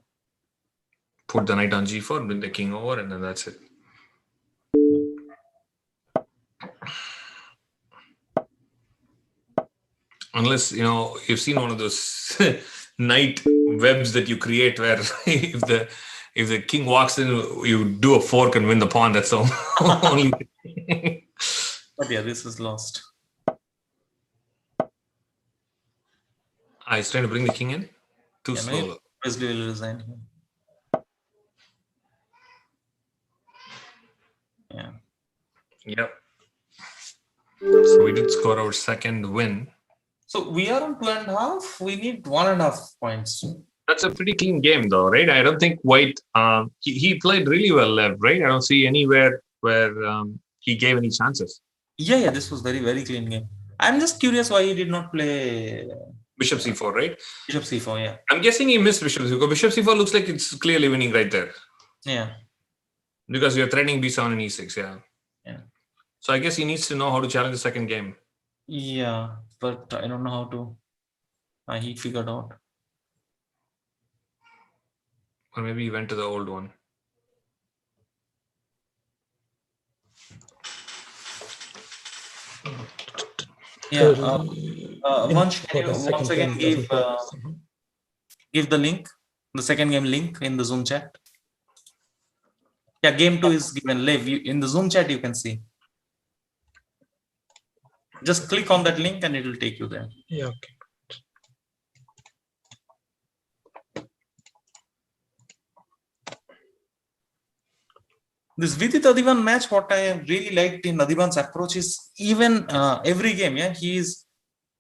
put the knight on g4, bring the king over, and then that's it. Unless, you've seen one of those knight webs that you create where if the king walks in, you do a fork and win the pawn. That's the only thing. But yeah, this is lost. He's trying to bring the king in. Too slow. Wesley will resign here. Yeah. Yep. So we did score our second win. So we are on 2.5. We need 1.5 points. That's a pretty clean game, though, right? I don't think White. He played really well left, right? I don't see anywhere where he gave any chances. Yeah. This was very, very clean game. I'm just curious why he did not play Bishop c4, right? Bishop c4. Yeah. I'm guessing he missed Bishop c4. Bishop c4 looks like it's clearly winning right there. Yeah. Because you're threatening b7 and e6. Yeah. So I guess he needs to know how to challenge the second game. Yeah, but I don't know how to. He figured out. Or maybe he went to the old one. Yeah. Once again give the link, the second game link in the Zoom chat. Yeah, game 2 is given live. In the Zoom chat, you can see. Just click on that link and it will take you there. Yeah, okay. This Vidit Adiban match, what I really liked in Adiban's approach is even every game, he's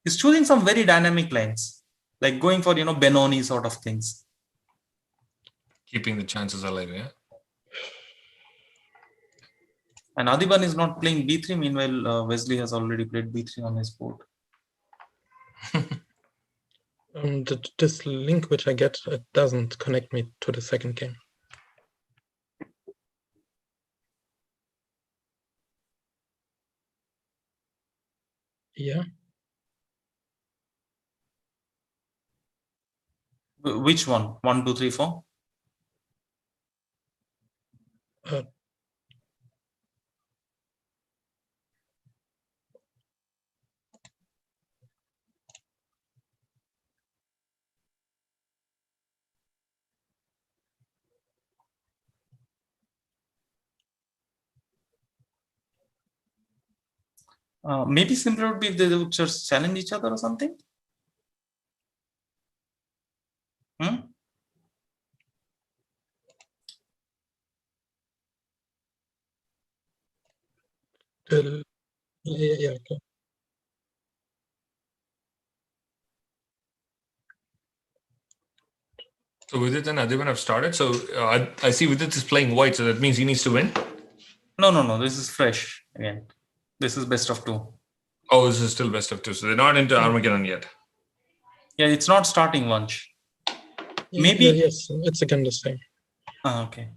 choosing some very dynamic lines, like going for Benoni sort of things. Keeping the chances alive, yeah. And Adiban is not playing b3. Meanwhile, Wesley has already played b3 on his board. This link which I get, it doesn't connect me to the second game. Yeah. Which one? 1, 2, 3, 4? Maybe simpler would be if they would just challenge each other or something. Yeah, okay. So Vidit and Adiban have started. So I see Vidit is playing white, so that means he needs to win. No. This is fresh again. This is best of 2. Oh, this is still best of 2. So they're not into Armageddon yet. Yeah, it's not starting lunch. Maybe. Yes, it's again the same. Okay.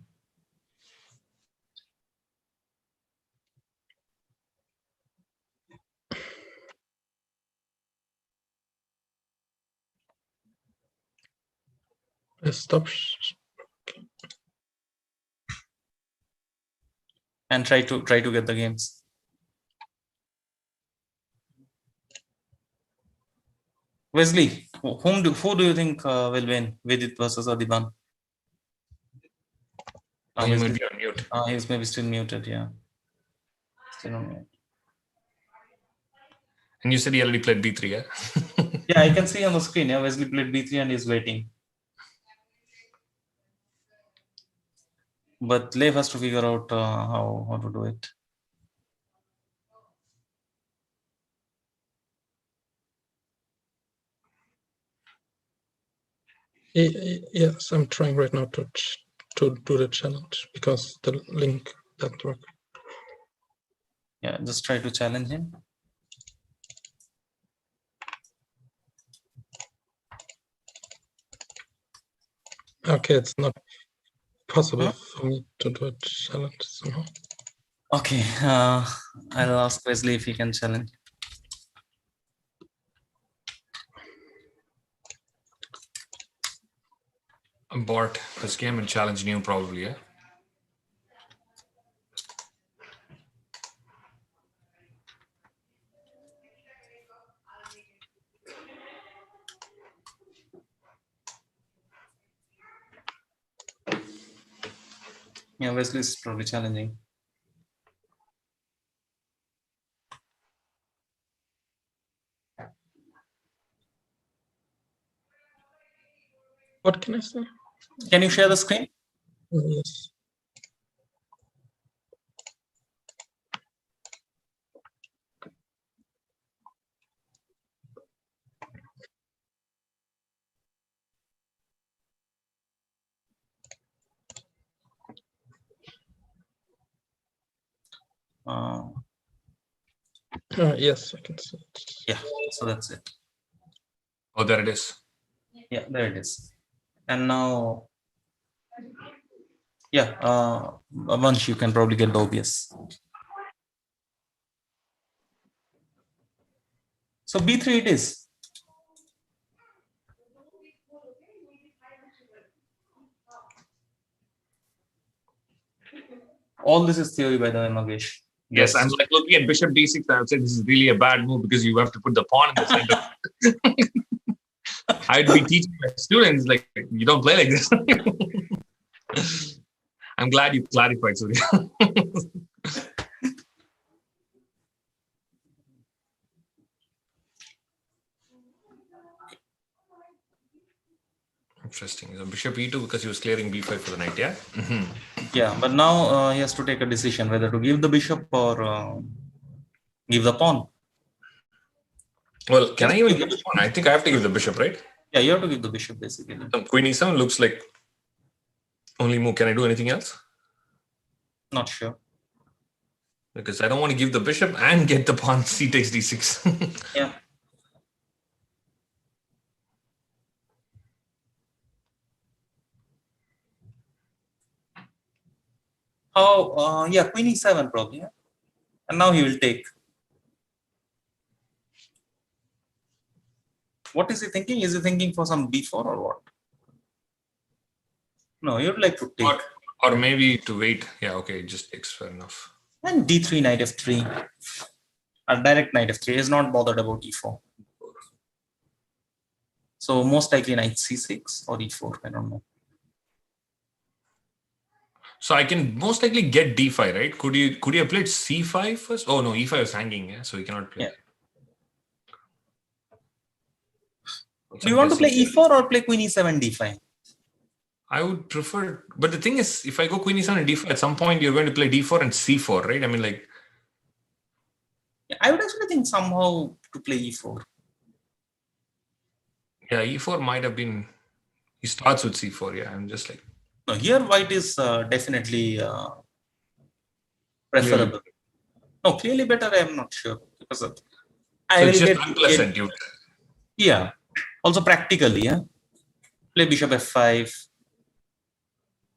Stop. And try to get the games. Wesley, who do you think will win, Vidit versus Adiban? He might be on mute. He's maybe still muted. Yeah. Still on mute. And you said he already played b3, yeah? Yeah, I can see on the screen. Yeah, Wesley played b3 and he's waiting. But Lev has to figure out how to do it. Yes, I'm trying right now to do the challenge because the link doesn't work. Yeah, just try to challenge him. Okay, it's not possible for me to do a challenge somehow. Okay, I'll ask Wesley if he can challenge. Abort this game and challenge new probably, yeah? Yeah, Wesley is probably challenging. What can I say? Can you share the screen? Yes. Yes, I can see it. Yeah, so that's it. Oh, there it is. Yeah, there it is. And now, yeah, Vansh, you can probably get the OBS. So B3 it is. All this is theory, by the way, Magesh. Yes, I'm like looking at bishop d6. I would say this is really a bad move because you have to put the pawn in the center. I'd be teaching my students like you don't play like this. I'm glad you clarified, Surya. Interesting. So bishop e2 because he was clearing b5 for the knight, yeah? Yeah, but now he has to take a decision whether to give the bishop or give the pawn. Well, can I even give the pawn? I think I have to give the bishop, right? Yeah, you have to give the bishop basically. Queen e7 looks like only move. Can I do anything else? Not sure. Because I don't want to give the bishop and get the pawn c takes d6. Yeah. Oh, yeah, queen e7 probably. Yeah? And now he will take. What is he thinking? Is he thinking for some b4 or what? No, you'd like to take. Or maybe to wait. Yeah, okay, it just takes, fair enough. And d3, knight f3. A direct knight f3 is not bothered about e4. So most likely knight c6 or e4. I don't know. So I can most likely get d5, right? Could you have played c5 first? Oh no, e5 is hanging, yeah, so you cannot play. Yeah. Do you want to play e4 or play queen e7 d5? I would prefer, but the thing is, if I go queen e7 and d5, at some point you're going to play d4 and c4, right? I mean, like. Yeah, I would actually think somehow to play e4. Yeah, e4 might have been. He starts with c4. Yeah, I'm just like. No, here white is definitely preferable. No, clearly better. I am not sure because I will just get unpleasant. Yeah. Also practically, yeah. Play bishop f5.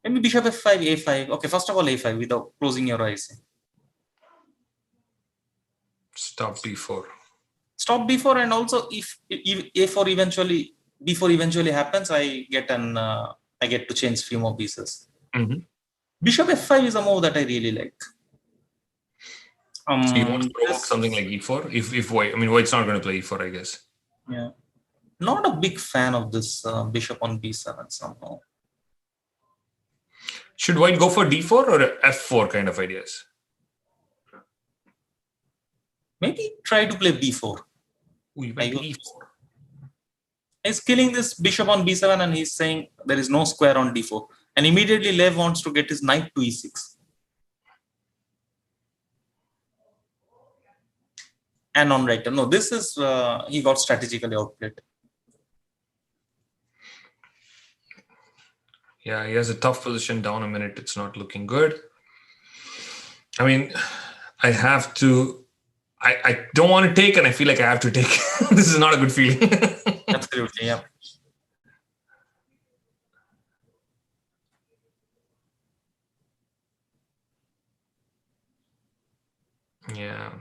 Maybe bishop f5, a5. Okay, first of all a5 without closing your eyes. Stop b4. Stop b4, and also if a4 eventually, b4 eventually happens, I get to change few more pieces. Bishop f5 is a move that I really like. So you want to provoke something like e4? If white, I mean, white's not going to play e4, I guess. Yeah. Not a big fan of this bishop on b7 somehow. Should white go for d4 or f4 kind of ideas? Maybe try to play b4. E4. He's killing this bishop on b7 and he's saying there is no square on d4. And immediately Lev wants to get his knight to e6. And on right. No, this is, he got strategically outplayed. Yeah, he has a tough position down a minute. It's not looking good. I mean, I have to, I don't want to take and I feel like I have to take. This is not a good feeling. Absolutely, yeah. Yeah.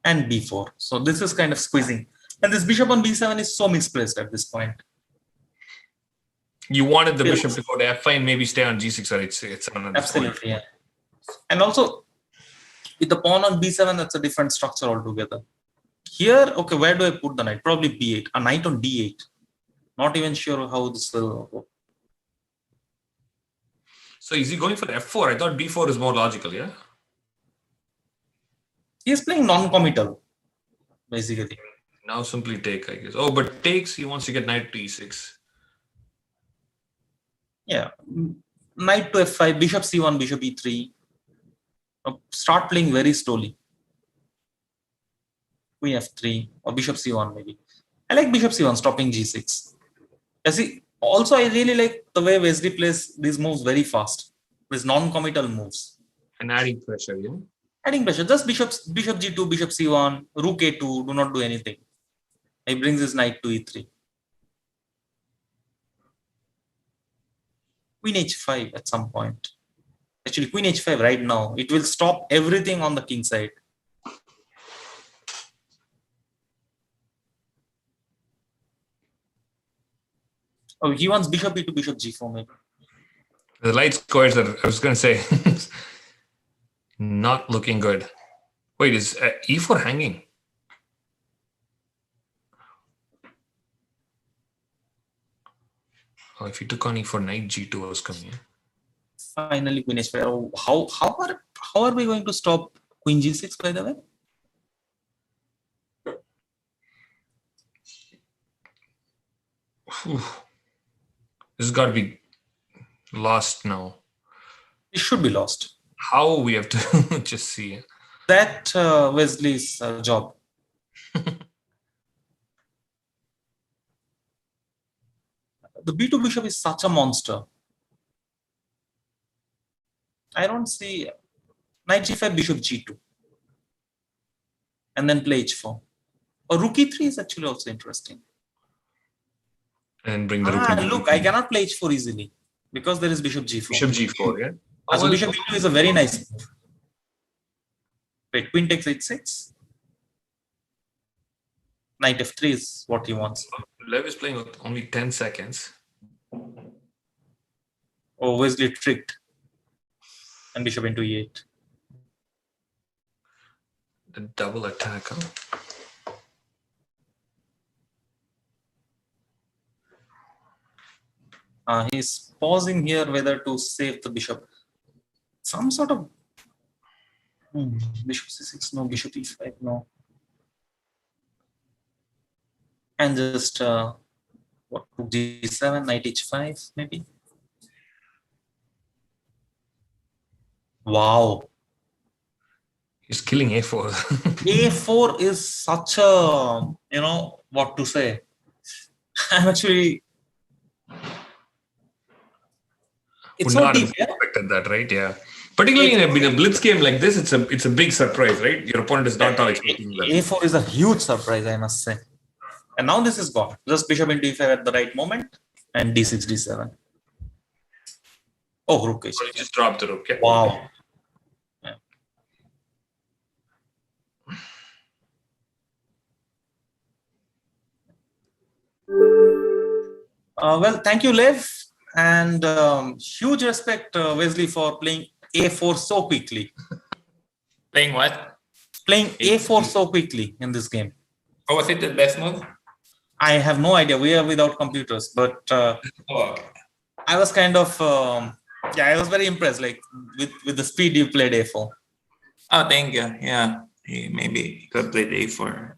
And b4. So this is kind of squeezing. And this bishop on b7 is so misplaced at this point. You wanted the bishop to go to f5 and maybe stay on g6 or h7. Absolutely, yeah. And also, with the pawn on b7, that's a different structure altogether. Here, okay, where do I put the knight? Probably b8. A knight on d8. Not even sure how this will go. So is he going for f4? I thought b4 is more logical, yeah? He's playing non-committal, basically. Now simply take, I guess. Oh, but takes, he wants to get knight to e6. Yeah. Knight to f5, bishop c1, bishop e3. Start playing very slowly. Queen f3 or bishop c1 maybe. I like bishop c1, stopping g6. Also, I really like the way Wesley plays these moves very fast. These non-committal moves. And adding pressure, yeah? Adding pressure. Just bishop g2, bishop c1, rook a2, do not do anything. He brings his knight to e3. Queen h5 at some point. Actually, queen h5 right now. It will stop everything on the king side. Oh, he wants bishop e2, bishop g4 maybe. The light squares are, I was going to say, not looking good. Wait, is e4 hanging? Oh, if he took on e4, knight g2 was coming. Finally, queen h5. Oh, how are we going to stop queen g6, by the way? This has got to be lost now. It should be lost. How we have to just see. That Wesley's job. The b2 bishop is such a monster. I don't see knight g5, bishop g2. And then play h4. Or rook e3 is actually also interesting. And bring the rook in. Look, I cannot play h4 easily because there is bishop g4. Bishop g4, yeah? So bishop e2 is a very nice move. Wait, queen takes h6. Knight f3 is what he wants. Lev is playing with only 10 seconds. Oh, Wesley tricked. And bishop into e8. The double attack, huh? He's pausing here whether to save the bishop. Some sort of bishop c6, no, bishop e5, no. And just what, g7, knight h5, maybe. Wow. He's killing a4. a4 is such a, what to say. I'm actually. It's Would so not deep, have yeah? expected that, right? Yeah. Particularly in a blitz game like this, it's a big surprise, right? Your opponent is not expecting that. a4 is a huge surprise, I must say. And now this is gone. Just bishop into e5 at the right moment and d6, d7. Oh, rook h. So you just drop the rook, yeah? Wow. Yeah. Well, thank you, Lev. And huge respect, Wesley, for playing a4 so quickly. Playing what? Playing a4 so quickly in this game. Or was it the best move? I have no idea. We are without computers, but Okay. I was kind of, I was very impressed, like with the speed you played a4. Oh, thank you. Yeah, maybe he could play the a4.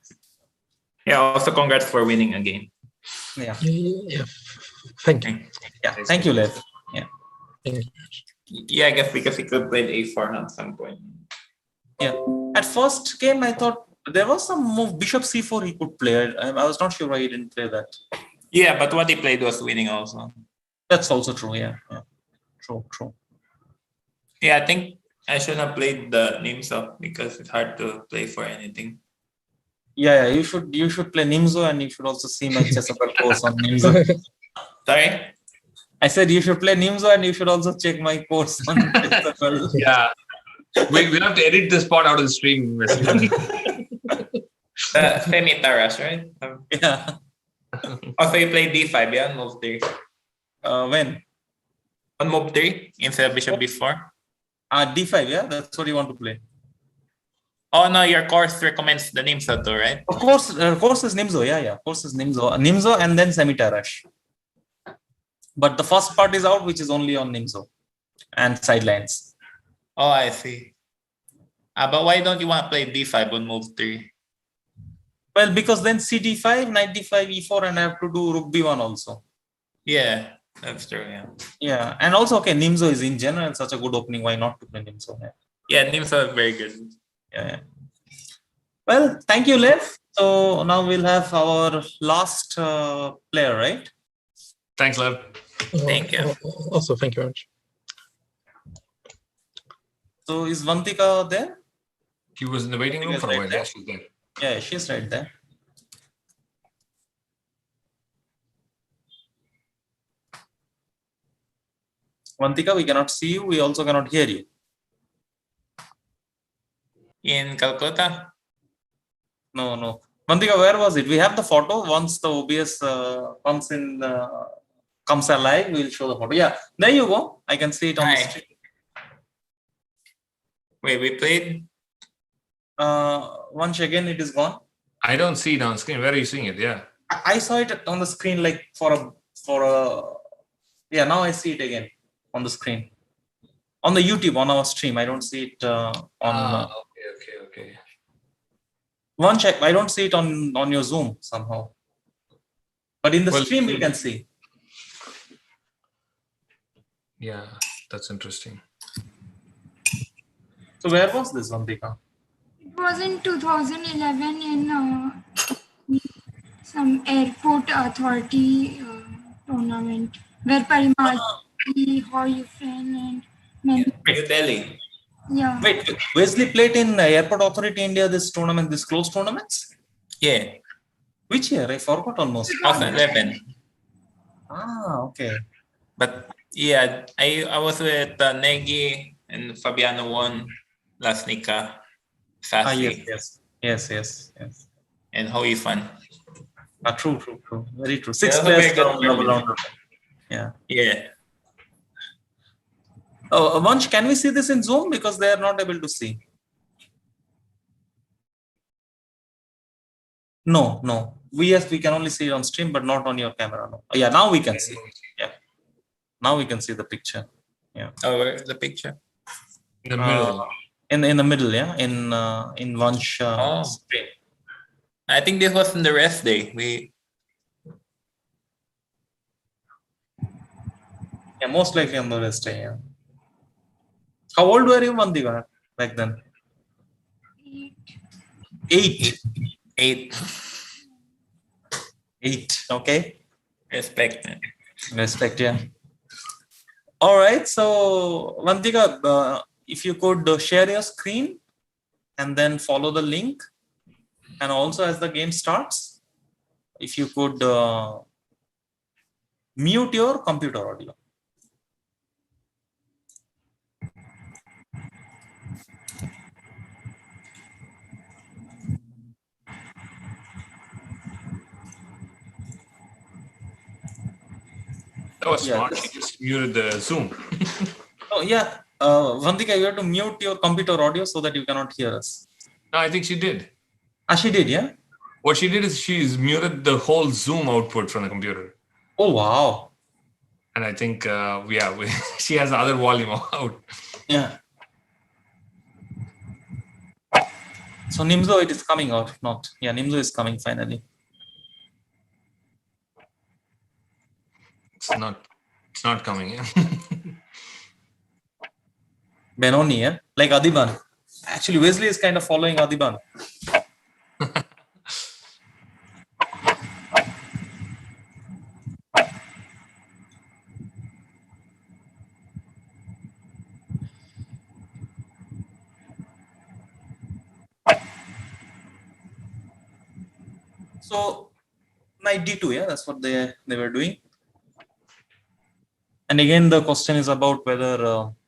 Yeah, also congrats for winning a game. Yeah. Yeah. Thank you. Yeah. Thank you, Lev. Yeah. Thank you. Yeah, I guess because he could play the a4 at some point. Yeah. At first game, I thought there was some move bishop c4 he could play. I was not sure why he didn't play that. Yeah, but what he played was winning also. That's also true. Yeah. True. Yeah, I think I should have played the Nimzo because it's hard to play for anything. Yeah. You should play Nimzo, and you should also see my Chessable course on Nimzo. Sorry? I said you should play Nimzo, and you should also check my course on Chessable. Yeah. We'll have to edit this part out of the stream. Semi-Taras, right? Yeah. Also, you play d5, yeah? Move 3. When? On move 3 instead of bishop b4. D5, yeah? That's what you want to play. Oh no, your course recommends the Nimzo too, right? Of course is Nimzo, yeah. Course is Nimzo. Nimzo and then semi-Tarrasch. But the first part is out, which is only on Nimzo and sidelines. Oh, I see. But why don't you want to play d5 on move 3? Well, because then CD5, knight d5, e4, and I have to do rook b1 also. Yeah, that's true. Yeah. Yeah, and also okay, Nimzo is in general such a good opening. Why not to play Nimzo? Yeah, Nimzo is very good. Yeah. Well, thank you, Lev. So now we'll have our last player, right? Thanks, Lev. Thank you. Also, thank you very much. So is Vantika there? He was in the waiting room for a while. Yeah, she's there. Yeah, she's right there. Vantika, we cannot see you. We also cannot hear you. In Calcutta? No. Vantika, where was it? We have the photo. Once the OBS comes alive, we'll show the photo. Yeah, there you go. I can see it on the screen. Wait, we played? Once again, it is gone. I don't see it on screen. Where are you seeing it? Yeah. I saw it on the screen like for a yeah, now I see it again on the screen. On the YouTube, on our stream. I don't see it on Okay. one check. I don't see it on your Zoom somehow. But in the stream we can see. Yeah, that's interesting. So where was this, Vantika? It was in 2011 in some airport authority tournament where Parimal, Hoi Yufren and many. New Delhi. Yeah. Wait, Wesley played in Airport Authority India this tournament, this closed tournaments? Yeah. Which year? I forgot almost. 2011. Okay. But yeah, I was with Negi and Fabiano won last Nika. Yes. And Hoi Fan. True. Very true. 6 players down. Yeah. Oh, Vansh, can we see this in Zoom? Because they are not able to see. No. We can only see it on stream, but not on your camera. No. Yeah, now we can see. Yeah. Now we can see the picture. Yeah. Oh, where's the picture? In the middle. In the middle, yeah. In Vansh screen. I think this was in the rest day. Yeah, most likely on the rest day, yeah. How old were you, Vantika, back then? 8. 8. Okay. Respect, yeah. All right. So, Vantika, if you could share your screen and then follow the link. And also as the game starts, if you could mute your computer audio. That was smart. She just muted the Zoom. Oh, yeah. Vantika, you have to mute your computer audio so that you cannot hear us. No, I think she did. She did, yeah? What she did is she's muted the whole Zoom output from the computer. Oh, wow. And I think, she has the other volume out. Yeah. So Nimzo, it is coming or not? Yeah, Nimzo is coming finally. It's not coming. Yeah. Benoni, yeah? Like Adiban. Actually, Wesley is kind of following Adiban. So, knight d2, yeah, that's what they were doing. And again, the question is about whether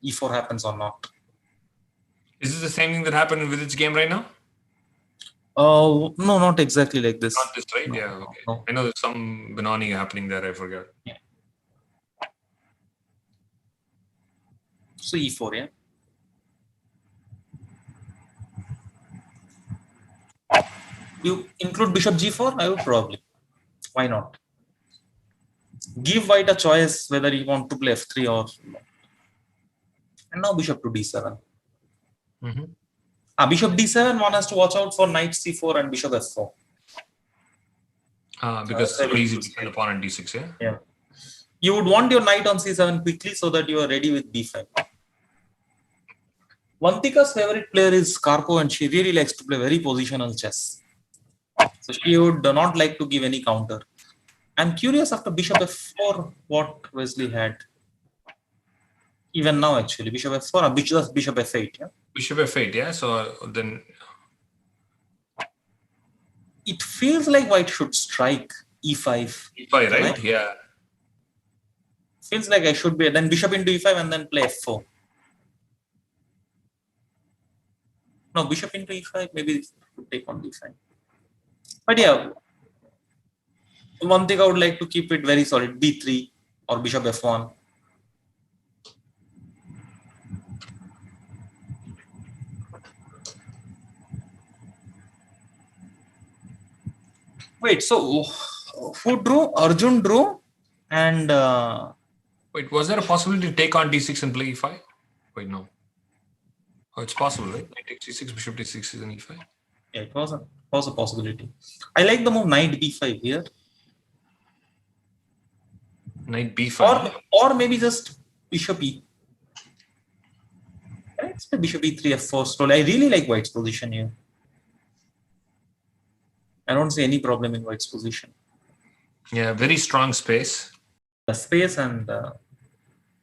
e4 happens or not. Is this the same thing that happened with its game right now? No, not exactly like this. Not this, right? No, yeah, okay. no. I know there's some Benoni happening there, I forgot. Yeah. So e4, yeah. You include bishop g4? I would probably. Why not? Give white a choice whether you want to play f3 or not. And now bishop to d7. Bishop d7, one has to watch out for knight c4 and bishop f4. Because it's easy to defend the pawn on d6, yeah? Yeah. You would want your knight on c7 quickly so that you are ready with b5. Vantika's favorite player is Karko, and she really likes to play very positional chess. So she would not like to give any counter. I'm curious after bishop f4 what Wesley had. Even now, actually, bishop f4 or bishop f8. Yeah? Bishop f8, yeah. So then it feels like white should strike e5. E5, right? Yeah. Feels like I should be then bishop into e5 and then play f4. No, bishop into e5, maybe take on d5. But yeah, one thing I would like to keep it very solid, b3 or bishop f1. Wait, so who drew? Arjun drew, and wait, was there a possibility to take on d6 and play e5? Wait, no. Oh, it's possible, right? Knight takes d6, bishop d6 is an e5. Yeah, it was a possibility. I like the move knight b5 here. Knight b5. Or maybe just bishop e. Let's play bishop e3 f4 slowly. I really like white's position here. I don't see any problem in white's position. Yeah, very strong space. The space and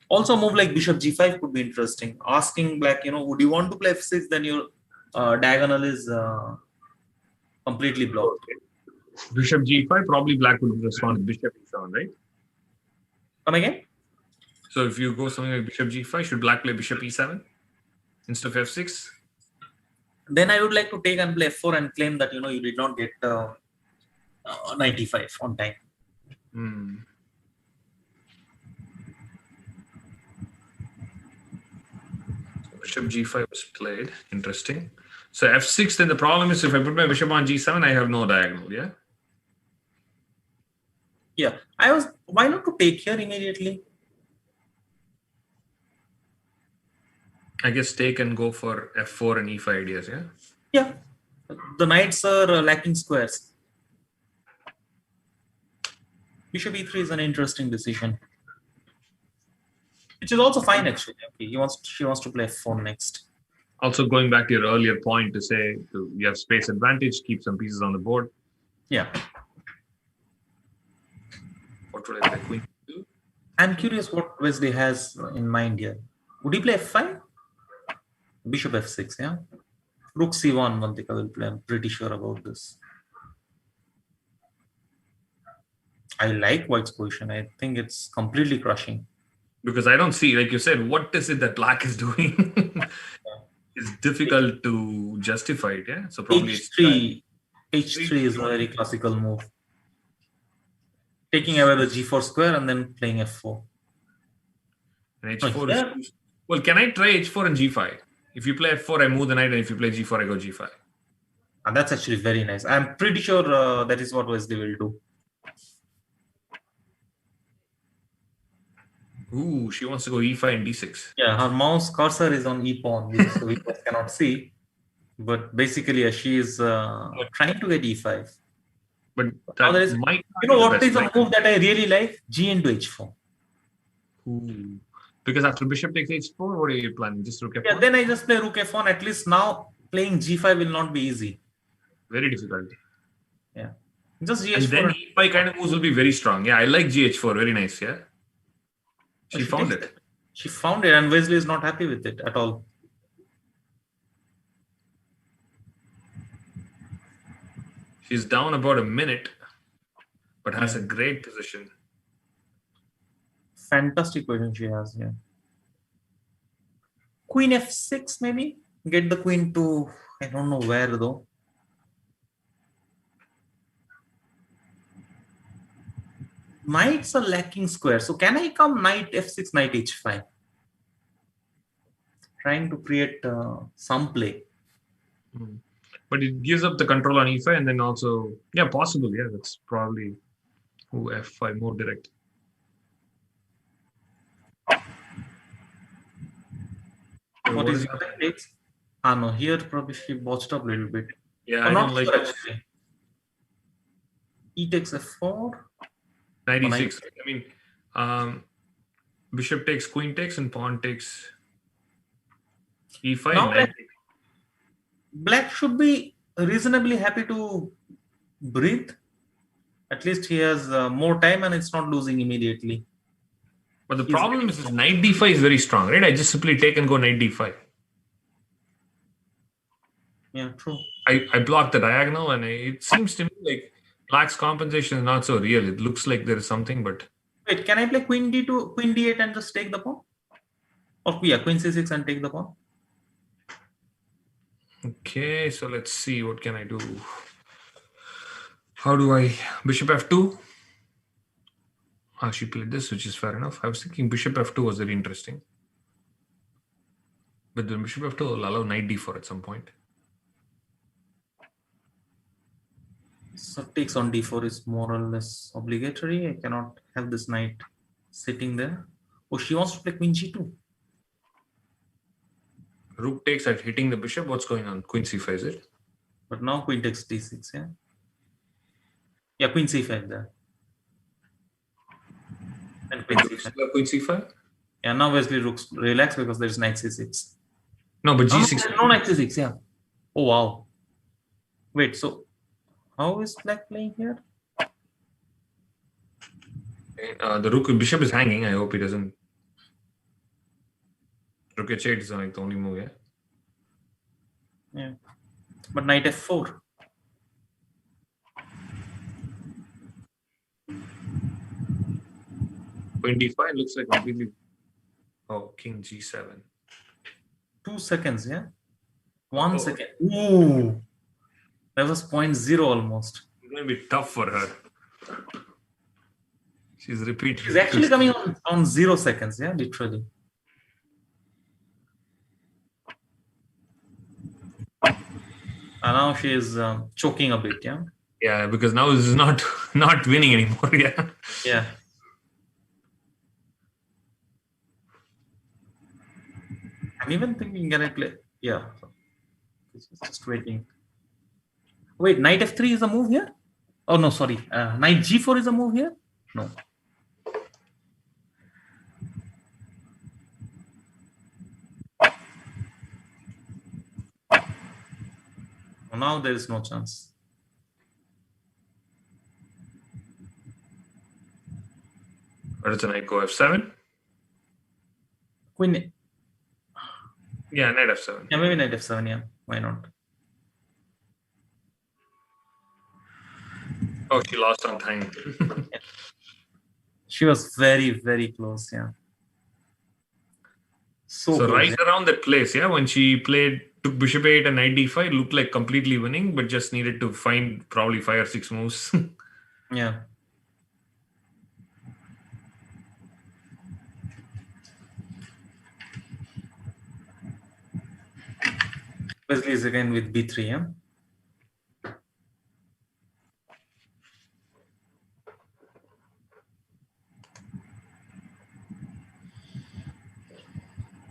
also a move like bishop g5 could be interesting. Asking black, would you want to play f6? Then your diagonal is completely blocked. Bishop g5, probably black would respond to bishop e7, right? Come again? So if you go something like bishop g5, should black play bishop e7 instead of f6? Then I would like to take and play f4 and claim that you did not get knight e5 on time. Bishop g5 was played. Interesting. So f6, then the problem is if I put my bishop on g7, I have no diagonal, yeah? Yeah. Why not to take here immediately? I guess take and go for f4 and e5 ideas, yeah? Yeah. The knights are lacking squares. Bishop e3 is an interesting decision. Which is also fine, actually. Okay, she wants to play f4 next. Also, going back to your earlier point to say you have space advantage, keep some pieces on the board. Yeah. What would I play? Queen 2? I'm curious what Wesley has in mind here. Would he play f5? Bishop f6, yeah? Rook c1, Vantika will play. I'm pretty sure about this. I like white's position. I think it's completely crushing. Because I don't see, like you said, what is it that black is doing? It's difficult to justify it, yeah? So probably H3 is a very classical move. Taking away the g4 square and then playing f4. And h4 is... Well, can I try h4 and g5? If you play f4, I move the knight, and if you play g4, I go g5. And that's actually very nice. I'm pretty sure that is what Wesley will do. Ooh, she wants to go e5 and d6. Yeah, her mouse cursor is on e pawn, so we cannot see. But basically, she is trying to get e5. But now there is, what is a move that I really like? G into h4. Ooh. Because after bishop takes h4, what are you planning? Just rook f4? Yeah, then I just play rook f1. At least now playing g5 will not be easy. Very difficult. Yeah. Just gh4. And then e5 kind of moves will be very strong. Yeah, I like gh4. Very nice, yeah. She found it. She found it, and Wesley is not happy with it at all. She's down about a minute, but has a great position. Fantastic position she has here. Queen f6, maybe? Get the queen to, I don't know where though. Knights are lacking square. So can I come knight f6, knight h5? trying to create some play. But it gives up the control on e5 and then also, yeah, possible. Yeah, that's probably f5 more direct. What is your takes? Ah, no, here probably she botched up a little bit. Yeah, or I not don't like sure, actually. E takes f4. 96. I mean, bishop takes, queen takes, and pawn takes e5. Now black should be reasonably happy to breathe. At least he has more time and it's not losing immediately. But the problem is knight d5 is very strong, right? I just simply take and go knight d5. Yeah, true. I block the diagonal, and it seems to me like black's compensation is not so real. It looks like there is something, but... Wait, can I play queen d2, queen d8 and just take the pawn? Or yeah, queen c6 and take the pawn? Okay, so let's see. What can I do? How do I... Bishop f2? Oh, she played this, which is fair enough. I was thinking bishop f2 was very interesting. But then bishop f2 will allow knight d4 at some point. So takes on d4 is more or less obligatory. I cannot have this knight sitting there. Oh, she wants to play queen g2. Rook takes at hitting the bishop. What's going on? Queen c5, is it? But now queen takes d6, yeah? Yeah, queen c5 there. And queen c5. Queen c5? Yeah, now Wesley Rook's relax because there's knight c6. No, but g6. No knight c6, yeah. Oh, wow. Wait, so how is black playing here? The rook bishop is hanging. I hope he doesn't. Rook h8 is like the only move, yeah? Yeah. But knight f4. Queen d5 looks like completely. Oh, king g7. 2 seconds, yeah? 1 second. Ooh. That was 0.0 almost. It's going to be tough for her. She's repeating. She's actually coming on 0 seconds, yeah, literally. And now she is choking a bit, yeah? Yeah, because now this is not winning anymore, yeah? Yeah. I'm even thinking, can I play? Yeah. Just waiting. Wait, knight f3 is a move here? Oh, no, sorry. Knight g4 is a move here? No. Now there is no chance. Where does the knight go? f7? Queen. Yeah, knight f7. Yeah, maybe knight f7, yeah. Why not? Oh, she lost on time. She was very, very close, yeah. So close, right yeah. around that place, yeah, when she took bishop 8 and knight d5, looked like completely winning, but just needed to find probably 5 or 6 moves. Yeah. Wesley is again with b3, yeah.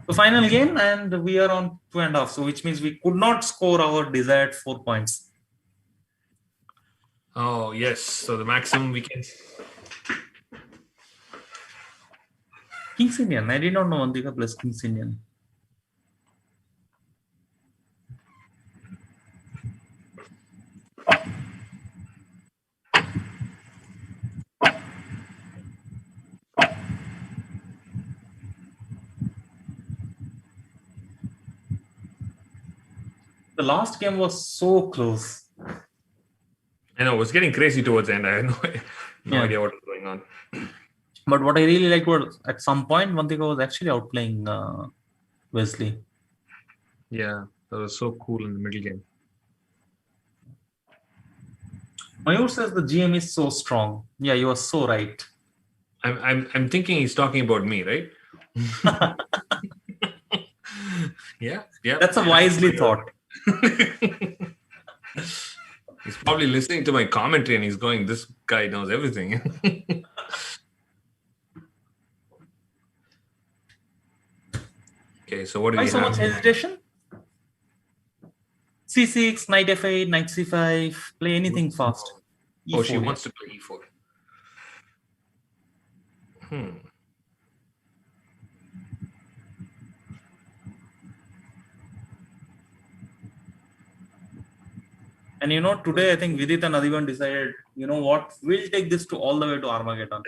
The final game, and we are on 2.5, so which means we could not score our desired 4 points. Oh, yes. So the maximum we can. King's Indian. I did not know Andika plus King's Indian. The last game was so close. I know, it was getting crazy towards the end. I had no idea what was going on. But what I really liked was at some point, Vantika was actually outplaying Wesley. Yeah, that was so cool in the middle game. Mayur says the GM is so strong. Yeah, you are so right. I'm thinking he's talking about me, right? Yeah. That's a wisely thought. He's probably listening to my commentary and he's going, this guy knows everything. Okay, so what do Why we so have? much hesitation? C6, knight f8, knight c5, play anything fast. Oh, she E4, wants to play e4. And today I think Vidit and Adhiban decided, what, we'll take this to all the way to Armageddon.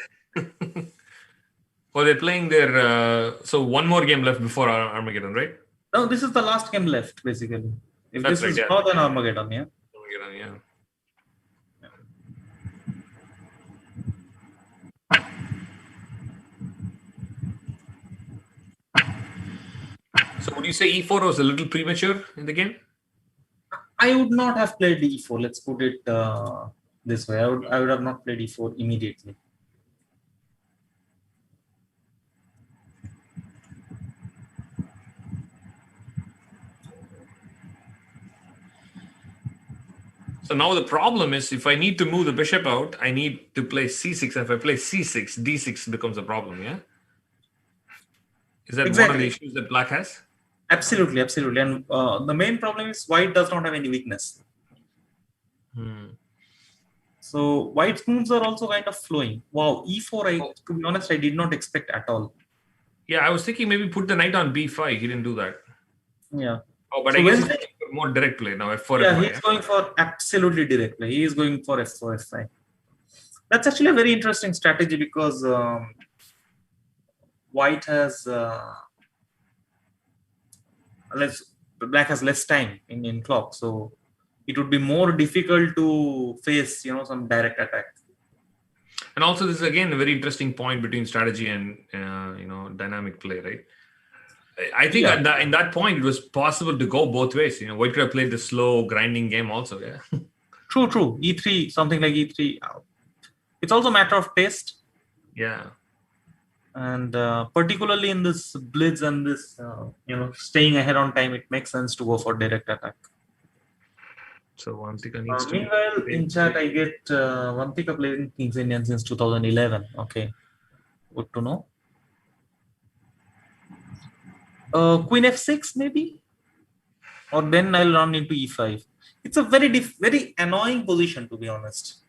Well, they're playing their, so one more game left before Armageddon, right? No, this is the last game left, basically. If That's this right, is yeah. not an Armageddon, yeah. Armageddon, yeah. So would you say e4 was a little premature in the game? I would not have played e4. Let's put it this way. I would have not played e4 immediately. So now the problem is, if I need to move the bishop out, I need to play c6. If I play c6, d6 becomes a problem, yeah? Is that one of the issues that black has? Absolutely, absolutely. And the main problem is white does not have any weakness. So white's moves are also kind of flowing. Wow, e4, to be honest, I did not expect at all. Yeah, I was thinking maybe put the knight on b5. He didn't do that. Yeah. Oh, but So I guess he's more direct play now. F4, yeah, F5, he's going for absolutely direct play. He is going for f4, f5. That's actually a very interesting strategy because white has black has less time in clock, so it would be more difficult to face some direct attack. And also, this is again a very interesting point between strategy and dynamic play, right? I think in that point it was possible to go both ways. White could have played the slow grinding game also. Yeah. True. E3, something like E3. It's also a matter of taste. Yeah. And particularly in this blitz and this staying ahead on time, it makes sense to go for direct attack. So Vantika needs to. Meanwhile, in chat I get Vantika playing Kings Indian since 2011. Okay, good to know. Queen f6 maybe, or then I'll run into e5. It's a very annoying position, to be honest.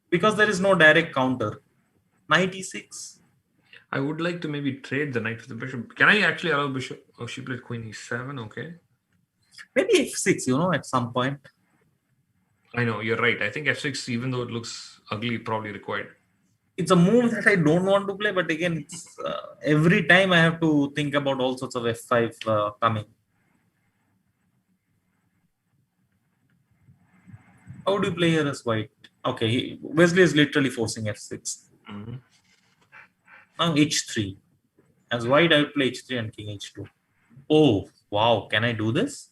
Because there is no direct counter. Knight e6. I would like to maybe trade the knight with the bishop. Can I actually allow bishop? Oh, she played queen e7. Okay. Maybe f6. At some point. I know you're right. I think f6, even though it looks ugly, probably required. It's a move that I don't want to play, but again, it's, every time I have to think about all sorts of f5 coming. How do you play here as white? Okay, Wesley is literally forcing f6. Now h3. As white, I will play h3 and king h2. Oh, wow. Can I do this?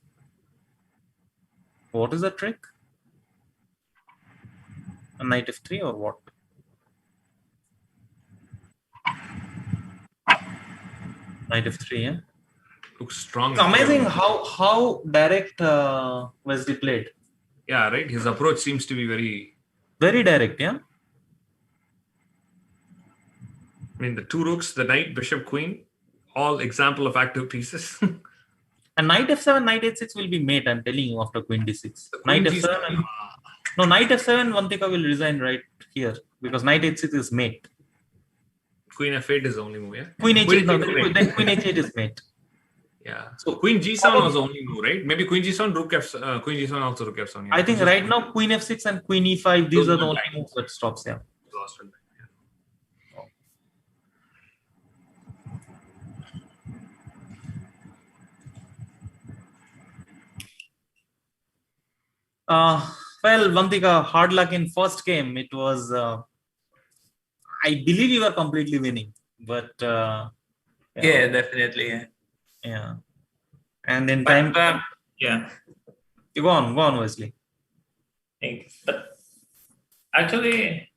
What is the trick? A knight f3 or what? Knight f3, yeah? Looks strong. It's amazing how direct Wesley played. Yeah, right. His approach seems to be very direct, yeah? I mean, the two rooks, the knight, bishop, queen, all example of active pieces. And knight f7, knight h6 will be mate, I'm telling you, after queen d6. Queen knight f7. No, knight f7, Vantika will resign right here because knight h6 is mate. Queen f8 is the only move, yeah? Queen h8, then queen h8 is mate. Yeah. So queen g7 was the only move, right? Maybe queen g7, rook f7, queen g7 also rook f7. Yeah. I think right now queen f6 and queen e5, these are the only moves that stops, yeah. Lost one. Well, Vantika, hard luck in first game. It was, I believe you were completely winning, but yeah, definitely. Yeah. And in time, yeah. You go on, Wesley. Thanks. But actually,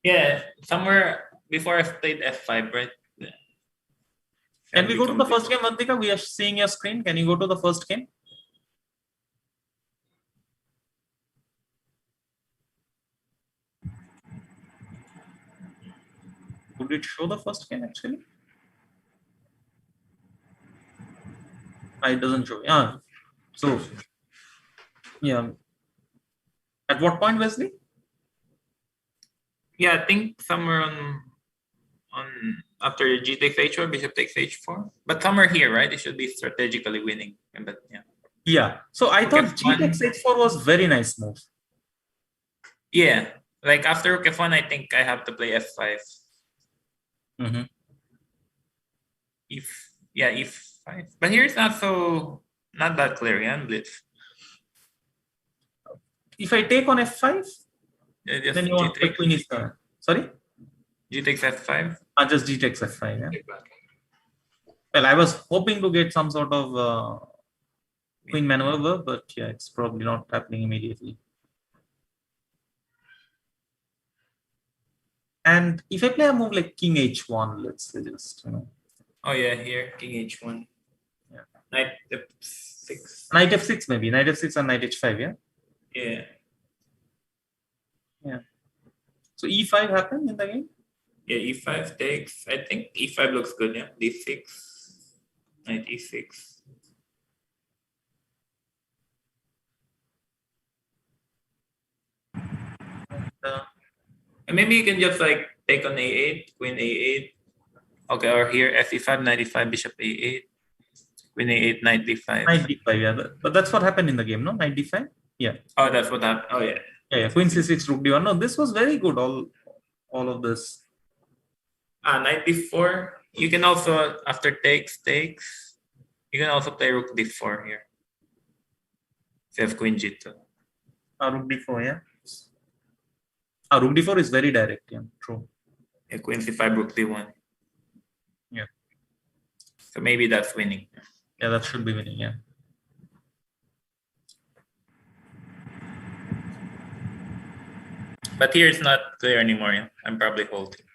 yeah, somewhere before I played f5, right? Can we go to the first game, Vantika? We are seeing your screen. Can you go to the first game? Would it show the first game actually? It doesn't show. Yeah. So, yeah. At what point, Wesley? Yeah, I think somewhere on after G takes h4, bishop takes h4. But somewhere here, right? It should be strategically winning. But yeah. Yeah. So I thought G takes h4 was very nice move. Yeah. Like after rook f1, I think I have to play f5. Mm-hmm. E5. But here it's not that clear, yeah, Blitz. If I take on f5, then you want to queen e7. Sorry? G takes f5? Just G takes f5, yeah. Well, I was hoping to get some sort of queen maneuver, but yeah, it's probably not happening immediately. And if I play a move like king h1, let's say just, Oh yeah, here, king h1. Yeah. Knight f6. Knight f6 maybe. Knight f6 and knight h5, yeah? Yeah. Yeah. So e5 happened in the game? Yeah, e5 takes. I think e5 looks good, yeah. d6, knight e6. And maybe you can just like take on a8, queen a8. Okay, or here f e5, knight e5, bishop a8, queen a8, knight d5. Knight d5, yeah. But that's what happened in the game, no? Knight d5? Yeah. Oh, that's what happened. Oh, yeah. Yeah, queen c6, rook d1. No, this was very good, all of this. Knight d4. You can also, after takes, you can also play rook d4 here. If you have queen g2. Rook d4, yeah. Rook d4 is very direct, yeah, true. Yeah, queen c5, rook d1. Yeah. So maybe that's winning. Yeah, that should be winning, yeah. But here it's not clear anymore, yeah. I'm probably holding.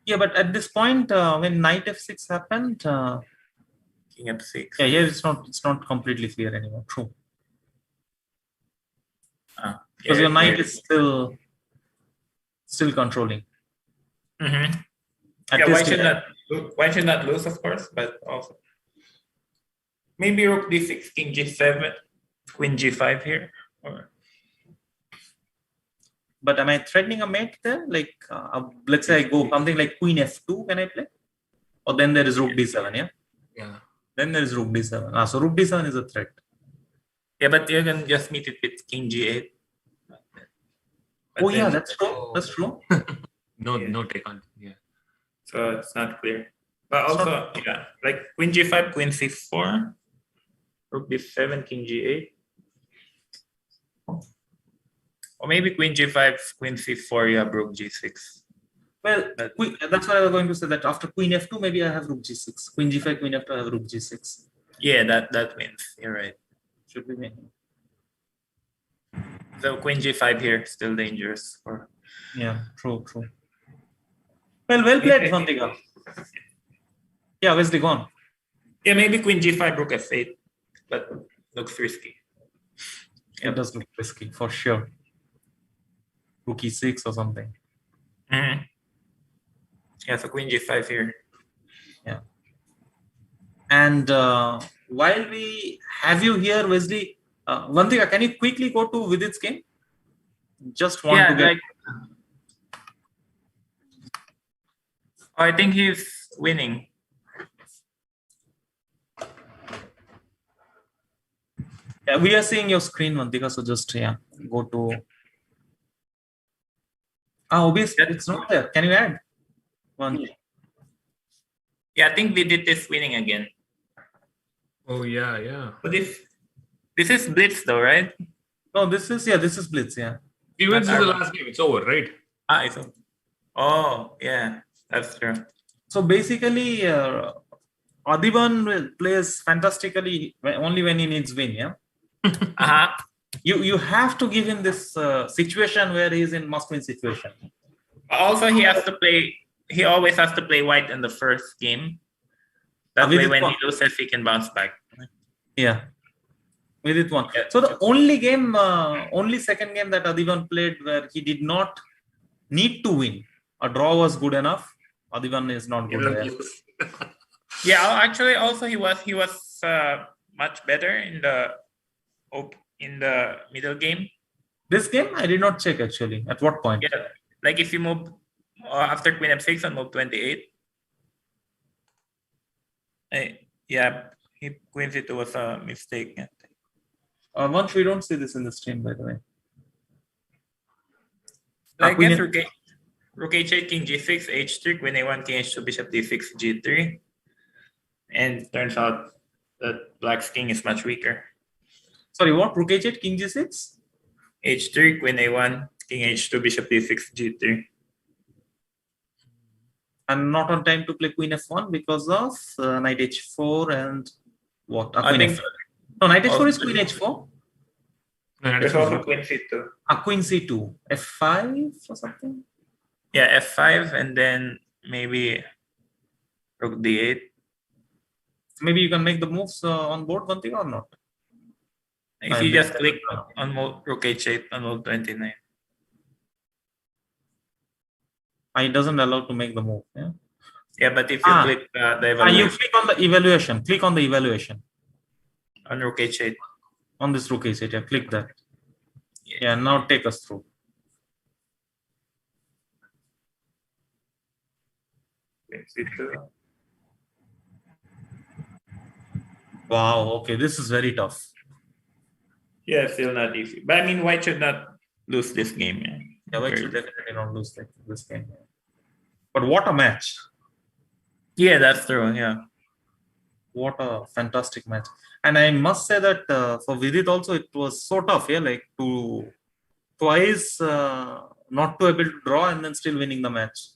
Yeah, but at this point, when knight f6 happened, king f6. Yeah, here it's not completely clear anymore. True. Because your knight is still controlling. Mm-hmm. Yeah, why should not lose, of course, but also maybe rook d6, king g7, queen g5 here, or. But am I threatening a mate there? Like, let's say I go something like queen f2, can I play? Or then there is rook d7, yeah? Yeah. Then there is rook d7. So rook d7 is a threat. Yeah, but you can just meet it with king g8. But yeah, that's true. That's true. No take on. Yeah. So it's not clear. But also, yeah, like queen g5, queen c4, rook d7, king g8. Or maybe queen g5, queen c4, you have rook g6. Well, that's what I was going to say, that after queen f2, maybe I have rook g6. Queen g5, queen f2, I have rook g6. Yeah, that wins. You're right. Should be winning. So queen g5 here, still dangerous. Yeah, true. Well played, Vantika. Yeah, Wesley, go on. Yeah, maybe queen g5, rook f8, but looks risky. It does look risky, for sure. Rook e6 or something. Mm-hmm. Yeah, so queen g5 here. Yeah. And while we have you here, Wesley, Vantika, can you quickly go to Vidit's game? Just want to get... I think he's winning. Yeah, we are seeing your screen, Vantika, so just go to... obviously, it's not there. Can you add one? Yeah, I think Vidit is winning again. Oh yeah. But this is Blitz though, right? No, this is Blitz, yeah. He wins the last game, it's over, right? It's over. Oh, yeah, that's true. So basically, Adiban plays fantastically only when he needs win, yeah? You have to give him this situation where he's in must-win situation. Also, he always has to play white in the first game. That way, Vidit when won. he loses, he can bounce back. Yeah. Vidit won. Yeah. So the only game, only second game that Adivan played where he did not need to win. A draw was good enough. Adivan is not good there. Yeah, actually, also he was much better in the middle game. This game, I did not check actually. At what point? Yeah, like if you move after Queen F6 on move 28. Yeah, Queen C2 was a mistake. Once we don't see this in the stream, by the way. I guess Rook H8, King G6, H3, Queen A1, King H2, Bishop D6, G3. And turns out that Black's king is much weaker. Sorry, what? Rook H8, King G6? H3, Queen A1, King H2, Bishop D6, G3. And not on time to play Queen F1 because of Knight H4 and what? Queen F4. No, Knight H4 is Queen H4. There's also Queen C2. Queen C2. F5 or something? Yeah, F5 and then maybe Rook D8. Maybe you can make the moves on board, one thing or not? If you just click on Rook H8 on mode 29. It doesn't allow to make the move. Yeah. Yeah, but if you click the evaluation. You click on the evaluation. Click on the evaluation. On Rook H8. On this Rook H8, yeah, click that. Yeah, now take us through. Wow, okay, this is very tough. Yeah, still not easy. But I mean, White should not lose this game. Yeah, White should definitely not lose this game. But what a match. Yeah, that's true. Yeah. What a fantastic match. And I must say that for Vidit also, it was so tough, yeah, like to twice not to able to draw and then still winning the match.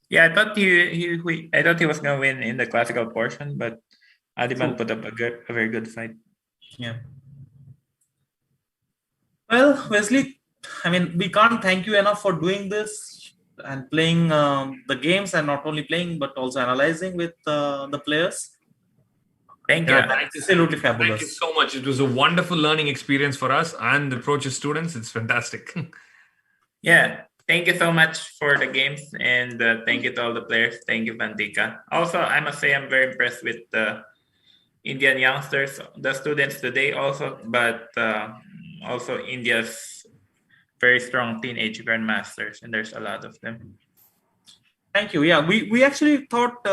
Yeah, I thought he was going to win in the classical portion, but Adiban put up a very good fight. Yeah. Well, Wesley, I mean, we can't thank you enough for doing this and playing the games, and not only playing, but also analyzing with the players. Thank you. Absolutely fabulous. Thank you so much. It was a wonderful learning experience for us and the ProChess students. It's fantastic. Yeah. Thank you so much for the games, and thank you to all the players. Thank you, Vandika. Also, I must say I'm very impressed with the Indian youngsters, the students today also, but also India's very strong teenage grandmasters, and there's a lot of them. Thank you. Yeah, we actually thought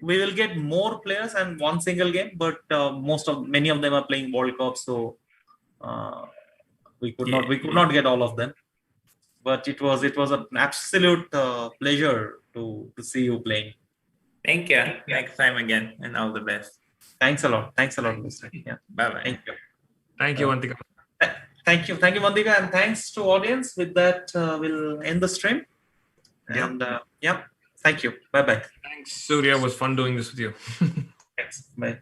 we will get more players and one single game, but many of them are playing World Cup, so we could not get all of them. But it was an absolute pleasure to see you playing. Thank you. Next time again, and all the best. Thanks a lot. Thanks a lot, Mr. Yeah. Bye-bye. Thank you. Thank you, Vandika. Thank you, Vandika, and thanks to audience. With that, we'll end the stream. And thank you. Bye-bye. Thanks, Surya. It was fun doing this with you. Thanks. Bye.